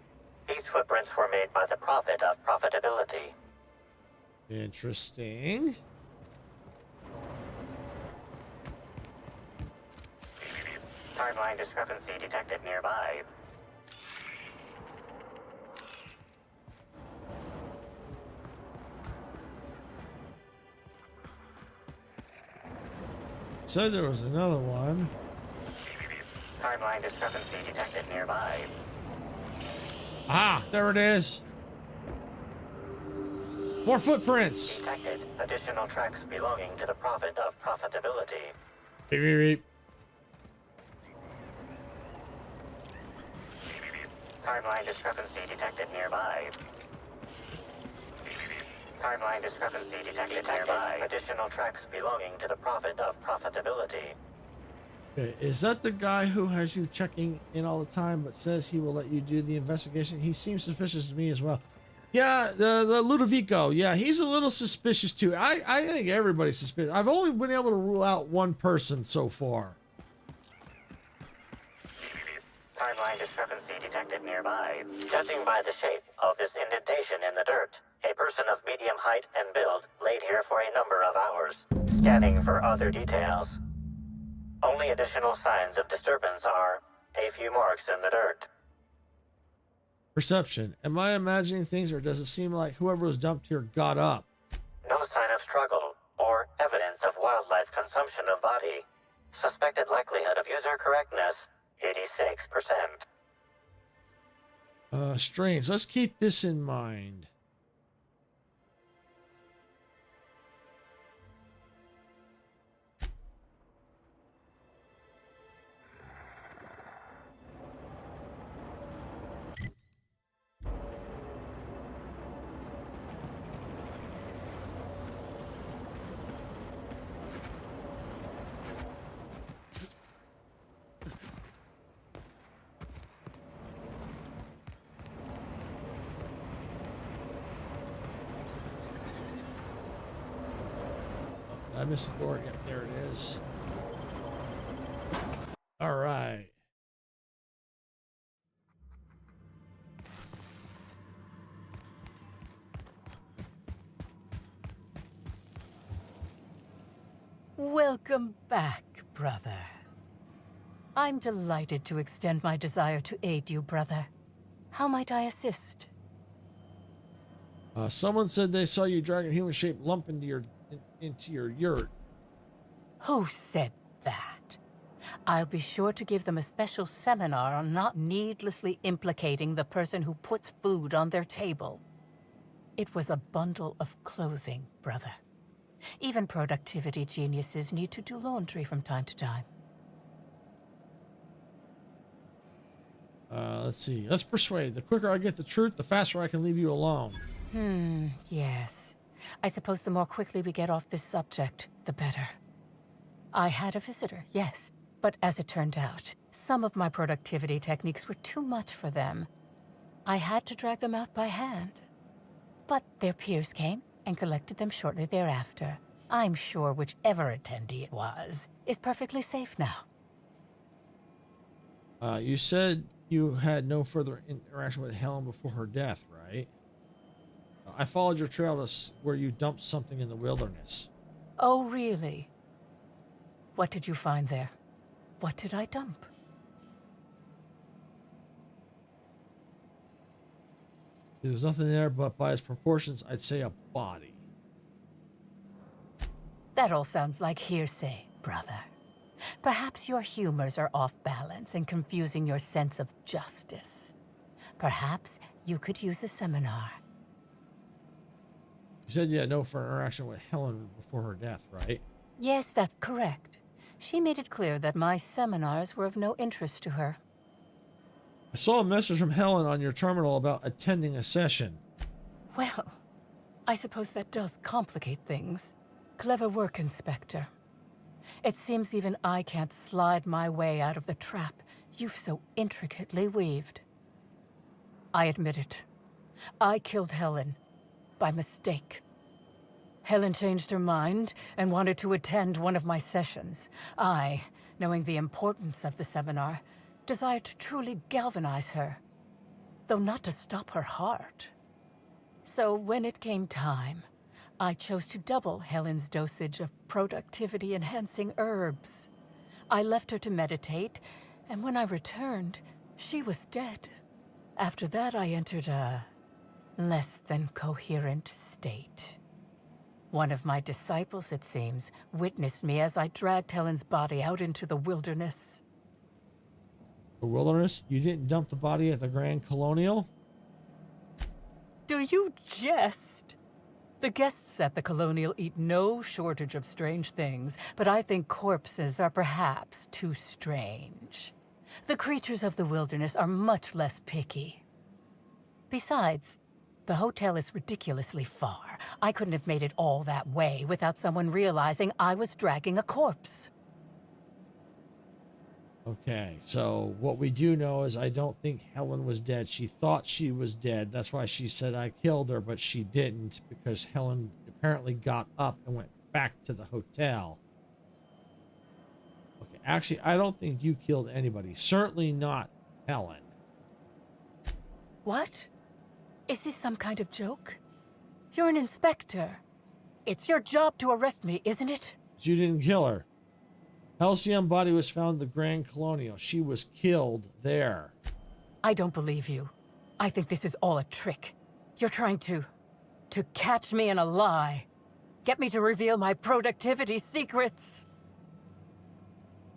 These footprints were made by the Prophet of Profitability. Interesting. Timeline discrepancy detected nearby. Said there was another one. Timeline discrepancy detected nearby. Ah, there it is. More footprints. Detected additional tracks belonging to the Prophet of Profitability. Beep, beep, beep. Timeline discrepancy detected nearby. Timeline discrepancy detected nearby. Additional tracks belonging to the Prophet of Profitability. Okay, is that the guy who has you checking in all the time but says he will let you do the investigation? He seems suspicious to me as well. Yeah, the Ludovico. Yeah, he's a little suspicious too. I think everybody's suspicious. I've only been able to rule out one person so far. Timeline discrepancy detected nearby. Judging by the shape of this indentation in the dirt, a person of medium height and build laid here for a number of hours. Scanning for other details. Only additional signs of disturbance are a few marks in the dirt. Perception. Am I imagining things, or does it seem like whoever was dumped here got up? No sign of struggle or evidence of wildlife consumption of body. Suspected likelihood of user correctness, 86%. Strange. Let's keep this in mind. I missed the door. Yep, there it is. All right. Welcome back, brother. I'm delighted to extend my desire to aid you, brother. How might I assist? Someone said they saw you drag a human-shaped lump into your yurt. Who said that? I'll be sure to give them a special seminar on not needlessly implicating the person who puts food on their table. It was a bundle of clothing, brother. Even productivity geniuses need to do laundry from time to time. Let's see. Let's persuade. The quicker I get the truth, the faster I can leave you alone. Yes. I suppose the more quickly we get off this subject, the better. I had a visitor, yes. But as it turned out, some of my productivity techniques were too much for them. I had to drag them out by hand. But their peers came and collected them shortly thereafter. I'm sure whichever attendee it was is perfectly safe now. You said you had no further interaction with Helen before her death, right? I followed your trail to where you dumped something in the wilderness. Oh, really? What did you find there? What did I dump? There was nothing there, but by its proportions, I'd say a body. That all sounds like hearsay, brother. Perhaps your humors are off balance and confusing your sense of justice. Perhaps you could use a seminar. You said you had no further interaction with Helen before her death, right? Yes, that's correct. She made it clear that my seminars were of no interest to her. I saw a message from Helen on your terminal about attending a session. Well, I suppose that does complicate things. Clever work, Inspector. It seems even I can't slide my way out of the trap you've so intricately weaved. I admit it. I killed Helen by mistake. Helen changed her mind and wanted to attend one of my sessions. I, knowing the importance of the seminar, desired to truly galvanize her, though not to stop her heart. So when it came time, I chose to double Helen's dosage of productivity-enhancing herbs. I left her to meditate, and when I returned, she was dead. After that, I entered a less than coherent state. One of my disciples, it seems, witnessed me as I dragged Helen's body out into the wilderness. The wilderness? You didn't dump the body at the Grand Colonial? Do you jest? The guests at the Colonial eat no shortage of strange things, but I think corpses are perhaps too strange. The creatures of the wilderness are much less picky. Besides, the hotel is ridiculously far. I couldn't have made it all that way without someone realizing I was dragging a corpse. Okay, so what we do know is I don't think Helen was dead. She thought she was dead. That's why she said I killed her, but she didn't, because Helen apparently got up and went back to the hotel. Okay, actually, I don't think you killed anybody. Certainly not Helen. What? Is this some kind of joke? You're an inspector. It's your job to arrest me, isn't it? But you didn't kill her. Halcyon body was found at the Grand Colonial. She was killed there. I don't believe you. I think this is all a trick. You're trying to catch me in a lie. Get me to reveal my productivity secrets.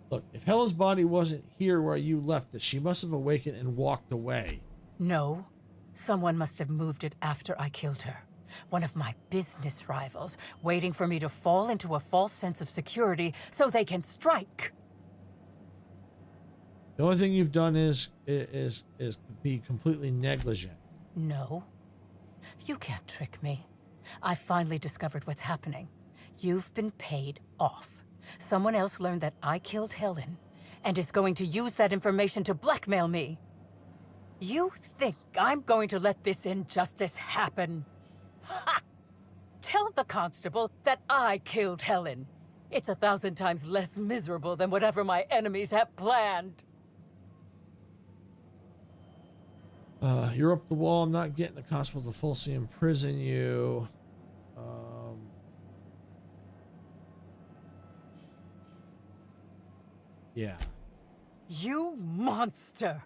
Look, if Helen's body wasn't here where you left it, she must have awakened and walked away. No. Someone must have moved it after I killed her. One of my business rivals, waiting for me to fall into a false sense of security so they can strike. The only thing you've done is be completely negligent. No. You can't trick me. I finally discovered what's happening. You've been paid off. Someone else learned that I killed Helen and is going to use that information to blackmail me. You think I'm going to let this injustice happen? Ha! Tell the constable that I killed Helen. It's 1,000 times less miserable than whatever my enemies have planned. You're up the wall. I'm not getting the constable to falsely imprison you. Yeah. You monster!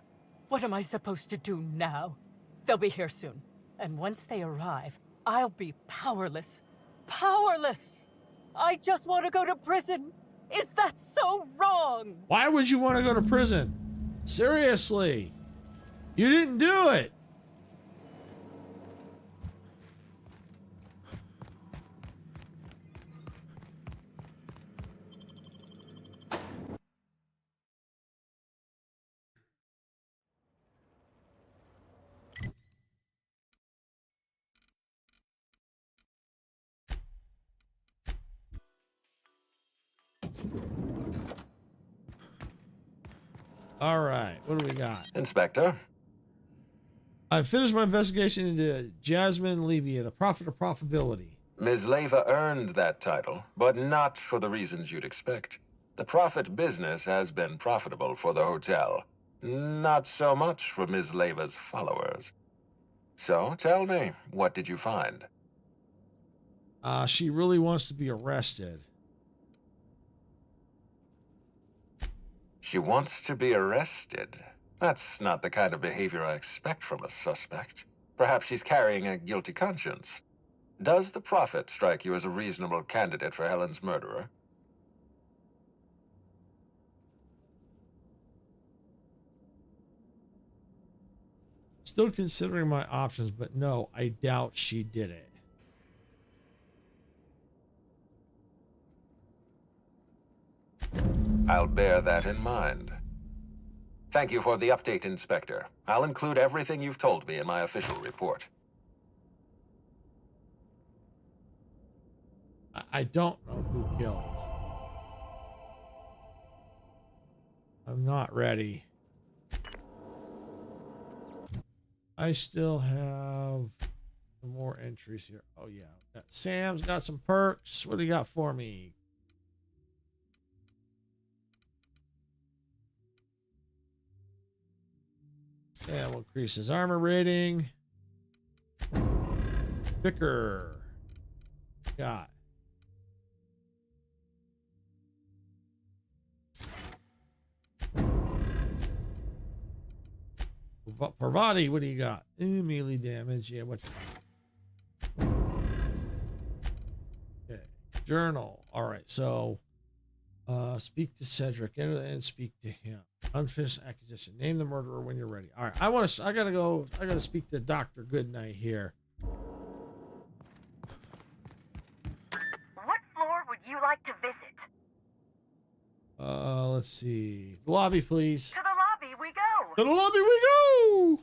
What am I supposed to do now? They'll be here soon. And once they arrive, I'll be powerless. Powerless! I just want to go to prison. Is that so wrong? Why would you want to go to prison? Seriously. You didn't do it. All right, what do we got? Inspector? I finished my investigation into Jasmine Levia, the Prophet of Profitability. Ms. Leva earned that title, but not for the reasons you'd expect. The Prophet business has been profitable for the hotel. Not so much for Ms. Leva's followers. So, tell me, what did you find? She really wants to be arrested. She wants to be arrested. That's not the kind of behavior I expect from a suspect. Perhaps she's carrying a guilty conscience. Does the Prophet strike you as a reasonable candidate for Helen's murderer? Still considering my options, but no, I doubt she did it. I'll bear that in mind. Thank you for the update, Inspector. I'll include everything you've told me in my official report. I don't know who killed. I'm not ready. I still have some more entries here. Oh yeah, Sam's got some perks. What do you got for me? Yeah, we'll increase his armor rating. Picker. Got. Parvati, what do you got? Melee damage. Yeah, what? Okay. Journal. All right. So, speak to Cedric and speak to him. Unfinished acquisition. Name the murderer when you're ready. All right. I gotta speak to Dr. Goodnight here. What floor would you like to visit? Let's see. The lobby, please. To the lobby we go. To the lobby we go.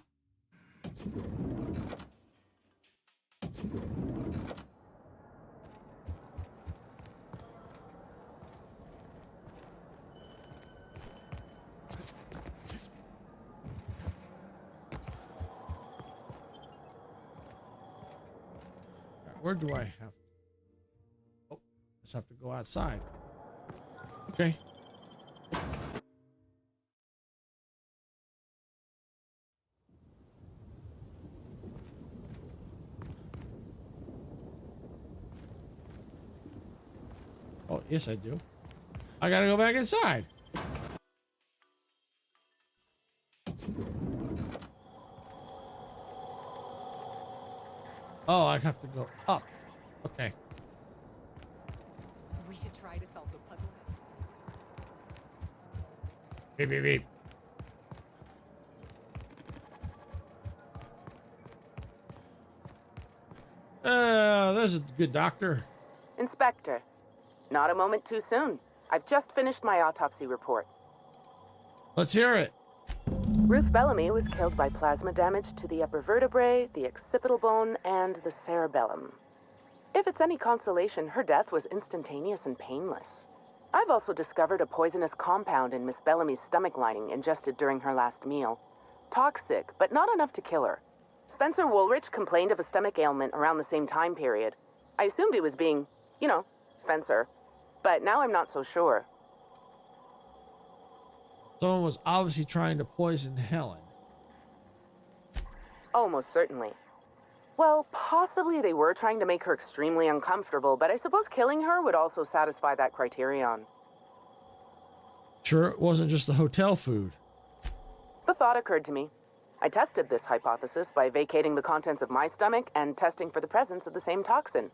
Where do I have? Oh, just have to go outside. Okay. Oh, yes, I do. I gotta go back inside. Oh, I have to go up. Okay. We should try to solve the puzzle. Beep, beep, beep. There's a good doctor. Inspector, not a moment too soon. I've just finished my autopsy report. Let's hear it. Ruth Bellamy was killed by plasma damage to the upper vertebrae, the occipital bone, and the cerebellum. If it's any consolation, her death was instantaneous and painless. I've also discovered a poisonous compound in Miss Bellamy's stomach lining ingested during her last meal. Toxic, but not enough to kill her. Spencer Woolrich complained of a stomach ailment around the same time period. I assumed he was being, you know, Spencer. But now I'm not so sure. Someone was obviously trying to poison Helen. Almost certainly. Well, possibly they were trying to make her extremely uncomfortable, but I suppose killing her would also satisfy that criterion. Sure, it wasn't just the hotel food. The thought occurred to me. I tested this hypothesis by vacating the contents of my stomach and testing for the presence of the same toxin.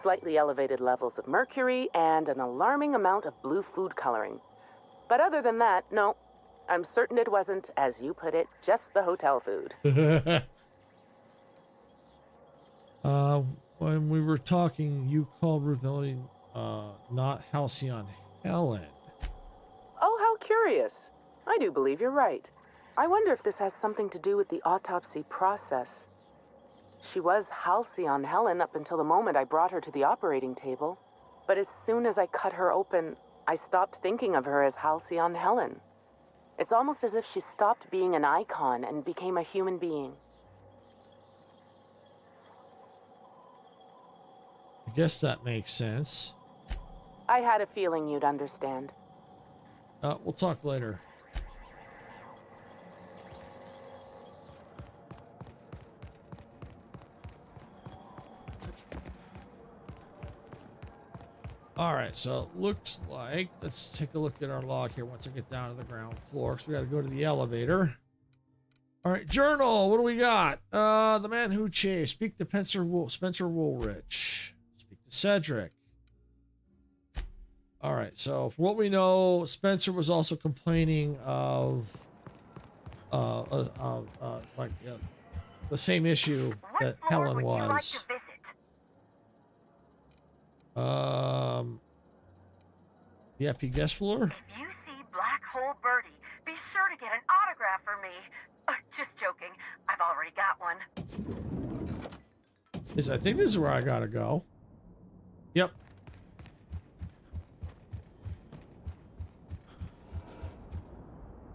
Slightly elevated levels of mercury and an alarming amount of blue food coloring. But other than that, no. I'm certain it wasn't, as you put it, just the hotel food. When we were talking, you called Ruth Melody, not Halcyon Helen. Oh, how curious. I do believe you're right. I wonder if this has something to do with the autopsy process. She was Halcyon Helen up until the moment I brought her to the operating table. But as soon as I cut her open, I stopped thinking of her as Halcyon Helen. It's almost as if she stopped being an icon and became a human being. I guess that makes sense. I had a feeling you'd understand. We'll talk later. All right, so it looks like, let's take a look at our log here once I get down to the ground floor, because we got to go to the elevator. All right, journal, what do we got? The man who chased. Speak to Spencer Woolrich. Speak to Cedric. All right, so for what we know, Spencer was also complaining of the same issue that Helen was. The guest floor? If you see Black Hole Birdie, be sure to get an autograph for me. Just joking. I've already got one. I think this is where I gotta go. Yep.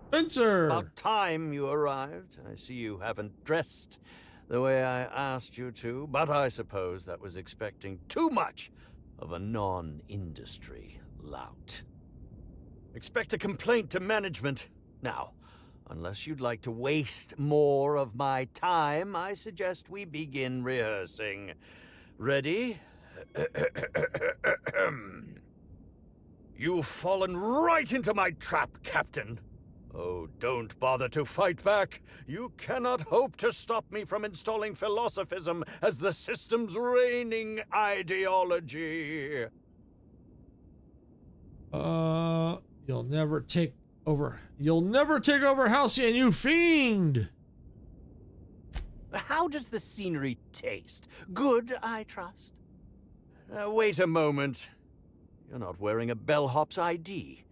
Spencer! About time you arrived. I see you haven't dressed the way I asked you to, but I suppose that was expecting too much of a non-industry lout. Expect a complaint to management. Now, unless you'd like to waste more of my time, I suggest we begin rehearsing. Ready? You've fallen right into my trap, Captain. Oh, don't bother to fight back. You cannot hope to stop me from installing philosophism as the system's reigning ideology. You'll never take over Halcyon, you fiend! How does the scenery taste? Good, I trust. Wait a moment. You're not wearing a bellhop's ID,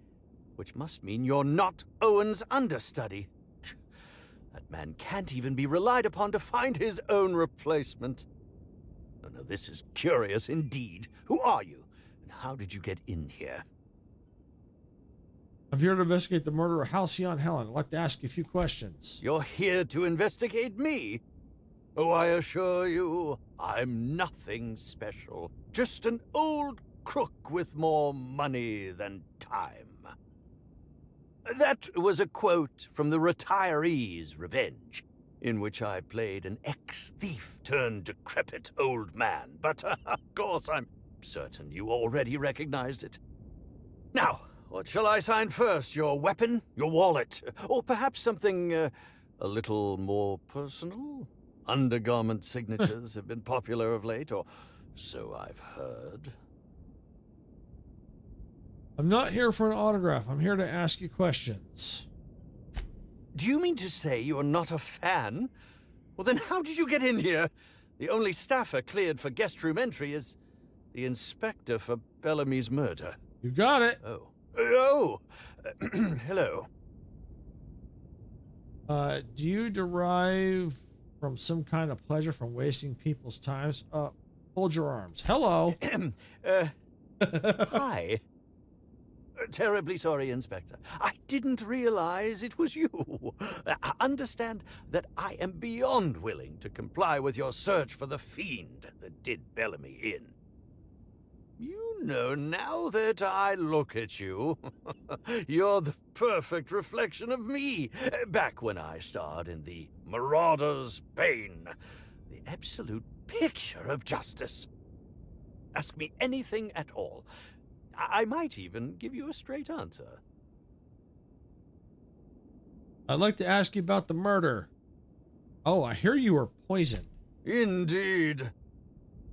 which must mean you're not Owen's understudy. That man can't even be relied upon to find his own replacement. Oh, no, this is curious indeed. Who are you, and how did you get in here? I'm here to investigate the murder of Halcyon Helen. I'd like to ask you a few questions. You're here to investigate me? Oh, I assure you, I'm nothing special. Just an old crook with more money than time. That was a quote from The Retiree's Revenge, in which I played an ex-thief turned decrepit old man. But, of course, I'm certain you already recognized it. Now, what shall I sign first? Your weapon? Your wallet? Or perhaps something a little more personal? Undergarment signatures have been popular of late, or so I've heard. I'm not here for an autograph. I'm here to ask you questions. Do you mean to say you're not a fan? Well, then how did you get in here? The only staffer cleared for guest room entry is the inspector for Bellamy's murder. You got it. Oh. Oh! Hello. Do you derive from some kind of pleasure from wasting people's times? Hold your arms. Hello. Hi. Terribly sorry, Inspector. I didn't realize it was you. Understand that I am beyond willing to comply with your search for the fiend that did Bellamy in. You know, now that I look at you, you're the perfect reflection of me, back when I starred in the Marauder's Bane, the absolute picture of justice. Ask me anything at all. I might even give you a straight answer. I'd like to ask you about the murder. Oh, I hear you were poisoned. Indeed.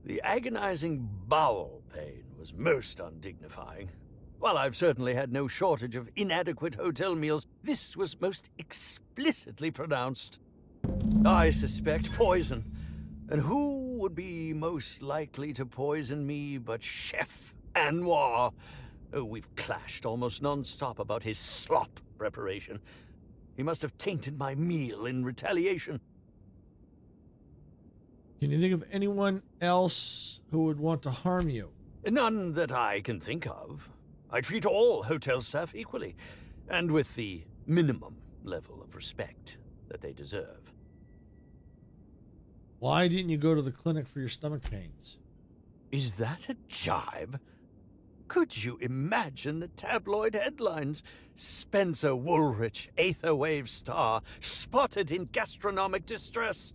The agonizing bowel pain was most undignifying. While I've certainly had no shortage of inadequate hotel meals, this was most explicitly pronounced. I suspect poison. And who would be most likely to poison me but Chef Anwar? Oh, we've clashed almost non-stop about his slop preparation. He must have tainted my meal in retaliation. Can you think of anyone else who would want to harm you? None that I can think of. I treat all hotel staff equally, and with the minimum level of respect that they deserve. Why didn't you go to the clinic for your stomach pains? Is that a jibe? Could you imagine the tabloid headlines? Spencer Woolrich, Aetherwave star, spotted in gastronomic distress.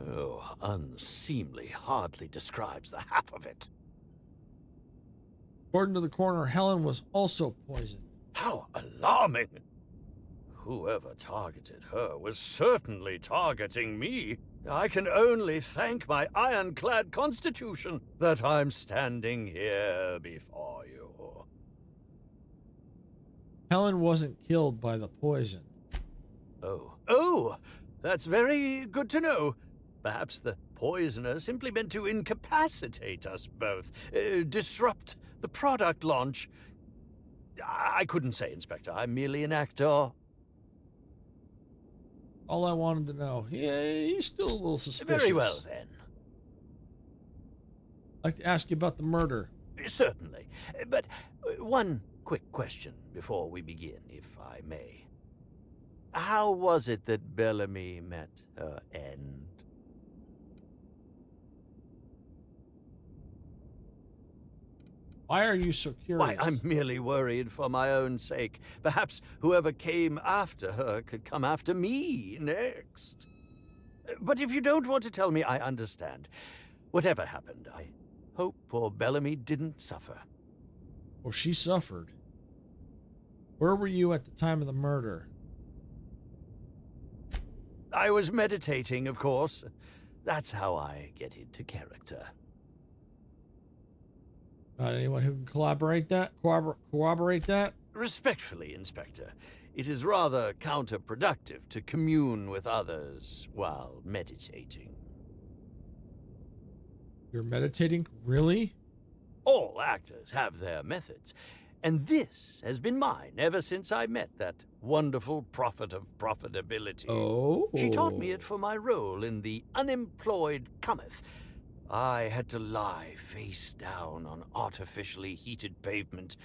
Oh, unseemly hardly describes the half of it. According to the coroner, Helen was also poisoned. How alarming! Whoever targeted her was certainly targeting me. I can only thank my ironclad constitution that I'm standing here before you. Helen wasn't killed by the poison. Oh, that's very good to know. Perhaps the poisoner simply meant to incapacitate us both, disrupt the product launch. I couldn't say, Inspector. I'm merely an actor. All I wanted to know. Yeah, he's still a little suspicious. Very well, then. I'd like to ask you about the murder. Certainly. But one quick question before we begin, if I may. How was it that Bellamy met her end? Why are you so curious? Why, I'm merely worried for my own sake. Perhaps whoever came after her could come after me next. But if you don't want to tell me, I understand. Whatever happened, I hope poor Bellamy didn't suffer. Well, she suffered. Where were you at the time of the murder? I was meditating, of course. That's how I get into character. Anyone who can corroborate that? Respectfully, Inspector, it is rather counterproductive to commune with others while meditating. You're meditating? Really? All actors have their methods, and this has been mine ever since I met that wonderful prophet of profitability. Oh. She taught me it for my role in The Unemployed Cometh. I had to lie face down on artificially heated pavement.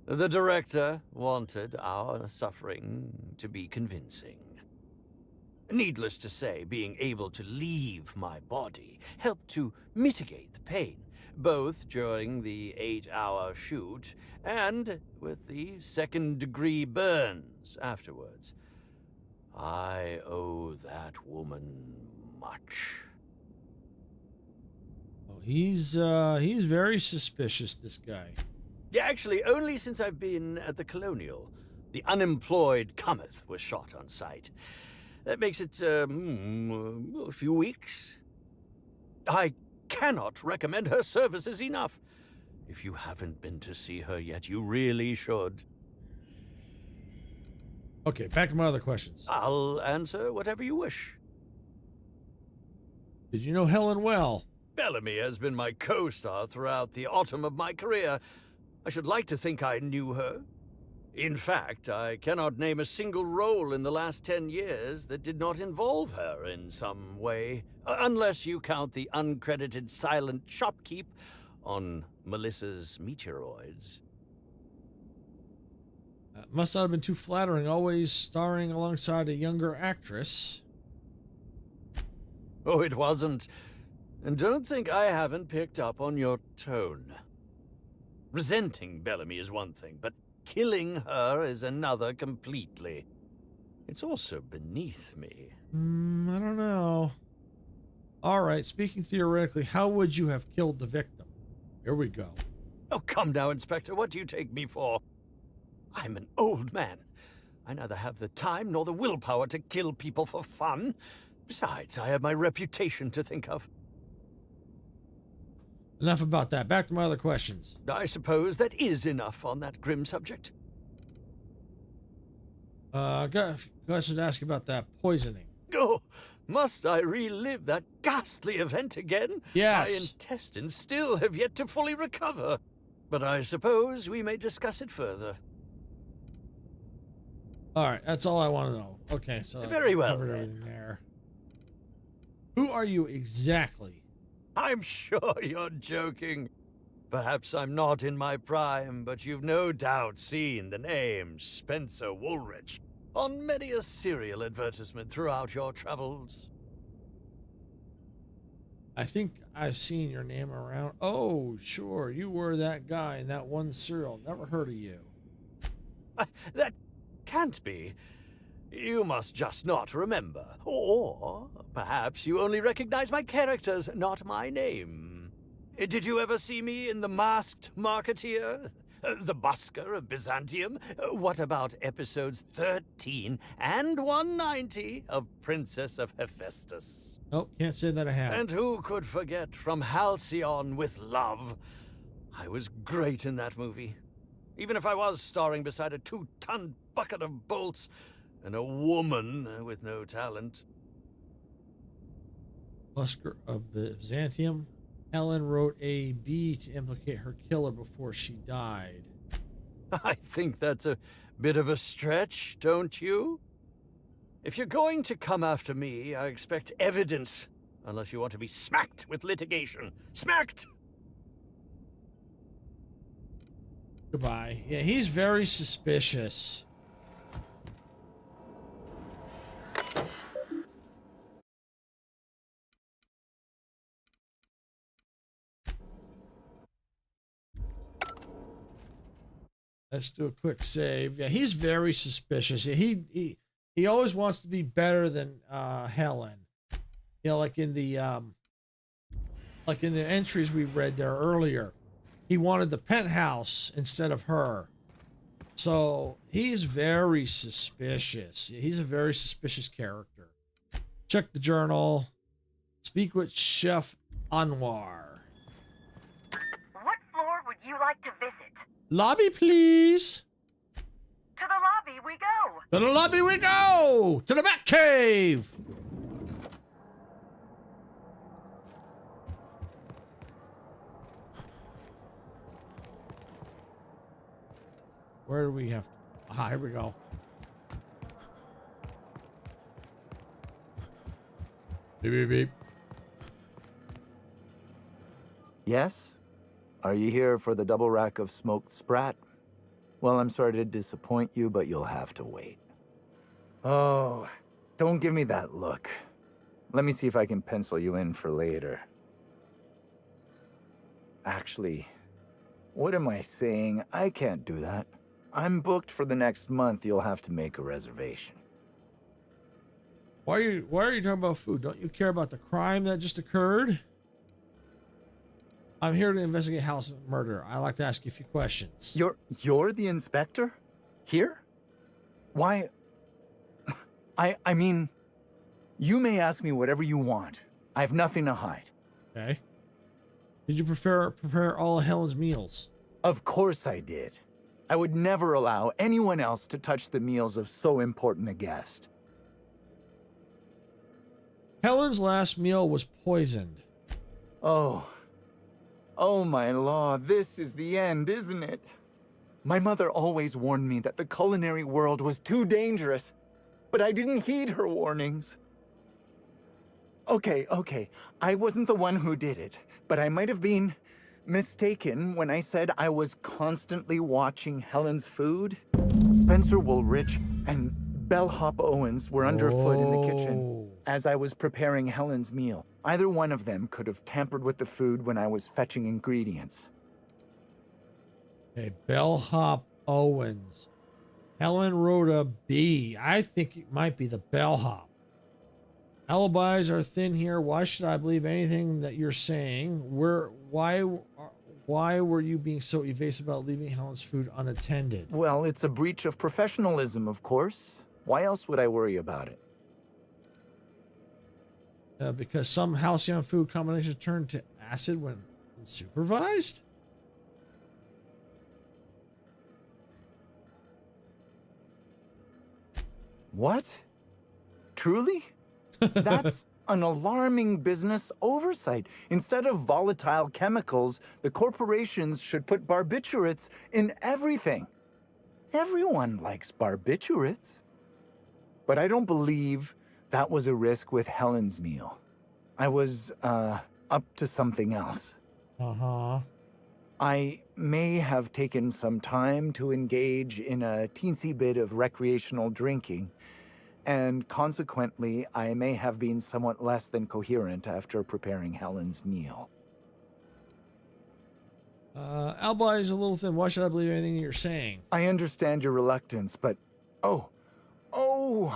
The director wanted our suffering to be convincing. Needless to say, being able to leave my body helped to mitigate the pain, both during the 8-hour shoot and with the second-degree burns afterwards. I owe that woman much. He's very suspicious, this guy. Yeah, actually, only since I've been at the Colonial. The Unemployed Cometh was shot on site. That makes it, a few weeks. I cannot recommend her services enough. If you haven't been to see her yet, you really should. Okay, back to my other questions. I'll answer whatever you wish. Did you know Helen well? Bellamy has been my co-star throughout the autumn of my career. I should like to think I knew her. In fact, I cannot name a single role in the last 10 years that did not involve her in some way, unless you count the uncredited silent shopkeep on Melissa's Meteoroids. Must not have been too flattering, always starring alongside a younger actress. Oh, it wasn't. And don't think I haven't picked up on your tone. Resenting Bellamy is one thing, but killing her is another completely. It's also beneath me. I don't know. All right, speaking theoretically, how would you have killed the victim? Here we go. Oh, come now, Inspector. What do you take me for? I'm an old man. I neither have the time nor the willpower to kill people for fun. Besides, I have my reputation to think of. Enough about that. Back to my other questions. I suppose that is enough on that grim subject. I got a few questions to ask you about that poisoning. Oh, must I relive that ghastly event again? Yes. My intestines still have yet to fully recover. But I suppose we may discuss it further. All right, that's all I want to know. Okay, so Very well, covered then. everything there. Who are you exactly? I'm sure you're joking. Perhaps I'm not in my prime, but you've no doubt seen the name Spencer Woolrich on many a serial advertisement throughout your travels. I think I've seen your name around. Oh, sure, you were that guy in that one serial. Never heard of you. That can't be. You must just not remember. Or perhaps you only recognize my characters, not my name. Did you ever see me in The Masked Marketeer? The Busker of Byzantium? What about episodes 13 and 190 of Princess of Hephaestus? Nope, can't say that I have. And who could forget from Halcyon with Love? I was great in that movie. Even if I was starring beside a 2-ton bucket of bolts and a woman with no talent. Busker of Byzantium. Helen wrote a B to implicate her killer before she died. I think that's a bit of a stretch, don't you? If you're going to come after me, I expect evidence, unless you want to be smacked with litigation. Smacked! Goodbye. Yeah, he's very suspicious. Let's do a quick save. Yeah, he's very suspicious. Yeah, he always wants to be better than Helen. You know, like in the entries we read there earlier. He wanted the penthouse instead of her. So he's very suspicious. He's a very suspicious character. Check the journal. Speak with Chef Anwar. What floor would you like to visit? Lobby, please. To the lobby we go. To the lobby we go. To the Bat Cave. Where do we have to? Ah, here we go. Beep, beep, beep. Yes? Are you here for the double rack of smoked sprat? Well, I'm sorry to disappoint you, but you'll have to wait. Oh, don't give me that look. Let me see if I can pencil you in for later. Actually, what am I saying? I can't do that. I'm booked for the next month. You'll have to make a reservation. Why are you talking about food? Don't you care about the crime that just occurred? I'm here to investigate house murder. I like to ask you a few questions. You're the inspector? Here? Why? I mean, you may ask me whatever you want. I have nothing to hide. Okay. Did you prepare all of Helen's meals? Of course I did. I would never allow anyone else to touch the meals of so important a guest. Helen's last meal was poisoned. Oh my law, this is the end, isn't it? My mother always warned me that the culinary world was too dangerous, but I didn't heed her warnings. Okay, I wasn't the one who did it, but I might have been mistaken when I said I was constantly watching Helen's food. Spencer Woolrich and Bellhop Owens were underfoot in the kitchen as I was preparing Helen's meal. Either one of them could have tampered with the food when I was fetching ingredients. Okay, Bellhop Owens. Helen wrote a B. I think it might be the bellhop. Alibis are thin here. Why should I believe anything that you're saying? Why were you being so evasive about leaving Helen's food unattended? Well, it's a breach of professionalism, of course. Why else would I worry about it? Because some Halcyon food combinations turned to acid when supervised? What? Truly? That's an alarming business oversight. Instead of volatile chemicals, the corporations should put barbiturates in everything. Everyone likes barbiturates. But I don't believe that was a risk with Helen's meal. I was, up to something else. Uh-huh. I may have taken some time to engage in a teensy bit of recreational drinking, and consequently, I may have been somewhat less than coherent after preparing Helen's meal. Albi is a little thin. Why should I believe anything you're saying? I understand your reluctance, but... Oh,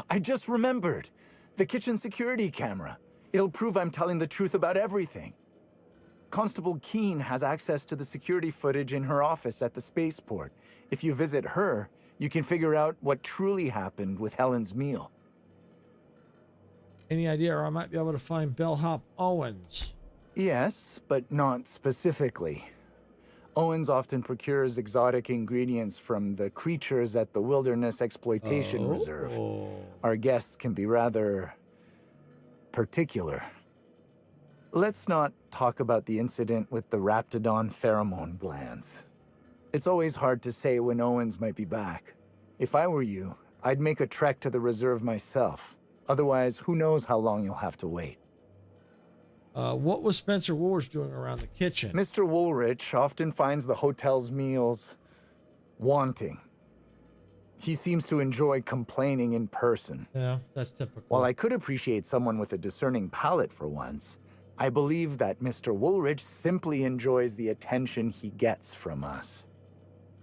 I just remembered. The kitchen security camera. It'll prove I'm telling the truth about everything. Constable Keene has access to the security footage in her office at the spaceport. If you visit her, you can figure out what truly happened with Helen's meal. Any idea, or I might be able to find Bellhop Owens? Yes, but not specifically. Owens often procures exotic ingredients from the creatures at the Wilderness Exploitation Reserve. Our guests can be rather particular. Let's not talk about the incident with the Raptidon pheromone glands. It's always hard to say when Owens might be back. If I were you, I'd make a trek to the reserve myself. Otherwise, who knows how long you'll have to wait. What was Spencer Woolrich doing around the kitchen? Mr. Woolrich often finds the hotel's meals wanting. He seems to enjoy complaining in person. Yeah, that's typical. While I could appreciate someone with a discerning palate for once, I believe that Mr. Woolrich simply enjoys the attention he gets from us.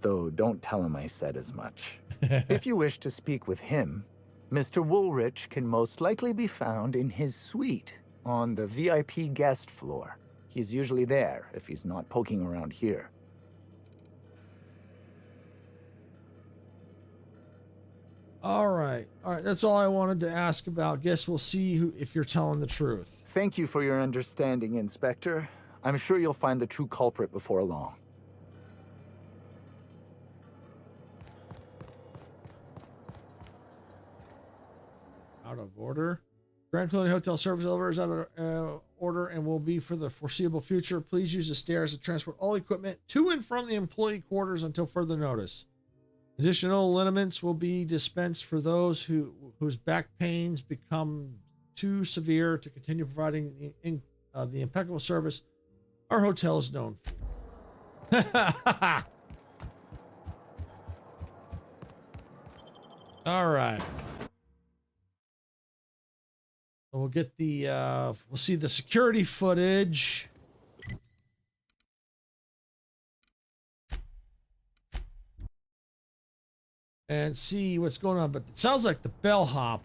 Though don't tell him I said as much. If you wish to speak with him, Mr. Woolrich can most likely be found in his suite on the VIP guest floor. He's usually there if he's not poking around here. All right, that's all I wanted to ask about. Guess we'll see if you're telling the truth. Thank you for your understanding, Inspector. I'm sure you'll find the true culprit before long. Out of order. Grand Colony Hotel service elevator is out of order and will be for the foreseeable future. Please use the stairs to transport all equipment to and from the employee quarters until further notice. Additional liniments will be dispensed for those whose back pains become too severe to continue providing the impeccable service our hotel is known for. All right. We'll get the we'll see the security footage. And see what's going on, but it sounds like the bellhop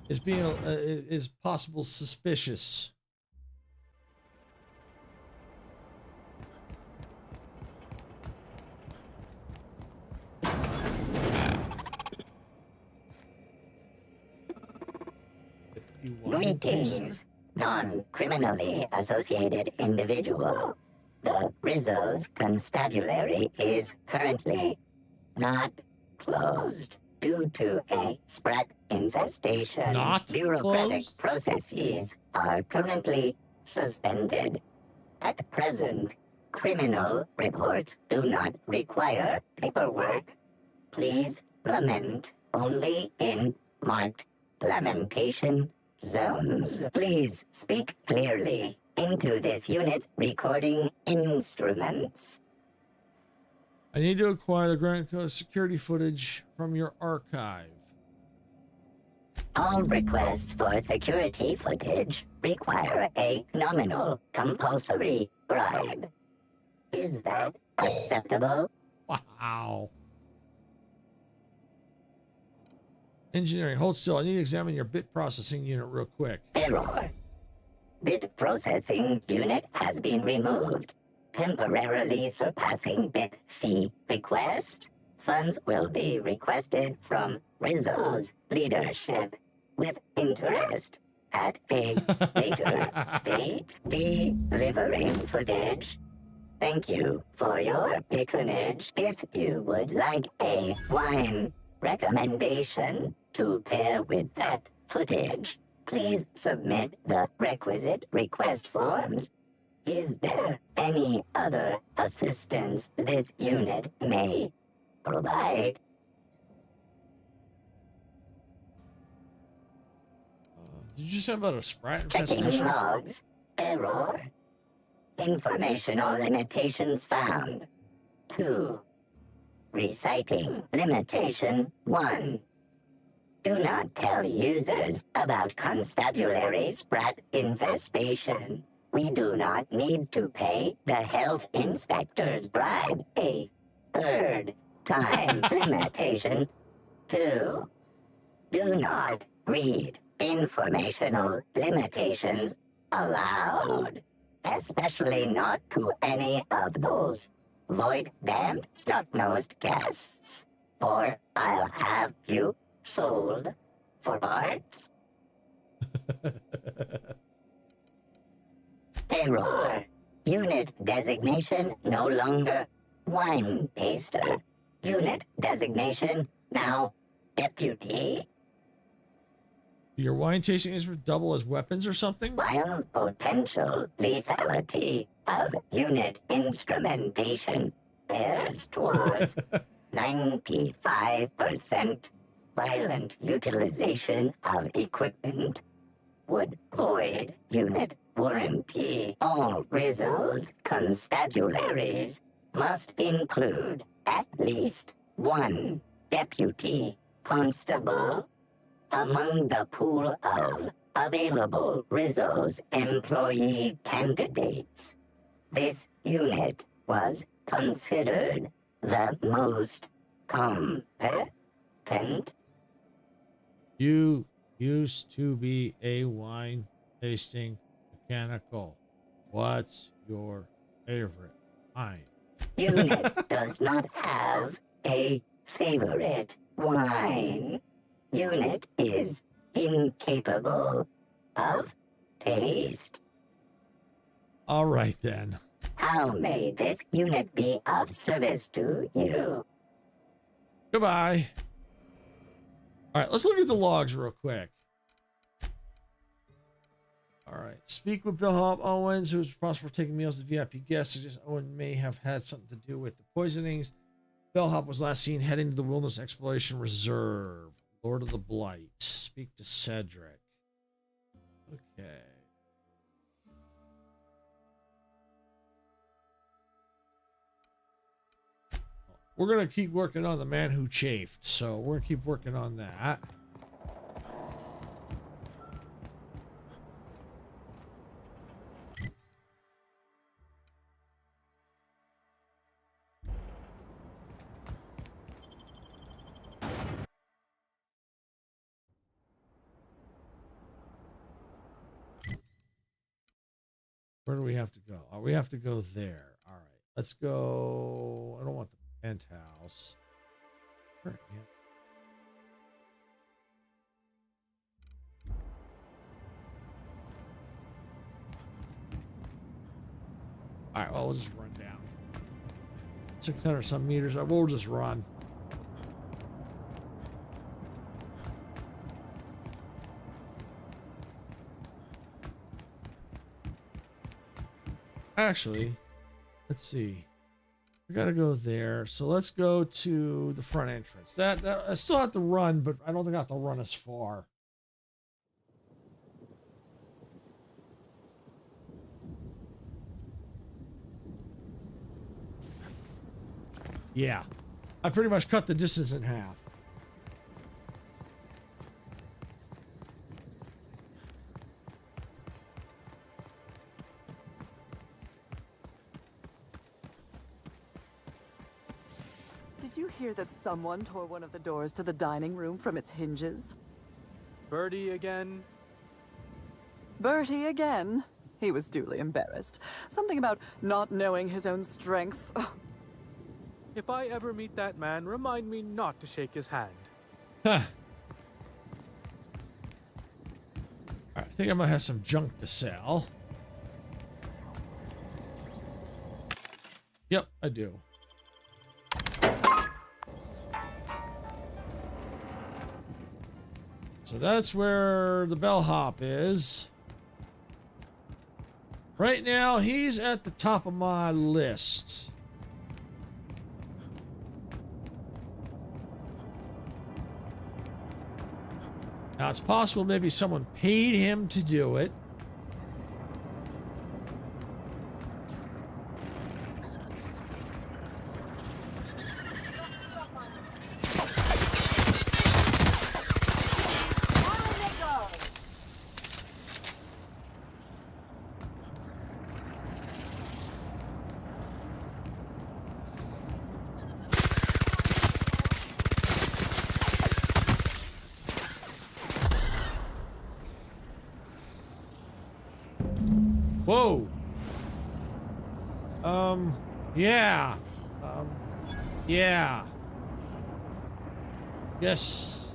is being is possible suspicious. Greetings, non-criminally associated individual. The Rizzo's constabulary is currently not closed due to a spread infestation. Not Bureaucratic closed? processes are currently suspended. At present, criminal reports do not require paperwork. Please lament only in marked lamentation zones. Please speak clearly into this unit's recording instruments. I need to acquire the Grand Coast security footage from your archive. All requests for security footage require a nominal compulsory bribe. Is that acceptable? Wow. Engineering, hold still. I need to examine your bit processing unit real quick. Error. bit processing unit has been removed, temporarily surpassing bit fee request. Funds will be requested from Rizzo's leadership with interest at a later date. Delivering footage. Thank you for your patronage. If you would like a wine recommendation to pair with that footage, please submit the requisite request forms. Is there any other assistance this unit may provide? Did you say about a Sprite Checking infestation? logs. Error. Informational limitations found. 2. Reciting limitation 1. Do not tell users about constabulary sprat infestation. We do not need to pay the health inspector's bribe. A third time limitation 2. Do not read informational limitations aloud, especially not to any of those void-damned snot-nosed guests, or I'll have you sold for parts. Error. Unit designation no longer wine taster. Unit designation now deputy. Your wine tasting is double as weapons or something? While potential lethality of unit instrumentation bears towards 95% violent utilization of equipment, would void unit warranty. All Rizzo's constabularies must include at least one deputy constable among the pool of available Rizzo's employee candidates. This unit was considered the most competent. You used to be a wine tasting mechanical. What's your favorite wine? Unit does not have a favorite wine. Unit is incapable of taste. All right, then. How may this unit be of service to you? Goodbye. All right, let's look at the logs real quick. All right. Speak with Bellhop Owens, who was responsible for taking meals to VIP guests. Suggests Owen may have had something to do with the poisonings. Bellhop was last seen heading to the Wilderness Exploration Reserve. Lord of the Blight. Speak to Cedric. Okay. We're going to keep working on the man who chafed. So we're going to keep working on that. Where do we have to go? Oh, we have to go there. All right. Let's go. I don't want the penthouse. Where, yeah. All right. Well, we'll just run down. 600 some meters. We'll just run. Actually, let's see. We gotta go there. So let's go to the front entrance. That I still have to run, but I don't think I have to run as far. Yeah. I pretty much cut the distance in half. Did you hear that someone tore one of the doors to the dining room from its hinges? Bertie again? Bertie again. He was duly embarrassed. Something about not knowing his own strength. If I ever meet that man, remind me not to shake his hand. Huh. I think I might have some junk to sell. Yep, I do. So that's where the bellhop is. Right now, he's at the top of my list. Now, it's possible maybe someone paid him to do it. Whoa. Yeah. Yeah. Yes.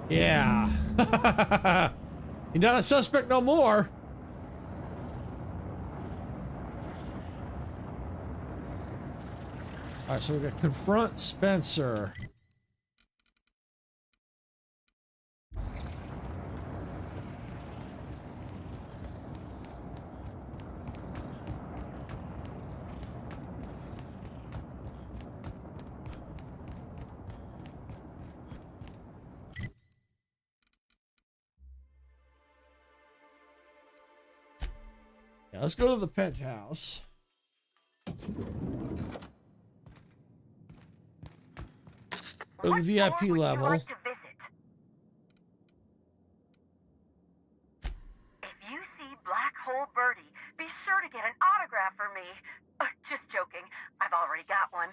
Yeah. You're not a suspect no more. All right, so we got confront Spencer. Yeah, let's go to the penthouse. Go to the VIP level. Like to visit? If you see Black Hole Birdie, be sure to get an autograph for me. Just joking. I've already got one.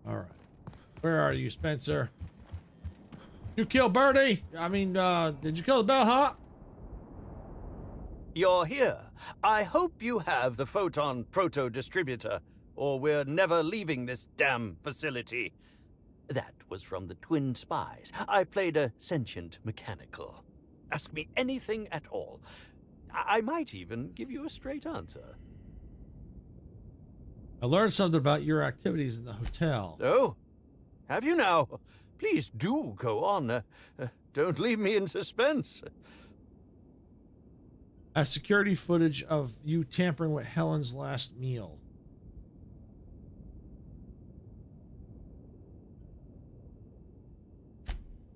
All right. Where are you, Spencer? Did you kill Birdie? I mean, did you kill the bellhop? You're here. I hope you have the photon proto-distributor, or we're never leaving this damn facility. That was from the Twin Spies. I played a sentient mechanical. Ask me anything at all. I might even give you a straight answer. I learned something about your activities in the hotel. Oh? Have you now? Please do go on. Don't leave me in suspense. I have security footage of you tampering with Helen's last meal.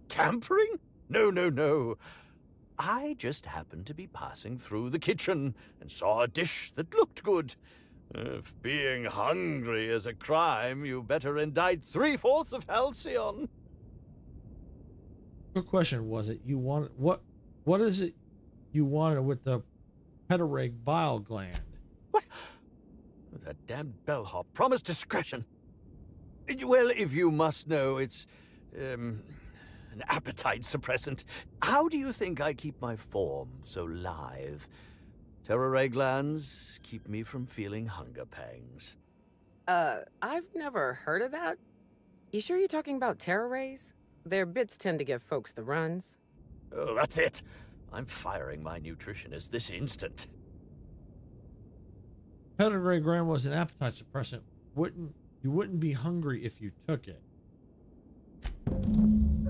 Tampering? No. I just happened to be passing through the kitchen and saw a dish that looked good. If being hungry is a crime, you better indict 3/4 of Halcyon. Good question. Was it you wanted what is it you wanted with the pteryg bile gland? What? That damned bellhop promised discretion. Well, if you must know, it's an appetite suppressant. How do you think I keep my form so lithe? Pteryg glands keep me from feeling hunger pangs. I've never heard of that. You sure you're talking about terror rays? Their bits tend to give folks the runs. Oh, that's it. I'm firing my nutritionist this instant. Pteryg gland was an appetite suppressant. You wouldn't be hungry if you took it.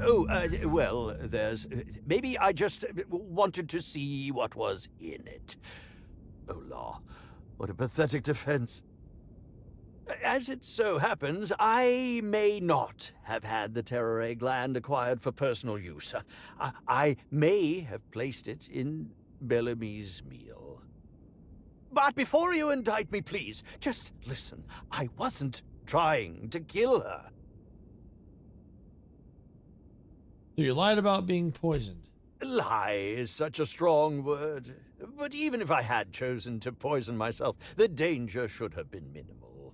Oh, well, there's... maybe I just wanted to see what was in it. Oh, law. What a pathetic defense. As it so happens, I may not have had the Pteryg gland acquired for personal use. I may have placed it in Bellamy's meal. But before you indict me, please, just listen. I wasn't trying to kill her. So you lied about being poisoned. lie is such a strong word. But even if I had chosen to poison myself, the danger should have been minimal.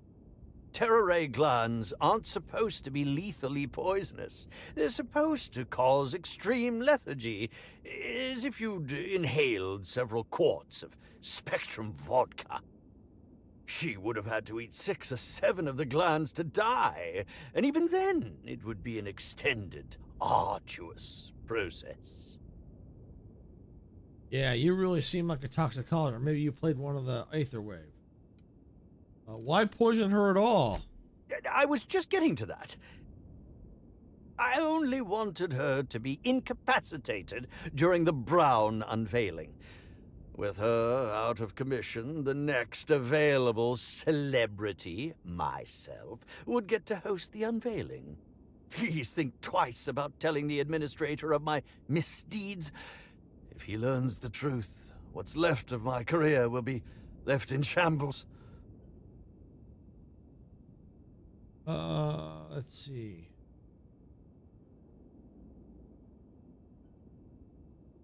Terra ray glands aren't supposed to be lethally poisonous. They're supposed to cause extreme lethargy, as if you'd inhaled several quarts of Spectrum vodka. She would have had to eat 6 or 7 of the glands to die, and even then it would be an extended, arduous process. Yeah, you really seem like a toxicologist. Or maybe you played one of the Aether Wave. Why poison her at all? I was just getting to that. I only wanted her to be incapacitated during the Brown unveiling. With her out of commission, the next available celebrity, myself, would get to host the unveiling. Please think twice about telling the administrator of my misdeeds. If he learns the truth, what's left of my career will be left in shambles. Let's see.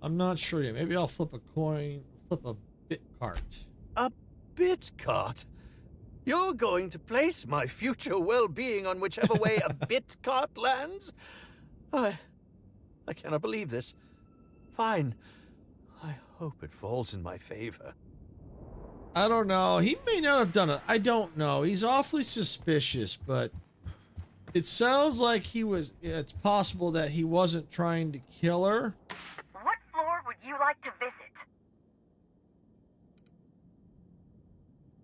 I'm not sure yet. Maybe I'll flip a coin, flip a bit cart. A bit cart? You're going to place my future well-being on whichever way a bit cart lands? I cannot believe this. Fine. I hope it falls in my favor. I don't know. He may not have done it. I don't know. He's awfully suspicious, but it sounds like he was. It's possible that he wasn't trying to kill her. What floor would you like to visit?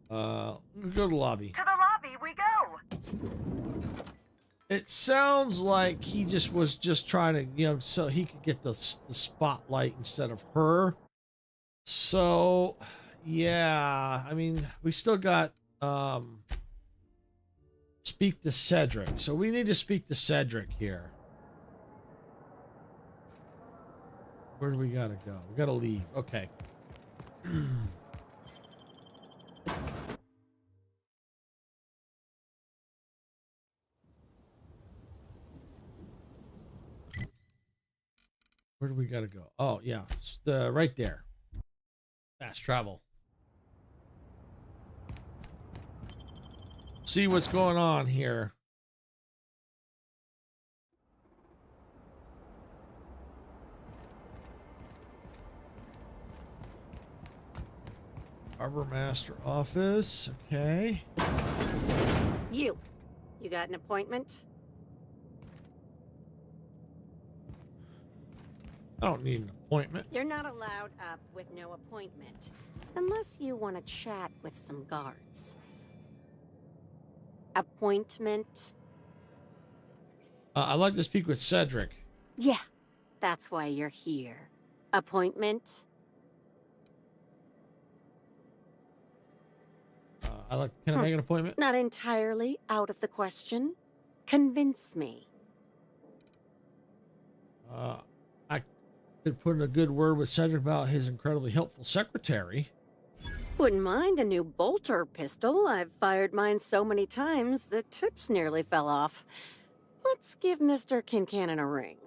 Go to the lobby. To the lobby we go. It sounds like he just was trying to, so he could get the spotlight instead of her. So, yeah, I mean, we still got speak to Cedric. So we need to speak to Cedric here. Where do we gotta go? We gotta leave. Okay. Where do we gotta go? Oh, yeah. It's right there. Fast travel. See what's going on here. Harbor Master Office. Okay. You got an appointment? I don't need an appointment. You're not allowed up with no appointment, unless you want to chat with some guards. Appointment? I'd like to speak with Cedric. Yeah, that's why you're here. Appointment? Can I make an appointment? Not entirely out of the question. Convince me. I could put in a good word with Cedric about his incredibly helpful secretary. Wouldn't mind a new bolter pistol. I've fired mine so many times, the tips nearly fell off. Let's give Mr. Kincannon a ring.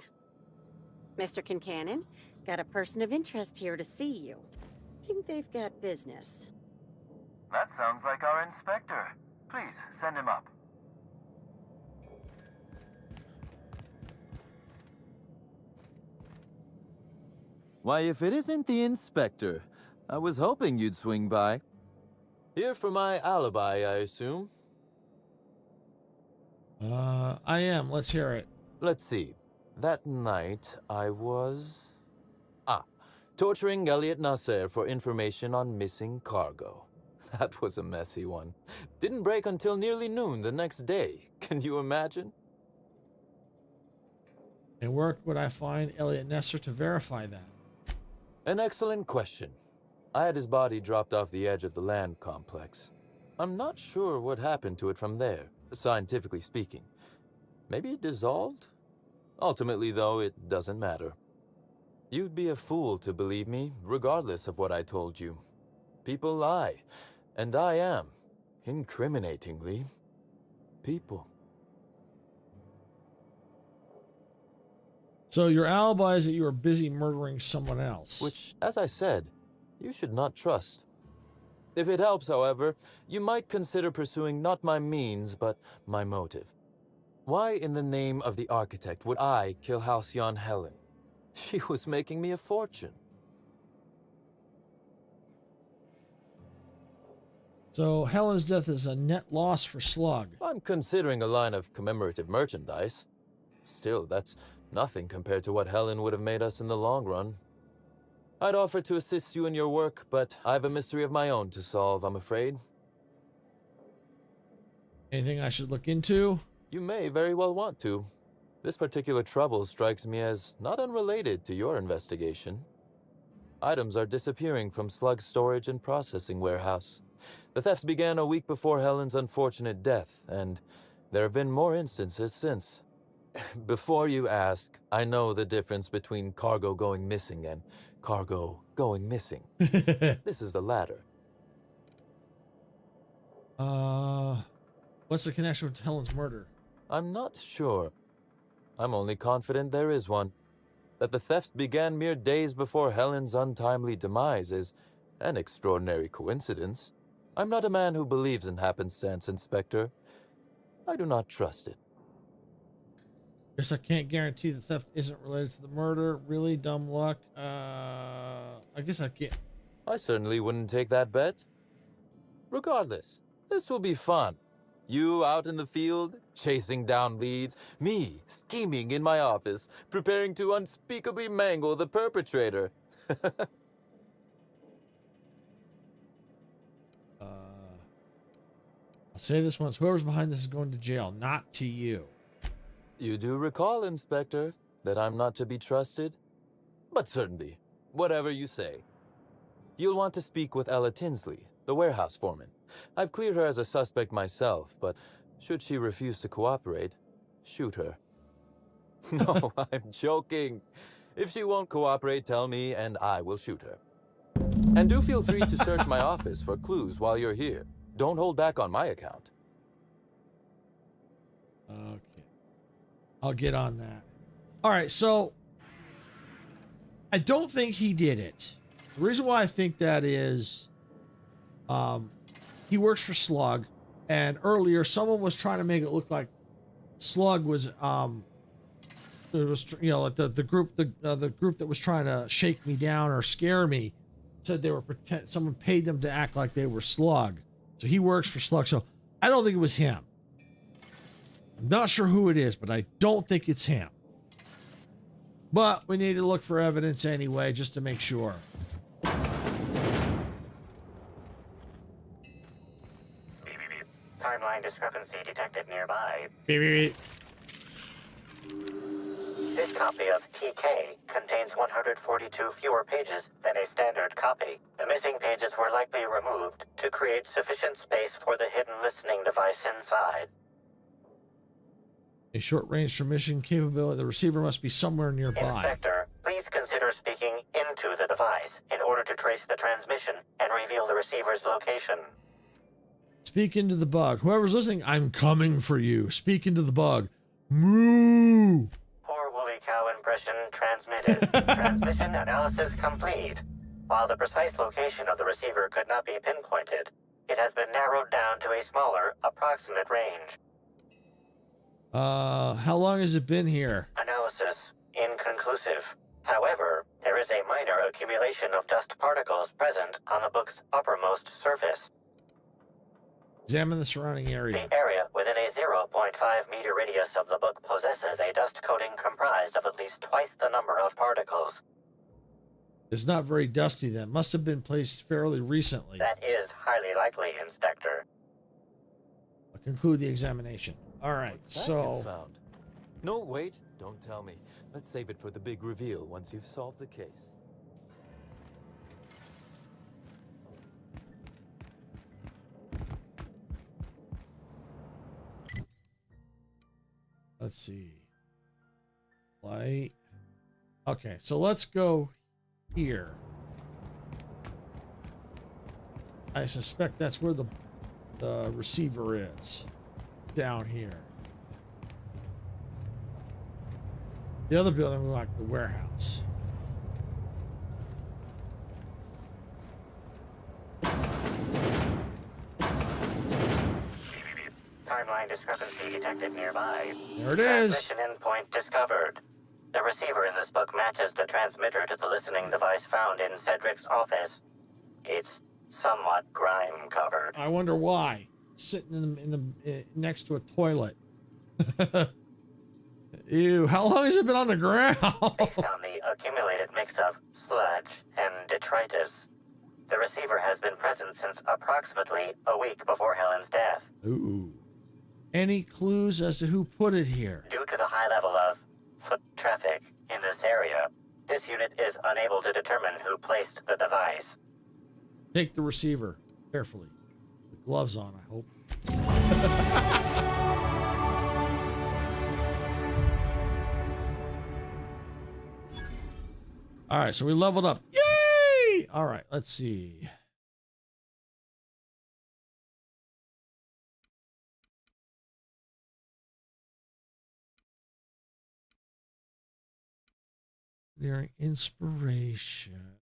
Mr. Kincannon, got a person of interest here to see you. Think they've got business. That sounds like our inspector. Please, send him up. Why, if it isn't the inspector, I was hoping you'd swing by. Here for my alibi, I assume? I am. Let's hear it. Let's see. That night, I was... torturing Elliot Nasser for information on missing cargo. That was a messy one. Didn't break until nearly noon the next day. Can you imagine? And where would I find Elliot Nasser to verify that? An excellent question. I had his body dropped off the edge of the land complex. I'm not sure what happened to it from there, scientifically speaking. Maybe it dissolved? Ultimately, though, it doesn't matter. You'd be a fool to believe me, regardless of what I told you. People lie, and I am, incriminatingly, people. So your alibi is that you were busy murdering someone else. Which, as I said, you should not trust. If it helps, however, you might consider pursuing not my means, but my motive. Why in the name of the architect would I kill Halcyon Helen? She was making me a fortune. So Helen's death is a net loss for Slug. I'm considering a line of commemorative merchandise. Still, that's nothing compared to what Helen would have made us in the long run. I'd offer to assist you in your work, but I've a mystery of my own to solve, I'm afraid. Anything I should look into? You may very well want to. This particular trouble strikes me as not unrelated to your investigation. Items are disappearing from Slug's storage and processing warehouse. The thefts began a week before Helen's unfortunate death, and there have been more instances since. Before you ask, I know the difference between cargo going missing and cargo going missing. This is the latter. What's the connection with Helen's murder? I'm not sure. I'm only confident there is one. That the thefts began mere days before Helen's untimely demise is an extraordinary coincidence. I'm not a man who believes in happenstance, Inspector. I do not trust it. Guess I can't guarantee the theft isn't related to the murder. Really dumb luck. I guess I can't. I certainly wouldn't take that bet. Regardless, this will be fun. You out in the field, chasing down leads. Me, scheming in my office, preparing to unspeakably mangle the perpetrator. I'll say this once. Whoever's behind this is going to jail, not to you. You do recall, Inspector, that I'm not to be trusted? But certainly, whatever you say. You'll want to speak with Ella Tinsley, the warehouse foreman. I've cleared her as a suspect myself, but should she refuse to cooperate, shoot her. No, I'm joking. If she won't cooperate, tell me and I will shoot her. And do feel free to search my office for clues while you're here. Don't hold back on my account. Okay. I'll get on that. All right, so I don't think he did it. The reason why I think that is he works for Slug, and earlier someone was trying to make it look like Slug was it was, you know, like the group that was trying to shake me down or scare me said they were someone paid them to act like they were Slug. So he works for Slug. So I don't think it was him. I'm not sure who it is, but I don't think it's him. But we need to look for evidence anyway, just to make sure. Timeline discrepancy detected nearby. Beep, beep, beep. This copy of TK contains 142 fewer pages than a standard copy. The missing pages were likely removed to create sufficient space for the hidden listening device inside. A short-range transmission capability. The receiver must be somewhere nearby. Inspector, please consider speaking into the device in order to trace the transmission and reveal the receiver's location. Speak into the bug. Whoever's listening, I'm coming for you. Speak into the bug. Moo! Poor woolly cow impression transmitted. Transmission analysis complete. While the precise location of the receiver could not be pinpointed, it has been narrowed down to a smaller, approximate range. How long has it been here? Analysis inconclusive. However, there is a minor accumulation of dust particles present on the book's uppermost surface. Examine the surrounding area. The area within a 0.5 meter radius of the book possesses a dust coating comprised of at least twice the number of particles. It's not very dusty then. Must have been placed fairly recently. That is highly likely, Inspector. I'll conclude the examination. All right, so... Found. No, wait. Don't tell me. Let's save it for the big reveal once you've solved the case. Let's see. Light. Okay, so let's go here. I suspect that's where the receiver is. Down here. The other building was like the warehouse. Timeline discrepancy detected nearby. There it is. Transmission endpoint discovered. The receiver in this book matches the transmitter to the listening device found in Cedric's office. It's somewhat grime covered. I wonder why. Sitting in the next to a toilet. Ew, how long has it been on the ground? Based on the accumulated mix of sludge and detritus, the receiver has been present since approximately a week before Helen's death. Ooh. Any clues as to who put it here? Due to the high level of foot traffic in this area, this unit is unable to determine who placed the device. Take the receiver carefully. With gloves on, I hope. All right, so we leveled up. Yay! All right, let's see. Their inspiration.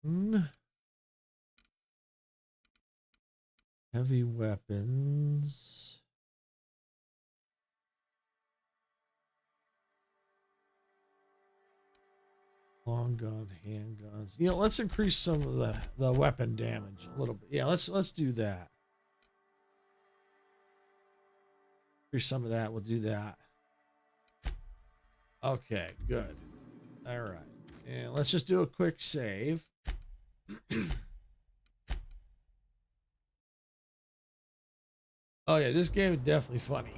Heavy weapons. Long gun, handguns. You know, let's increase some of the weapon damage a little bit. Yeah, let's do that. Increase some of that. We'll do that. Okay, good. All right. And let's just do a quick save. Oh yeah, this game is definitely funny.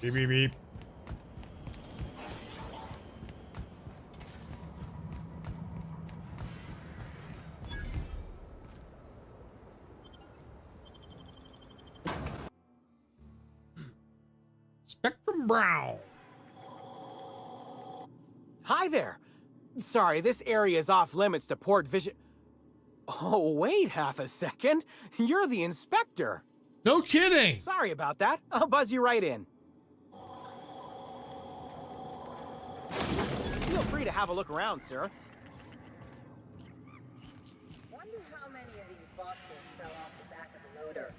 Beep beep beep. Spectrum Brown. Hi there. Sorry, this area is off limits to port vision. Oh, wait half a second. You're the inspector. No kidding. Sorry about that. I'll buzz you right in. Feel free to have a look around, sir. Wonder how many of these boxes fell off the back of the loader.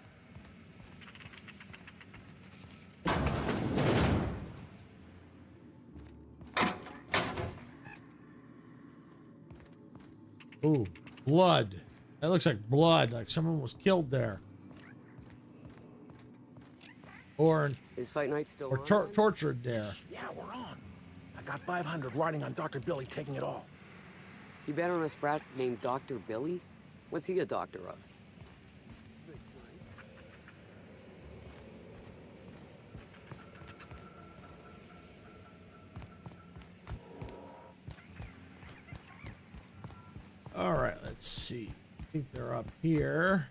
Ooh, blood. That looks like blood, like someone was killed there. Or Is Fight Night still or on? tortured there. Yeah, we're on. I got 500 riding on Dr. Billy taking it all. You bet on a sprat named Dr. Billy? What's he a doctor of? All right, let's see. I think they're up here.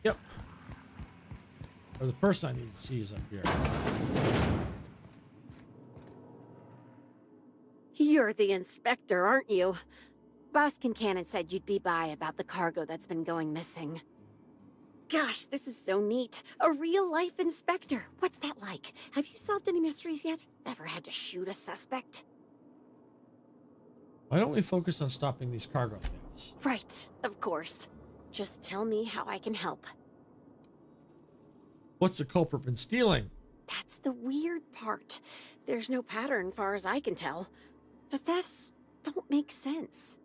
Yep. Or the person I need to see is up here. You're the inspector, aren't you? Boss Kincannon said you'd be by about the cargo that's been going missing. Gosh, this is so neat. A real-life inspector. What's that like? Have you solved any mysteries yet? Ever had to shoot a suspect? Why don't we focus on stopping these cargo things? Right, of course. Just tell me how I can help. What's the culprit been stealing? That's the weird part. There's no pattern, far as I can tell. The thefts don't make sense.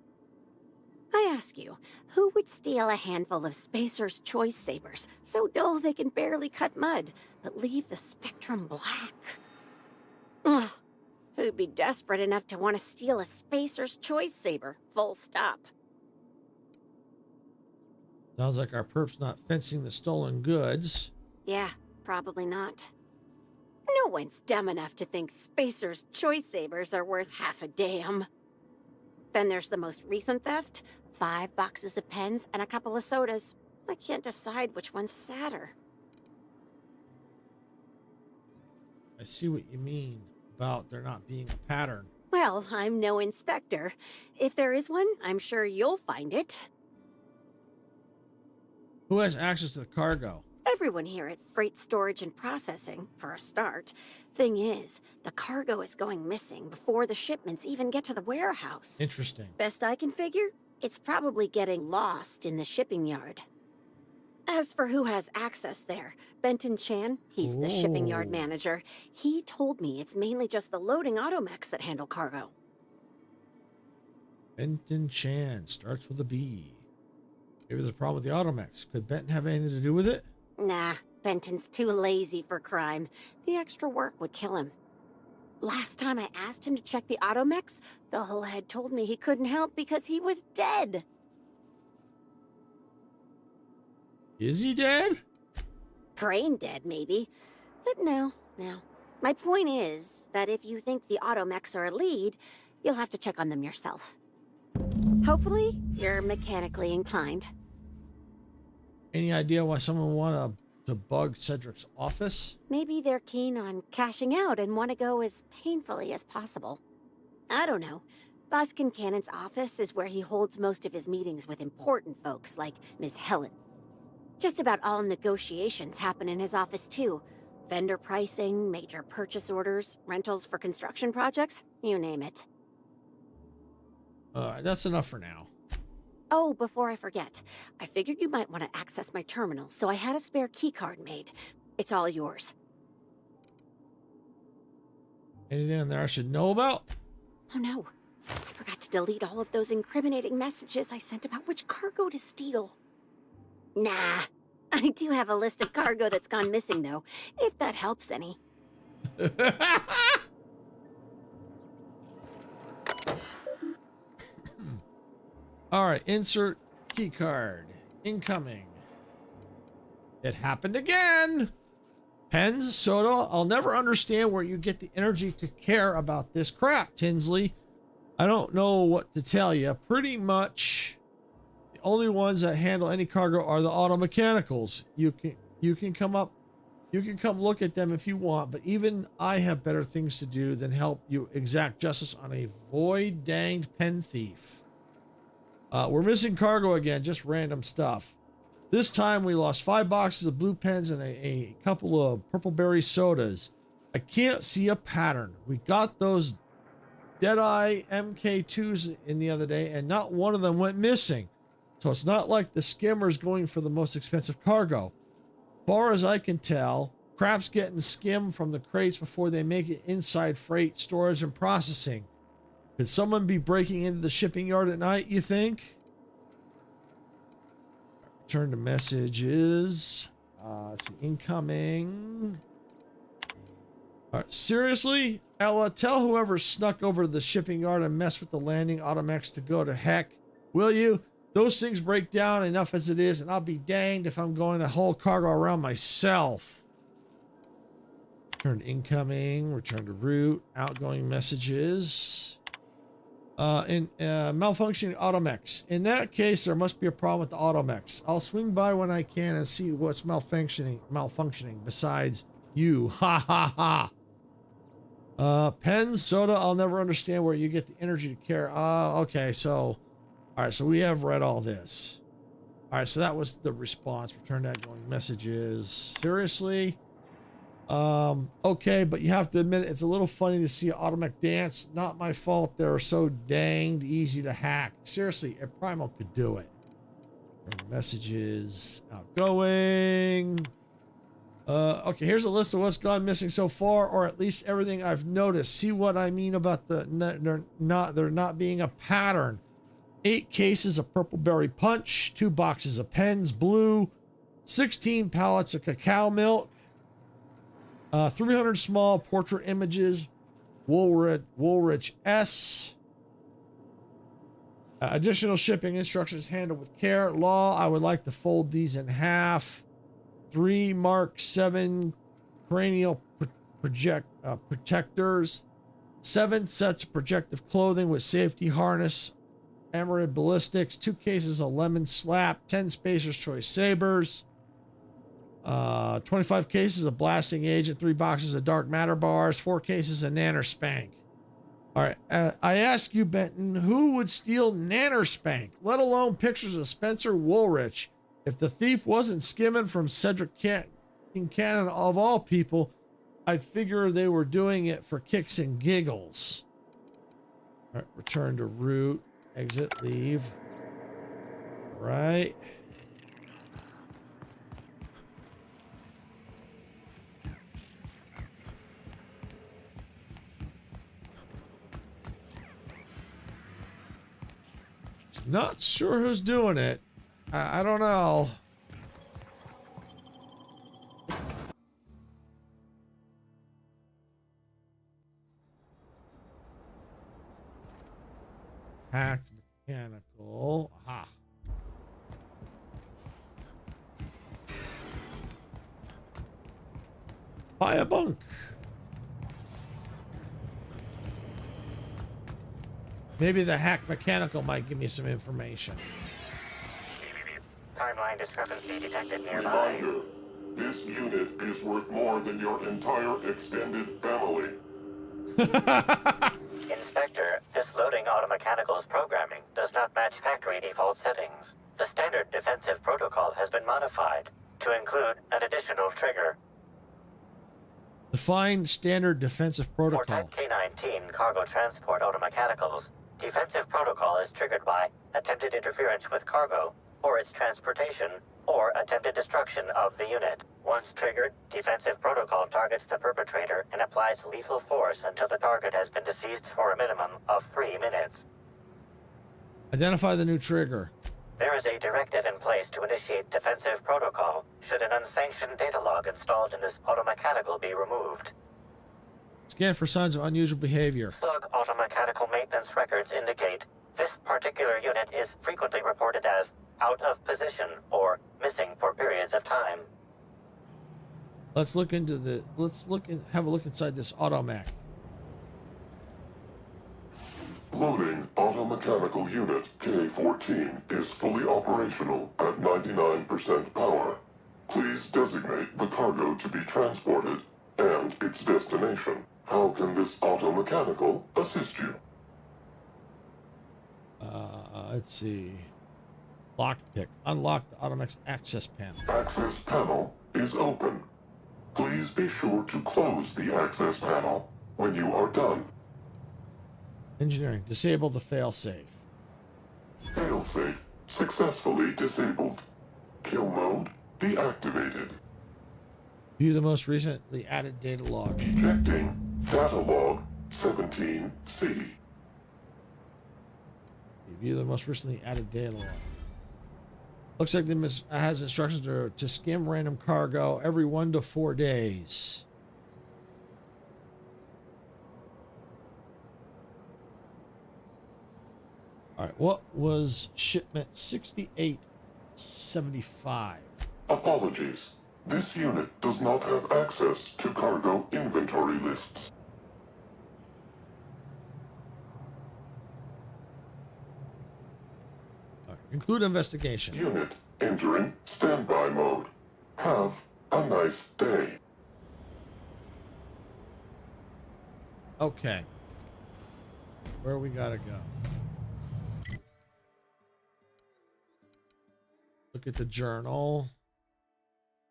I ask you, who would steal a handful of Spacer's Choice Sabers, so dull they can barely cut mud, but leave the spectrum black? Ugh. Who'd be desperate enough to want to steal a Spacer's Choice Saber, full stop? Sounds like our perp's not fencing the stolen goods. Yeah, probably not. No one's dumb enough to think Spacer's Choice Sabers are worth half a damn. Then there's the most recent theft. 5 boxes of pens and a couple of sodas. I can't decide which one's sadder. I see what you mean about there not being a pattern. Well, I'm no inspector. If there is one, I'm sure you'll find it. Who has access to the cargo? Everyone here at Freight Storage and Processing, for a start. Thing is, the cargo is going missing before the shipments even get to the warehouse. Interesting. Best I can figure, it's probably getting lost in the shipping yard. As for who has access there, Benton Chan, he's the shipping yard manager. He told me it's mainly just the loading automechs that handle cargo. Benton Chan starts with a B. Maybe there's a problem with the automechs. Could Benton have anything to do with it? Nah, Benton's too lazy for crime. The extra work would kill him. Last time I asked him to check the automechs, the whole head told me he couldn't help because he was dead. Is he dead? Brain dead, maybe. But no. My point is that if you think the automechs are a lead, you'll have to check on them yourself. Hopefully, you're mechanically inclined. Any idea why someone would want to bug Cedric's office? Maybe they're keen on cashing out and want to go as painfully as possible. I don't know. Boss Kincannon's office is where he holds most of his meetings with important folks like Miss Helen. Just about all negotiations happen in his office too. Vendor pricing, major purchase orders, rentals for construction projects, you name it. All right, that's enough for now. Oh, before I forget, I figured you might want to access my terminal, so I had a spare keycard made. It's all yours. Anything in there I should know about? Oh no, I forgot to delete all of those incriminating messages I sent about which cargo to steal. Nah, I do have a list of cargo that's gone missing though, if that helps any. All right, insert key card. Incoming. It happened again. Pens, soda. I'll never understand where you get the energy to care about this crap, Tinsley. I don't know what to tell you. Pretty much the only ones that handle any cargo are the auto mechanicals. You can come look at them if you want, but even I have better things to do than help you exact justice on a void danged pen thief. We're missing cargo again, just random stuff. This time we lost 5 boxes of blue pens and a couple of purple berry sodas. I can't see a pattern. We got those Deadeye MK2s in the other day and not one of them went missing. So it's not like the skimmer's going for the most expensive cargo. Far as I can tell, crap's getting skimmed from the crates before they make it inside freight, storage, and processing. Could someone be breaking into the shipping yard at night, you think? Return to messages. It's incoming. All right, seriously? Ella, tell whoever snuck over to the shipping yard and messed with the landing automechs to go to heck. Will you? Those things break down enough as it is, and I'll be danged if I'm going to haul cargo around myself. Return to incoming. Return to route. Outgoing messages. Malfunctioning automechs. In that case, there must be a problem with the automechs. I'll swing by when I can and see what's malfunctioning besides you. Ha ha ha. Pens, soda, I'll never understand where you get the energy to care. Okay, so all right, so we have read all this. All right, so that was the response. Return outgoing messages. Seriously? Okay, but you have to admit it's a little funny to see automech dance. Not my fault. They're so danged easy to hack. Seriously, a Primal could do it. Messages outgoing. Okay, here's a list of what's gone missing so far, or at least everything I've noticed. See what I mean about there not being a pattern. 8 cases of purple berry punch, 2 boxes of pens, blue, 16 pallets of cacao milk. 300 small portrait images, Woolrich S. Additional shipping instructions handled with care. Law, I would like to fold these in half. 3 Mark 7 cranial protectors. 7 sets of protective clothing with safety harness. Amarid ballistics. 2 cases of lemon slap. 10 Spacer's Choice sabers. 25 cases of blasting agent, 3 boxes of dark matter bars, 4 cases of nanner spank. All right, I ask you, Benton, who would steal nanner spank, let alone pictures of Spencer Woolrich? If the thief wasn't skimming from Cedric Cannon of all people, I'd figure they were doing it for kicks and giggles. All right, return to route, exit, leave. All right. Not sure who's doing it. I don't know. Hacked mechanical. Aha. Buy a bunk. Maybe the hack mechanical might give me some information. Timeline discrepancy detected nearby. Reminder, this unit is worth more than your entire extended family. Inspector, this loading automechanical's programming does not match factory default settings. The standard defensive protocol has been modified to include an additional trigger. Define standard defensive For protocol. Type K-19 cargo transport automechanicals, defensive protocol is triggered by attempted interference with cargo, or its transportation, or attempted destruction of the unit. Once triggered, defensive protocol targets the perpetrator and applies lethal force until the target has been deceased for a minimum of 3 minutes. Identify the new trigger. There is a directive in place to initiate defensive protocol should an unsanctioned data log installed in this automechanical be removed. Scan for signs of unusual behavior. Slug automechanical maintenance records indicate this particular unit is frequently reported as out of position or missing for periods of time. Let's look into the. Have a look inside this automech. Loading automechanical unit K-14 is fully operational at 99% power. Please designate the cargo to be transported and its destination. How can this automechanical assist you? Let's see. Lockpick. Unlock the automech's access panel. Access panel is open. Please be sure to close the access panel when you are done. Engineering. Disable the failsafe. Failsafe successfully disabled. Kill mode deactivated. View the most recently added data log. Ejecting data log 17C. View the most recently added data log. Looks like the has instructions to skim random cargo every 1 to 4 days. All right, what was shipment 6875? Apologies. This unit does not have access to cargo inventory lists. All right, include investigation. Unit entering standby mode. Have a nice day. Okay. Where we gotta go? Look at the journal.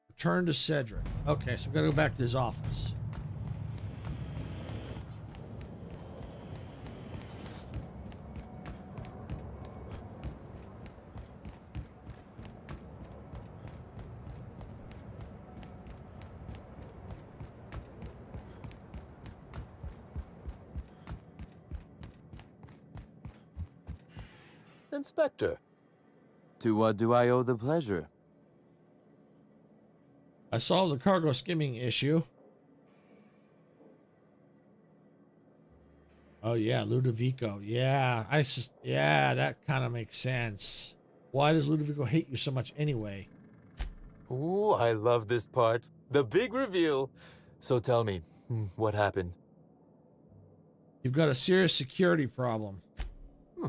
Return to Cedric. Okay, so we gotta go back to his office. Inspector, to what do I owe the pleasure? I solved the cargo skimming issue. Oh yeah, Ludovico. Yeah, yeah, that kind of makes sense. Why does Ludovico hate you so much anyway? Ooh, I love this part. The big reveal. So tell me, what happened? You've got a serious security problem.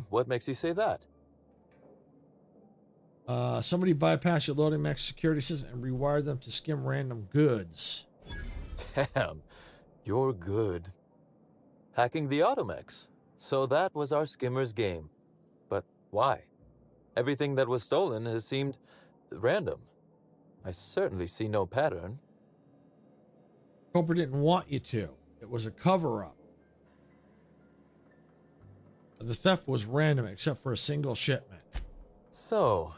What makes you say that? Somebody bypassed your loading max security system and rewired them to skim random goods. Damn, you're good. Hacking the Automex. So that was our skimmer's game. But why? Everything that was stolen has seemed Random. I certainly see no pattern. Culprit didn't want you to. It was a cover-up. The theft was random except for a single shipment. So,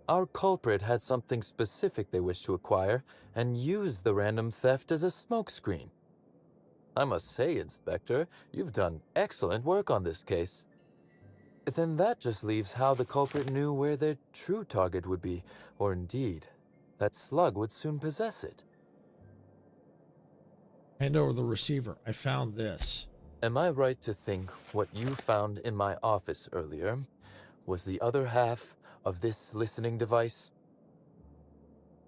our culprit had something specific they wished to acquire and used the random theft as a smokescreen. I must say, Inspector, you've done excellent work on this case. Then that just leaves how the culprit knew where their true target would be, or indeed, that slug would soon possess it. Hand over the receiver. I found this. Am I right to think what you found in my office earlier was the other half of this listening device?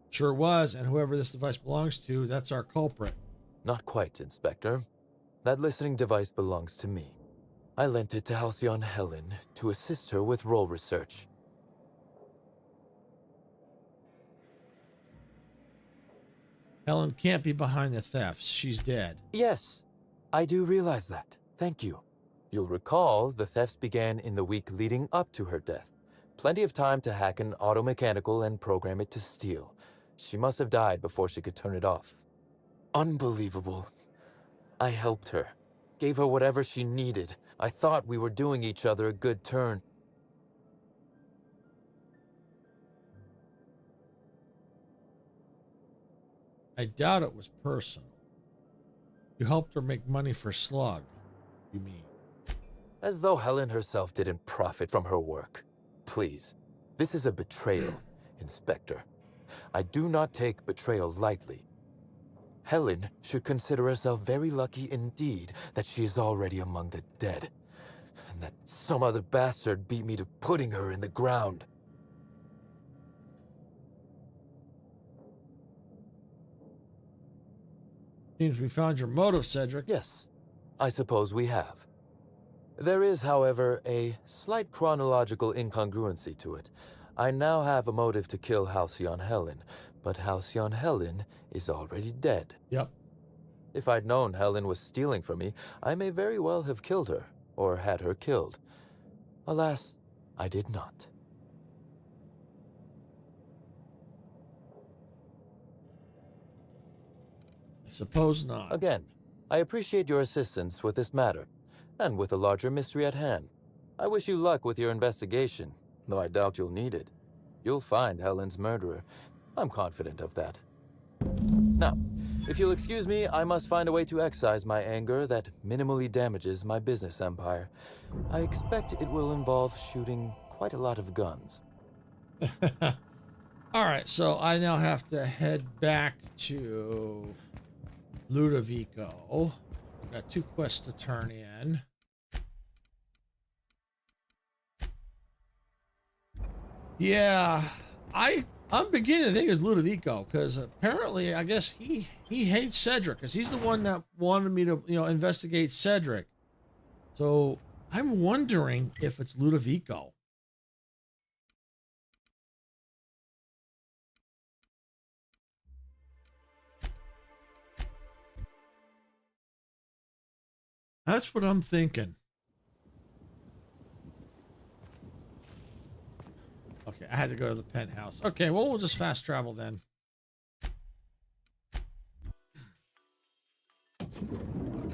Sure was, and whoever this device belongs to, that's our culprit. Not quite, Inspector. That listening device belongs to me. I lent it to Halcyon Helen to assist her with role research. Helen can't be behind the thefts. She's dead. Yes, I do realize that. Thank you. You'll recall the thefts began in the week leading up to her death. Plenty of time to hack an automechanical and program it to steal. She must have died before she could turn it off. Unbelievable. I helped her. Gave her whatever she needed. I thought we were doing each other a good turn. I doubt it was personal. You helped her make money for Slug, you mean? As though Helen herself didn't profit from her work. Please, this is a betrayal, Inspector. I do not take betrayal lightly. Helen should consider herself very lucky indeed that she is already among the dead, and that some other bastard beat me to putting her in the ground. Seems we found your motive, Cedric. Yes, I suppose we have. There is, however, a slight chronological incongruency to it. I now have a motive to kill Halcyon Helen, but Halcyon Helen is already dead. Yep. If I'd known Helen was stealing from me, I may very well have killed her, or had her killed. Alas, I did not. I suppose not. Again, I appreciate your assistance with this matter, and with a larger mystery at hand. I wish you luck with your investigation, though I doubt you'll need it. You'll find Helen's murderer. I'm confident of that. Now, if you'll excuse me, I must find a way to excise my anger that minimally damages my business empire. I expect it will involve shooting quite a lot of guns. All right, so I now have to head back to Ludovico. I've got 2 quests to turn in. Yeah, I'm beginning to think it's Ludovico, because apparently, I guess he hates Cedric, because he's the one that wanted me to, investigate Cedric. So I'm wondering if it's Ludovico. That's what I'm thinking. Okay, I had to go to the penthouse. Okay, well, we'll just fast travel then.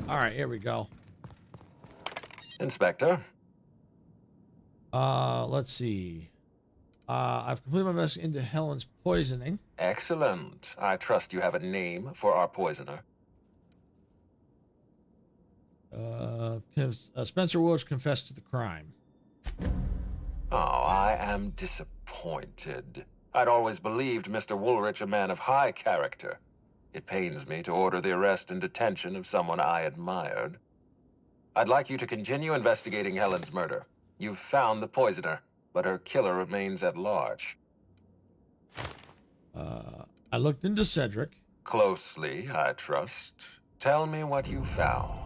All right, here we go. Inspector? Let's see. I've completed my investigation into Helen's poisoning. Excellent. I trust you have a name for our poisoner. Spencer Willis confessed to the crime. Oh, I am disappointed. I'd always believed Mr. Woolrich a man of high character. It pains me to order the arrest and detention of someone I admired. I'd like you to continue investigating Helen's murder. You've found the poisoner, but her killer remains at large. I looked into Cedric. Closely, I trust. Tell me what you found.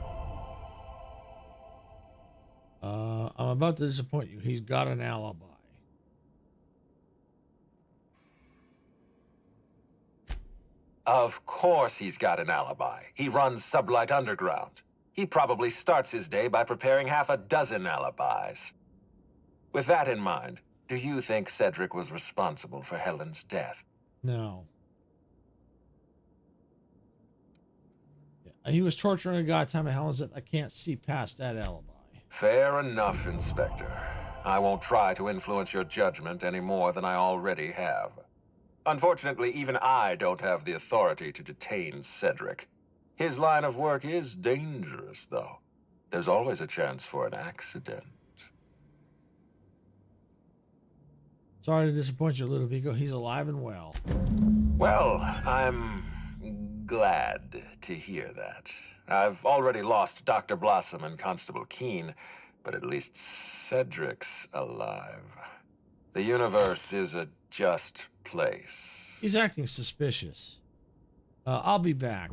I'm about to disappoint you. He's got an alibi. Of course he's got an alibi. He runs Sublight Underground. He probably starts his day by preparing half a dozen alibis. With that in mind, Do you think Cedric was responsible for Helen's death? No. He was torturing a guy at the time of Helen's death. I can't see past that alibi. Fair enough, Inspector. I won't try to influence your judgment any more than I already have. Unfortunately, even I don't have the authority to detain Cedric. His line of work is dangerous, though. There's always a chance for an accident. Sorry to disappoint you, Ludovico. He's alive and well. Well, I'm glad to hear that. I've already lost Dr. Blossom and Constable Keene, but at least Cedric's alive. The universe is a just place. He's acting suspicious. I'll be back.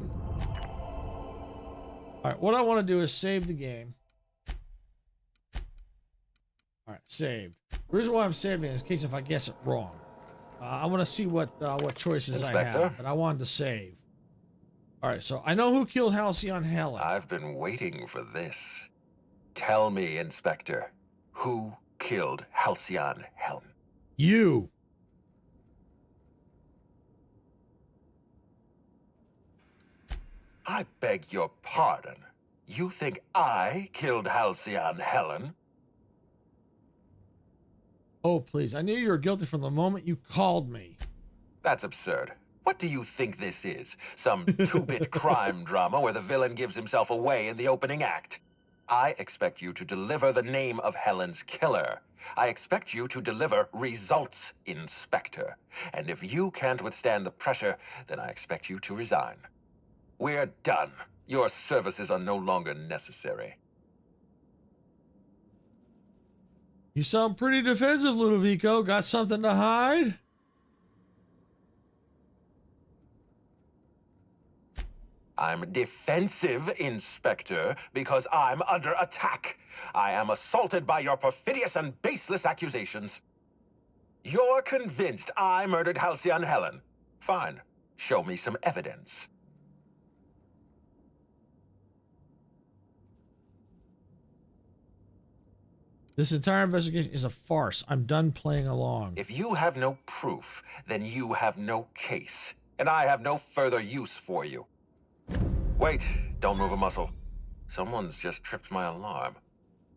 All right, what I want to do is save the game. All right, saved. The reason why I'm saving is in case if I guess it wrong. I want to see what choices I have, but I wanted to save. All right, so I know who killed Halcyon Helen. I've been waiting for this. Tell me, Inspector, who killed Halcyon Helen? You. I beg your pardon. You think I killed Halcyon Helen? Oh, please. I knew you were guilty from the moment you called me. That's absurd. What do you think this is? Some two-bit crime drama where the villain gives himself away in the opening act? I expect you to deliver the name of Helen's killer. I expect you to deliver results, Inspector. And if you can't withstand the pressure, then I expect you to resign. We're done. Your services are no longer necessary. You sound pretty defensive, Ludovico. Got something to hide? I'm defensive, Inspector, because I'm under attack. I am assaulted by your perfidious and baseless accusations. You're convinced I murdered Halcyon Helen. Fine. Show me some evidence. This entire investigation is a farce. I'm done playing along. If you have no proof, then you have no case, and I have no further use for you. Wait, don't move a muscle. Someone's just tripped my alarm.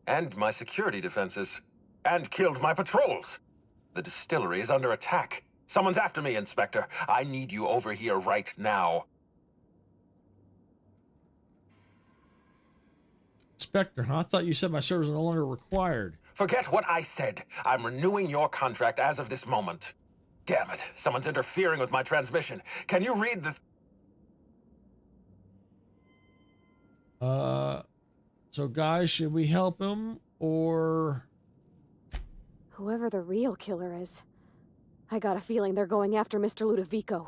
And my security defenses. And killed my patrols. The distillery is under attack. Someone's after me, Inspector. I need you over here right now. Inspector, huh? I thought you said my service are no longer required. Forget what I said. I'm renewing your contract as of this moment. Damn it. Someone's interfering with my transmission. Can you read the... So guys, should we help him or... Whoever the real killer is, I got a feeling they're going after Mr. Ludovico.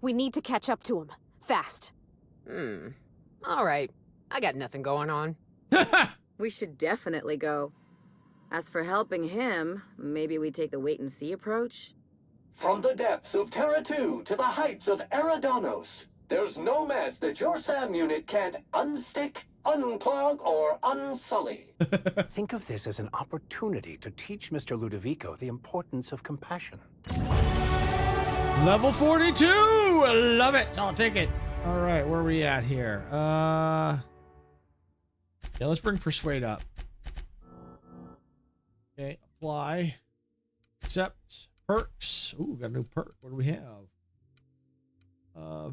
We need to catch up to him. Fast. All right. I got nothing going on. We should definitely go. As for helping him, maybe we take the wait-and-see approach? From the depths of Terra 2 to the heights of Eridanos, there's no mess that your SAM unit can't unstick, unclog, or unsully. Think of this as an opportunity to teach Mr. Ludovico the importance of compassion. Level 42! Love it! I'll take it. All right, where are we at here? Yeah, let's bring Persuade up. Okay, apply. Accept. Perks. Ooh, got a new perk. What do we have?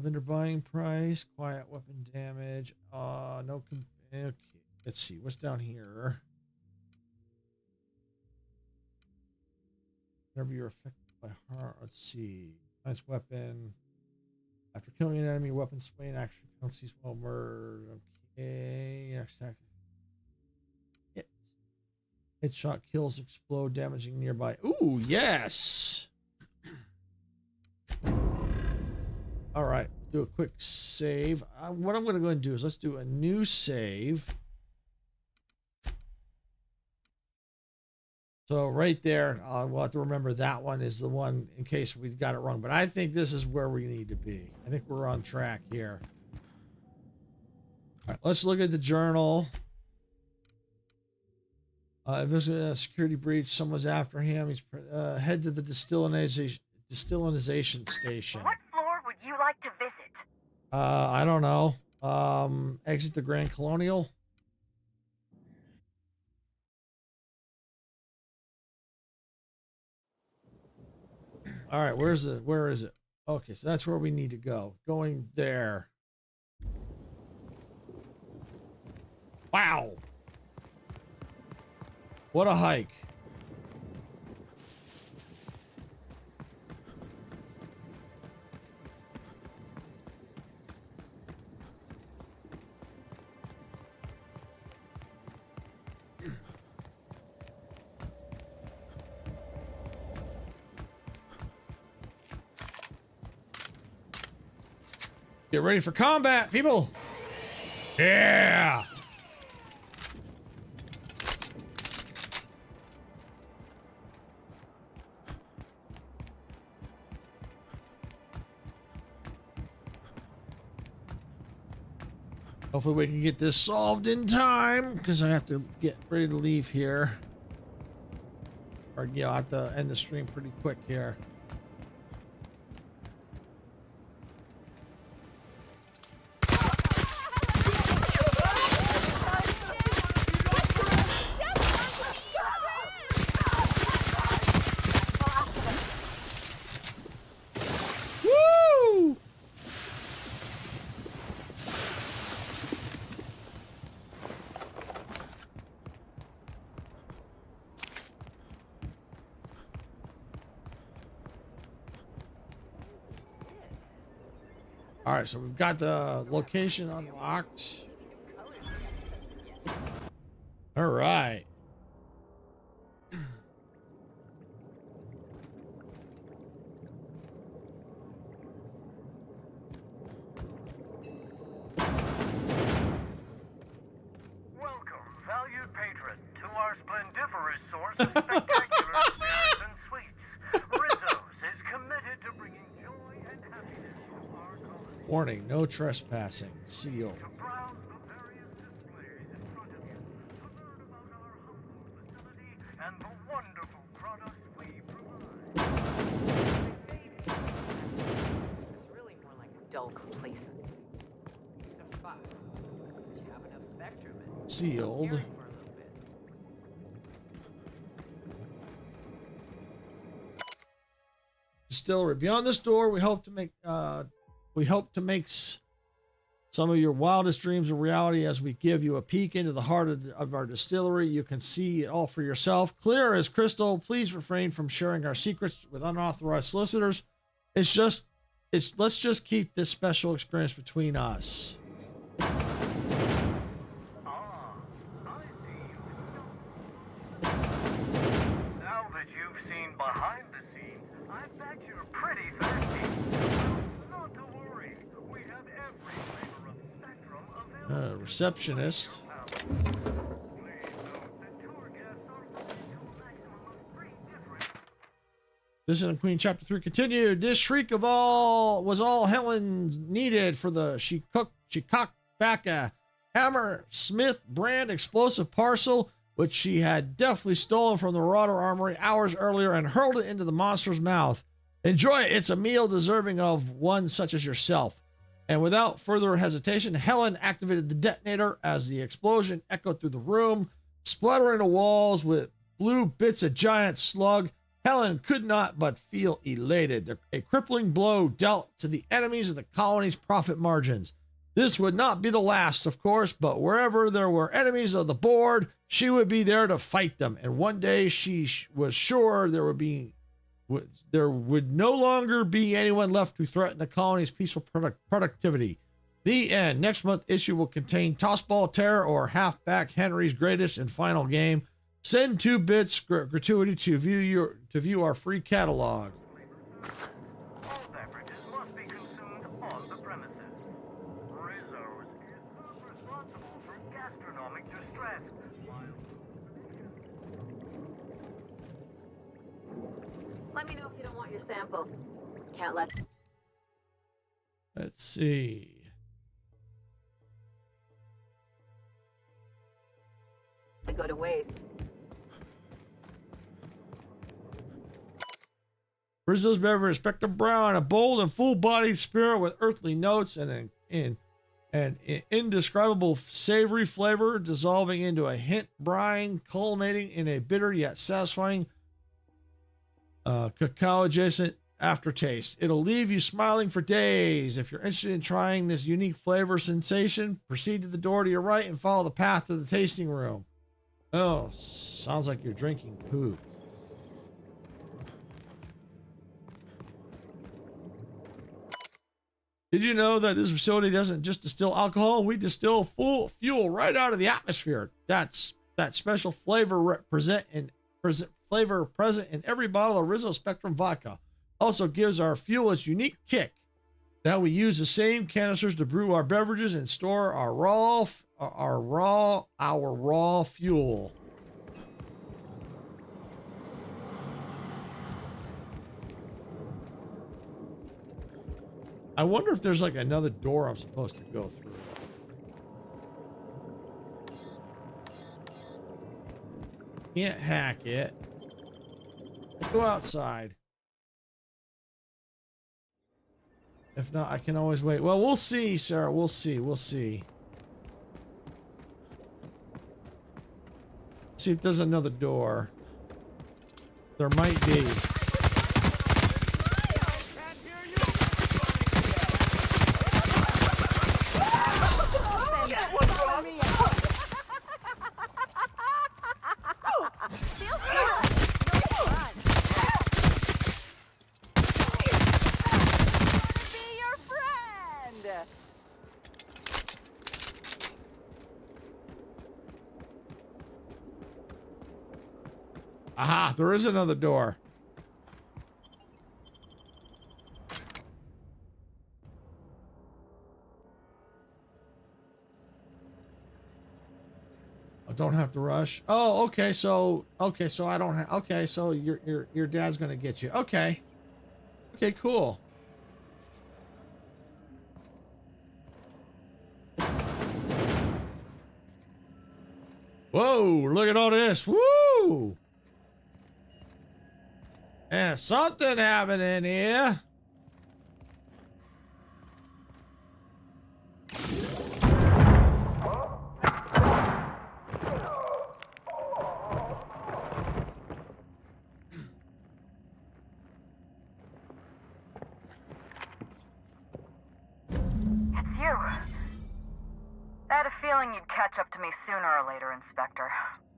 Vendor buying price, quiet weapon damage. No. Okay, let's see. What's down here? Whenever you're affected by harm. Let's see. Nice weapon. After killing an enemy, weapon sway in action penalties while murdered. Okay. Next attack. Headshot kills explode, damaging nearby. Ooh, yes! All right, do a quick save. What I'm going to go and do is let's do a new save. So right there, we'll have to remember that one is the one in case we got it wrong. But I think this is where we need to be. I think we're on track here. All right, let's look at the journal. Investigating a security breach. Someone's after him. He's head to the distillation station. What floor would you like to visit? I don't know. Exit the Grand Colonial. All right, where is it? Okay, so that's where we need to go. Going there. Wow. What a hike. Get ready for combat, people. Yeah. Hopefully we can get this solved in time, because I have to get ready to leave here. Or, you know, I have to end the stream pretty quick here. All right, so we've got the location unlocked. All right. Welcome, valued patron, to our splendiferous source of spectacular spirits and sweets. Rizzo's is committed to bringing joy and happiness to our colony. Warning, no trespassing. Sealed. Browse the various displays in front of you to learn about our humble facility and the wonderful products we provide. It's really more like dull complacency. It's a fuck. You have enough spectrum and Sealed. hearing for a little bit. Distillery. Beyond this door, we hope to make some of your wildest dreams a reality as we give you a peek into the heart of our distillery. You can see it all for yourself. Clear as crystal. Please refrain from sharing our secrets with unauthorized solicitors. Let's just keep this special experience between us. Now that you've seen behind the scenes, I bet you're pretty thirsty. Not to worry, we have every flavor of spectrum available. Receptionist. This is Queen Chapter 3 continued. This shriek of all was all Helen needed for the she cocked back a Hammersmith brand explosive parcel, which she had deftly stolen from the Marauder Armory hours earlier and hurled it into the monster's mouth. Enjoy it. It's a meal deserving of one such as yourself. And without further hesitation, Helen activated the detonator as the explosion echoed through the room, splattering the walls with blue bits of giant slug. Helen could not but feel elated. A crippling blow dealt to the enemies of the colony's profit margins. This would not be the last, of course, but wherever there were enemies of the board, she would be there to fight them. And one day she was sure there would no longer be anyone left to threaten the colony's peaceful productivity. The end. Next month issue will contain Tossball Terror or Halfback Henry's greatest and final game. Send 2 bits gratuity to view our free catalog. All beverages must be consumed on the premises. Rizzo's is not responsible for gastronomic distress. Let me know if you don't want your sample. Can't let. Let's see. It go to waste. Rizzo's beverage, Spectre Brown, a bold and full-bodied spirit with earthly notes and an indescribable savory flavor dissolving into a hint brine, culminating in a bitter yet satisfying cacao-adjacent aftertaste. It'll leave you smiling for days. If you're interested in trying this unique flavor sensation, proceed to the door to your right and follow the path to the tasting room. Oh, sounds like you're drinking poop. Did you know that this facility doesn't just distill alcohol? We distill full fuel right out of the atmosphere. That's that special flavor present in every bottle of Rizzo Spectrum vodka. Also gives our fuel its unique kick. That we use the same canisters to brew our beverages and store our raw fuel. I wonder if there's like another door I'm supposed to go through. Can't hack it. Go outside. If not, I can always wait. Well, we'll see, Sarah. We'll see. We'll see. See if there's another door. There might be. Aha, there is another door. I don't have to rush. Oh, okay, so I don't have, okay, so your dad's gonna get you. Okay. Okay, cool. Whoa, look at all this. Woo! And something happening here. It's you. I had a feeling you'd catch up to me sooner or later, Inspector.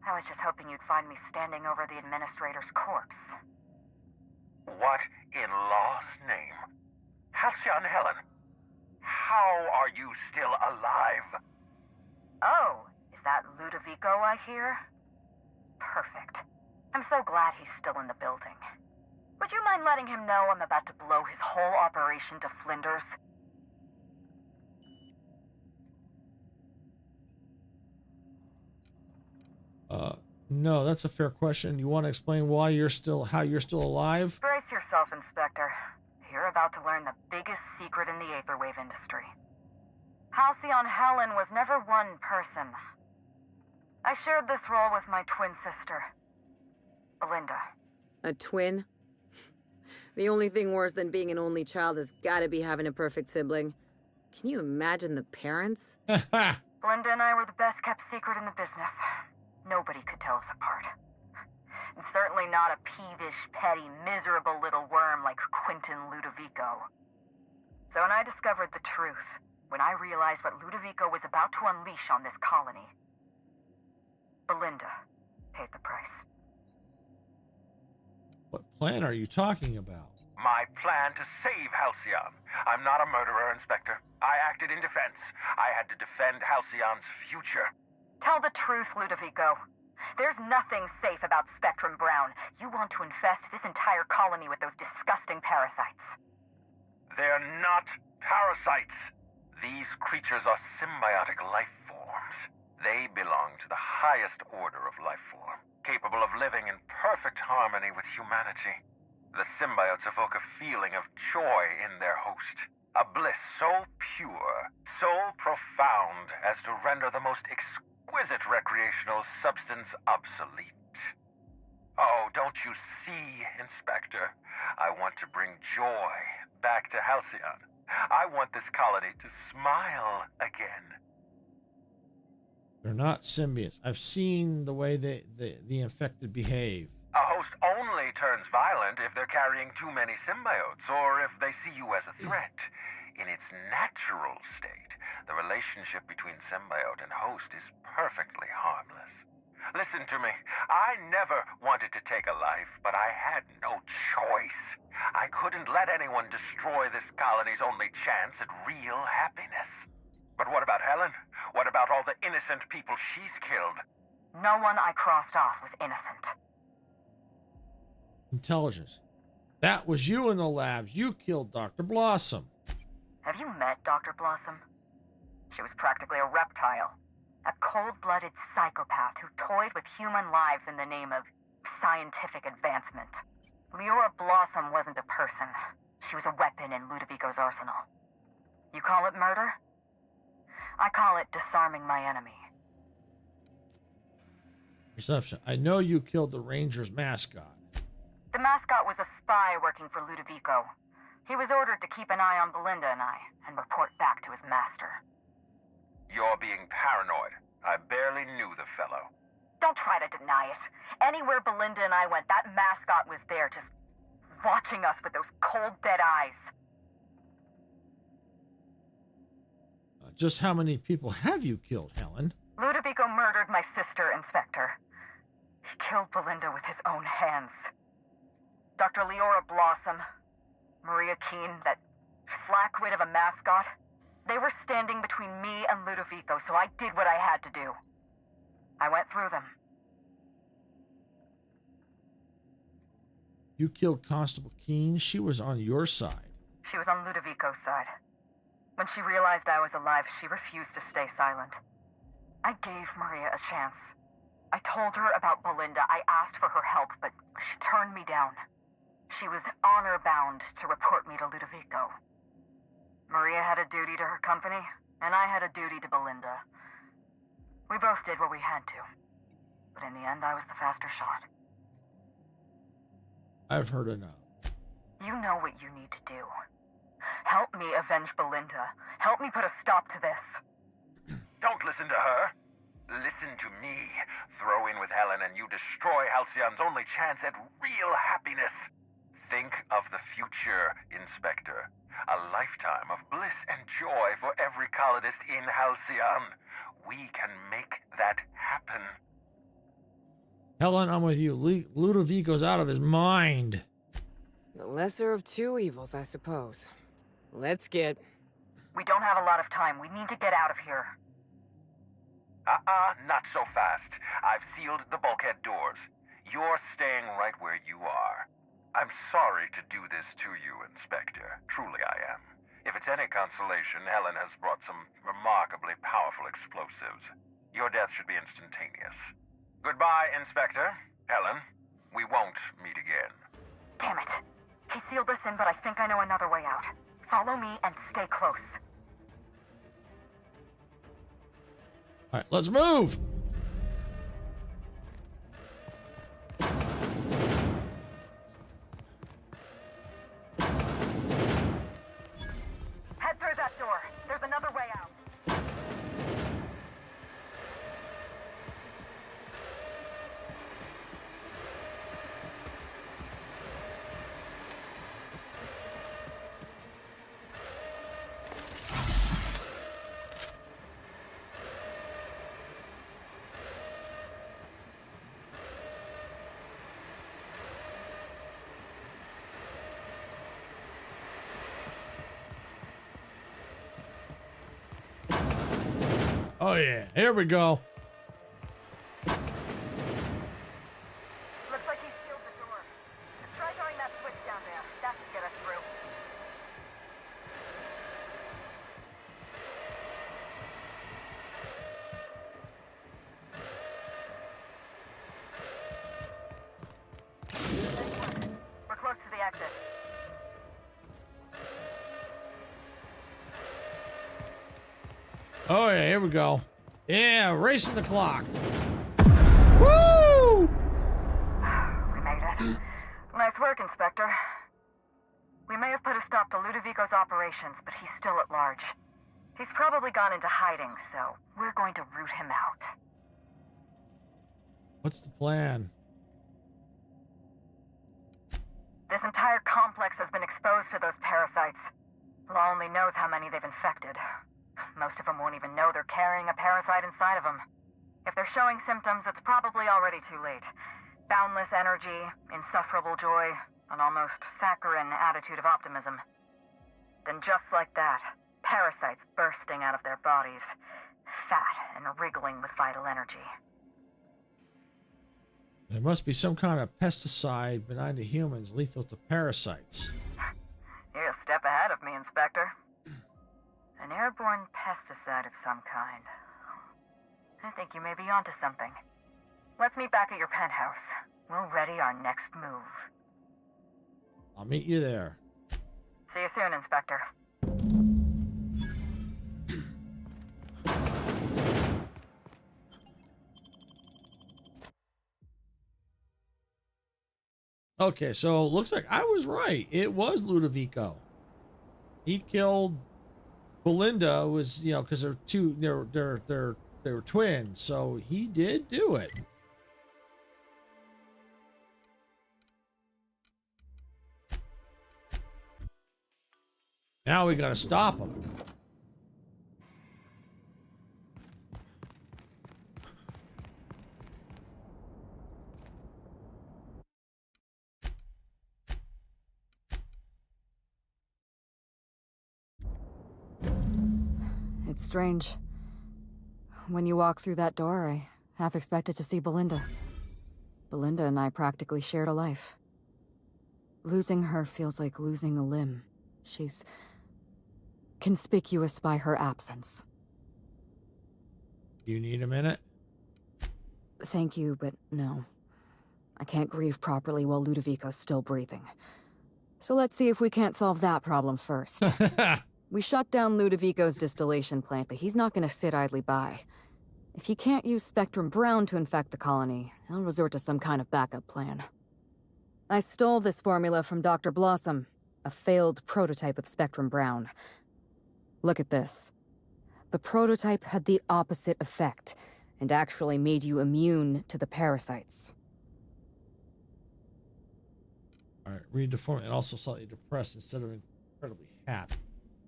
I was just hoping you'd find me standing over the administrator's corpse. What in law's name? Halcyon Helen, how are you still alive? Oh, is that Ludovico I hear? Perfect. I'm so glad he's still in the building. Would you mind letting him know I'm about to blow his whole operation to flinders? No, that's a fair question. You want to explain why how you're still alive? Brace yourself, Inspector. You're about to learn the biggest secret in the Aetherwave industry. Halcyon Helen was never one person. I shared this role with my twin sister, Belinda. A twin? The only thing worse than being an only child has gotta be having a perfect sibling. Can you imagine the parents? Belinda and I were the best kept secret in the business. Nobody could tell us apart. And certainly not a peevish, petty, miserable little worm like Quentin Ludovico. So when I discovered the truth, when I realized what Ludovico was about to unleash on this colony, Belinda paid the price. What plan are you talking about? My plan to save Halcyon. I'm not a murderer, Inspector. I acted in defense. I had to defend Halcyon's future. Tell the truth, Ludovico. There's nothing safe about Spectrum Brown. You want to infest this entire colony with those disgusting parasites. They're not parasites. These creatures are symbiotic life forms. They belong to the highest order of life form, capable of living in perfect harmony with humanity. The symbiotes evoke a feeling of joy in their host, a bliss so pure, so profound as to render the most exquisite recreational substance obsolete. Oh, don't you see, Inspector? I want to bring joy back to Halcyon. I want this colony to smile again. They're not symbiotes. I've seen the way the infected behave. A host only turns violent if they're carrying too many symbiotes, or if they see you as a threat. In its natural state, the relationship between symbiote and host is perfectly harmless. Listen to me. I never wanted to take a life, but I had no choice. I couldn't let anyone destroy this colony's only chance at real happiness. But what about Helen? What about all the innocent people she's killed? No one I crossed off was innocent. Intelligence. That was you in the labs. You killed Dr. Blossom. Have you met Dr. Blossom? She was practically a reptile. A cold-blooded psychopath who toyed with human lives in the name of scientific advancement. Leora Blossom wasn't a person. She was a weapon in Ludovico's arsenal. You call it murder? I call it disarming my enemy. Perception. I know you killed the Rangers mascot. The mascot was a spy working for Ludovico. He was ordered to keep an eye on Belinda and I, and report back to his master. You're being paranoid. I barely knew the fellow. Don't try to deny it. Anywhere Belinda and I went, that mascot was there, just watching us with those cold, dead eyes. Just how many people have you killed, Helen? Ludovico murdered my sister, Inspector. He killed Belinda with his own hands. Dr. Leora Blossom, Maria Keene, that flackwit of a mascot, they were standing between me and Ludovico, so I did what I had to do. I went through them. You killed Constable Keene. She was on your side. She was on Ludovico's side. When she realized I was alive, she refused to stay silent. I gave Maria a chance. I told her about Belinda. I asked for her help, but she turned me down. She was honor-bound to report me to Ludovico. Maria had a duty to her company, and I had a duty to Belinda. We both did what we had to. But in the end, I was the faster shot. I've heard enough. You know what you need to do. Help me avenge Belinda. Help me put a stop to this. Don't listen to her. Listen to me. Throw in with Helen and you destroy Halcyon's only chance at real happiness. Think of the future, Inspector. A lifetime of bliss and joy for every colonist in Halcyon. We can make that happen. Helen, I'm with you. Ludovico's out of his mind. The lesser of two evils, I suppose. Let's get... We don't have a lot of time. We need to get out of here. Not so fast. I've sealed the bulkhead doors. You're staying right where you are. I'm sorry to do this to you, Inspector. Truly I am. If it's any consolation, Helen has brought some remarkably powerful explosives. Your death should be instantaneous. Goodbye, Inspector. Helen, we won't meet again. Damn it. He sealed us in, but I think I know another way out. Follow me and stay close. All right, let's move. Head through that door. There's another way out. Oh yeah, here we go. Looks like he sealed the door. Try throwing that switch down there. That should get us through. We're close to the exit. Oh yeah, here we go. Yeah, racing the clock. Woo! We made it. Nice work, Inspector. We may have put a stop to Ludovico's operations, but he's still at large. He's probably gone into hiding, so we're going to root him out. What's the plan? This entire complex has been exposed to those parasites. Law only knows how many they've infected. Most of them won't even know they're carrying a parasite inside of them. If they're showing symptoms, it's probably already too late. Boundless energy, insufferable joy, an almost saccharine attitude of optimism. Then just like that, parasites bursting out of their bodies, fat and wriggling with vital energy. There must be some kind of pesticide benign to humans, lethal to parasites. You're a step ahead of me, Inspector. An airborne pesticide of some kind. I think you may be onto something. Let's meet back at your penthouse. We'll ready our next move. I'll meet you there. See you soon, Inspector. Okay, so it looks like I was right. It was Ludovico. He killed Belinda. Was, you know, because they were twins, so he did do it. Now we gotta stop him. It's strange. When you walk through that door, I half expected to see Belinda. Belinda and I practically shared a life. Losing her feels like losing a limb. She's conspicuous by her absence. You need a minute? Thank you, but no. I can't grieve properly while Ludovico's still breathing. So let's see if we can't solve that problem first. We shut down Ludovico's distillation plant, but he's not gonna sit idly by. If he can't use Spectrum Brown to infect the colony, he'll resort to some kind of backup plan. I stole this formula from Dr. Blossom, a failed prototype of Spectrum Brown. Look at this. The prototype had the opposite effect, and actually made you immune to the parasites. Alright, read the formula. And also slightly depressed instead of incredibly happy.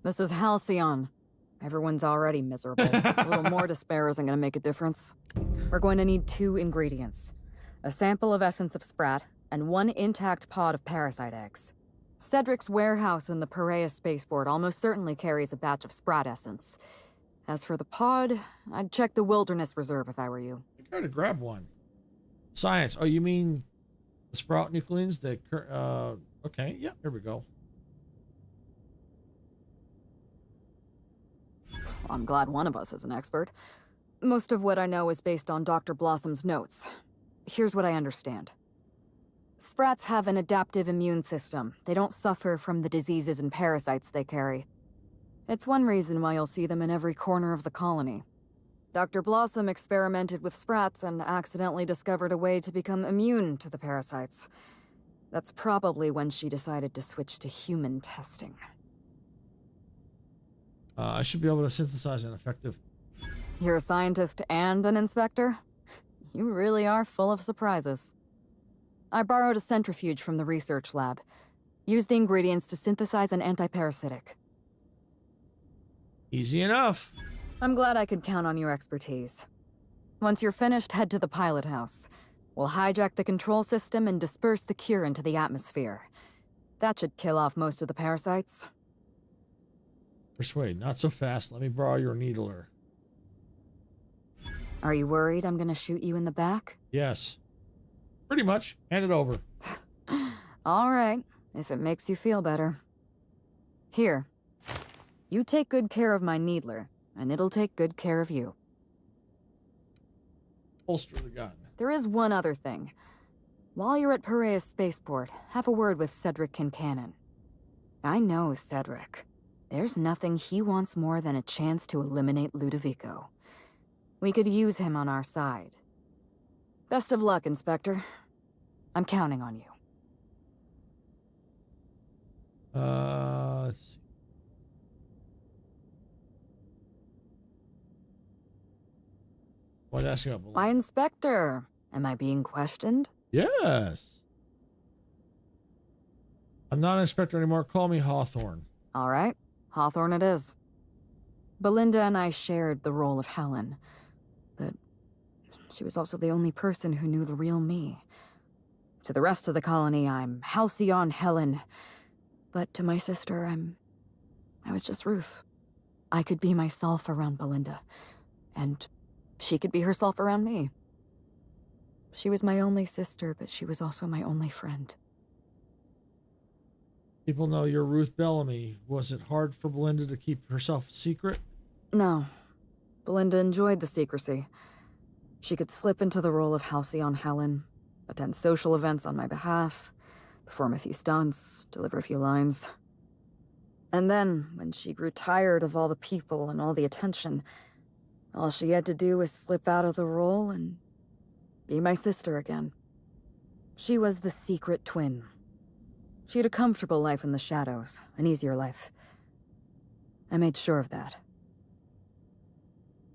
This is Halcyon. Everyone's already miserable. A little more despair isn't gonna make a difference. We're going to need 2 ingredients. A sample of essence of Sprat, and 1 intact pod of parasite eggs. Cedric's warehouse in the Perea spaceport almost certainly carries a batch of Sprat essence. As for the pod, I'd check the Wilderness Reserve if I were you. I gotta grab one. Science. Oh, you mean the sprout nucleins? Okay, yeah, here we go. I'm glad one of us is an expert. Most of what I know is based on Dr. Blossom's notes. Here's what I understand. Sprats have an adaptive immune system. They don't suffer from the diseases and parasites they carry. It's one reason why you'll see them in every corner of the colony. Dr. Blossom experimented with Sprats and accidentally discovered a way to become immune to the parasites. That's probably when she decided to switch to human testing. I should be able to synthesize an effective... You're a scientist and an inspector? You really are full of surprises. I borrowed a centrifuge from the research lab. Use the ingredients to synthesize an antiparasitic. Easy enough. I'm glad I could count on your expertise. Once you're finished, head to the pilot house. We'll hijack the control system and disperse the cure into the atmosphere. That should kill off most of the parasites. Persuade, not so fast. Let me borrow your needler. Are you worried I'm gonna shoot you in the back? Yes. Pretty much. Hand it over. All right, if it makes you feel better. Here. You take good care of my needler, and it'll take good care of you. Holster the gun. There is one other thing. While you're at Perea Spaceport, have a word with Cedric Kincannon. I know Cedric. There's nothing he wants more than a chance to eliminate Ludovico. We could use him on our side. Best of luck, Inspector. I'm counting on you. Let's see. What asking about? My inspector. Am I being questioned? Yes. I'm not an inspector anymore. Call me Hawthorne. All right. Hawthorne it is. Belinda and I shared the role of Helen, but she was also the only person who knew the real me. To the rest of the colony, I'm Halcyon Helen, but to my sister, I was just Ruth. I could be myself around Belinda, and she could be herself around me. She was my only sister, but she was also my only friend. People know you're Ruth Bellamy. Was it hard for Belinda to keep herself a secret? No. Belinda enjoyed the secrecy. She could slip into the role of Halcyon Helen, attend social events on my behalf, perform a few stunts, deliver a few lines. And then, when she grew tired of all the people and all the attention, all she had to do was slip out of the role and be my sister again. She was the secret twin. She had a comfortable life in the shadows, an easier life. I made sure of that.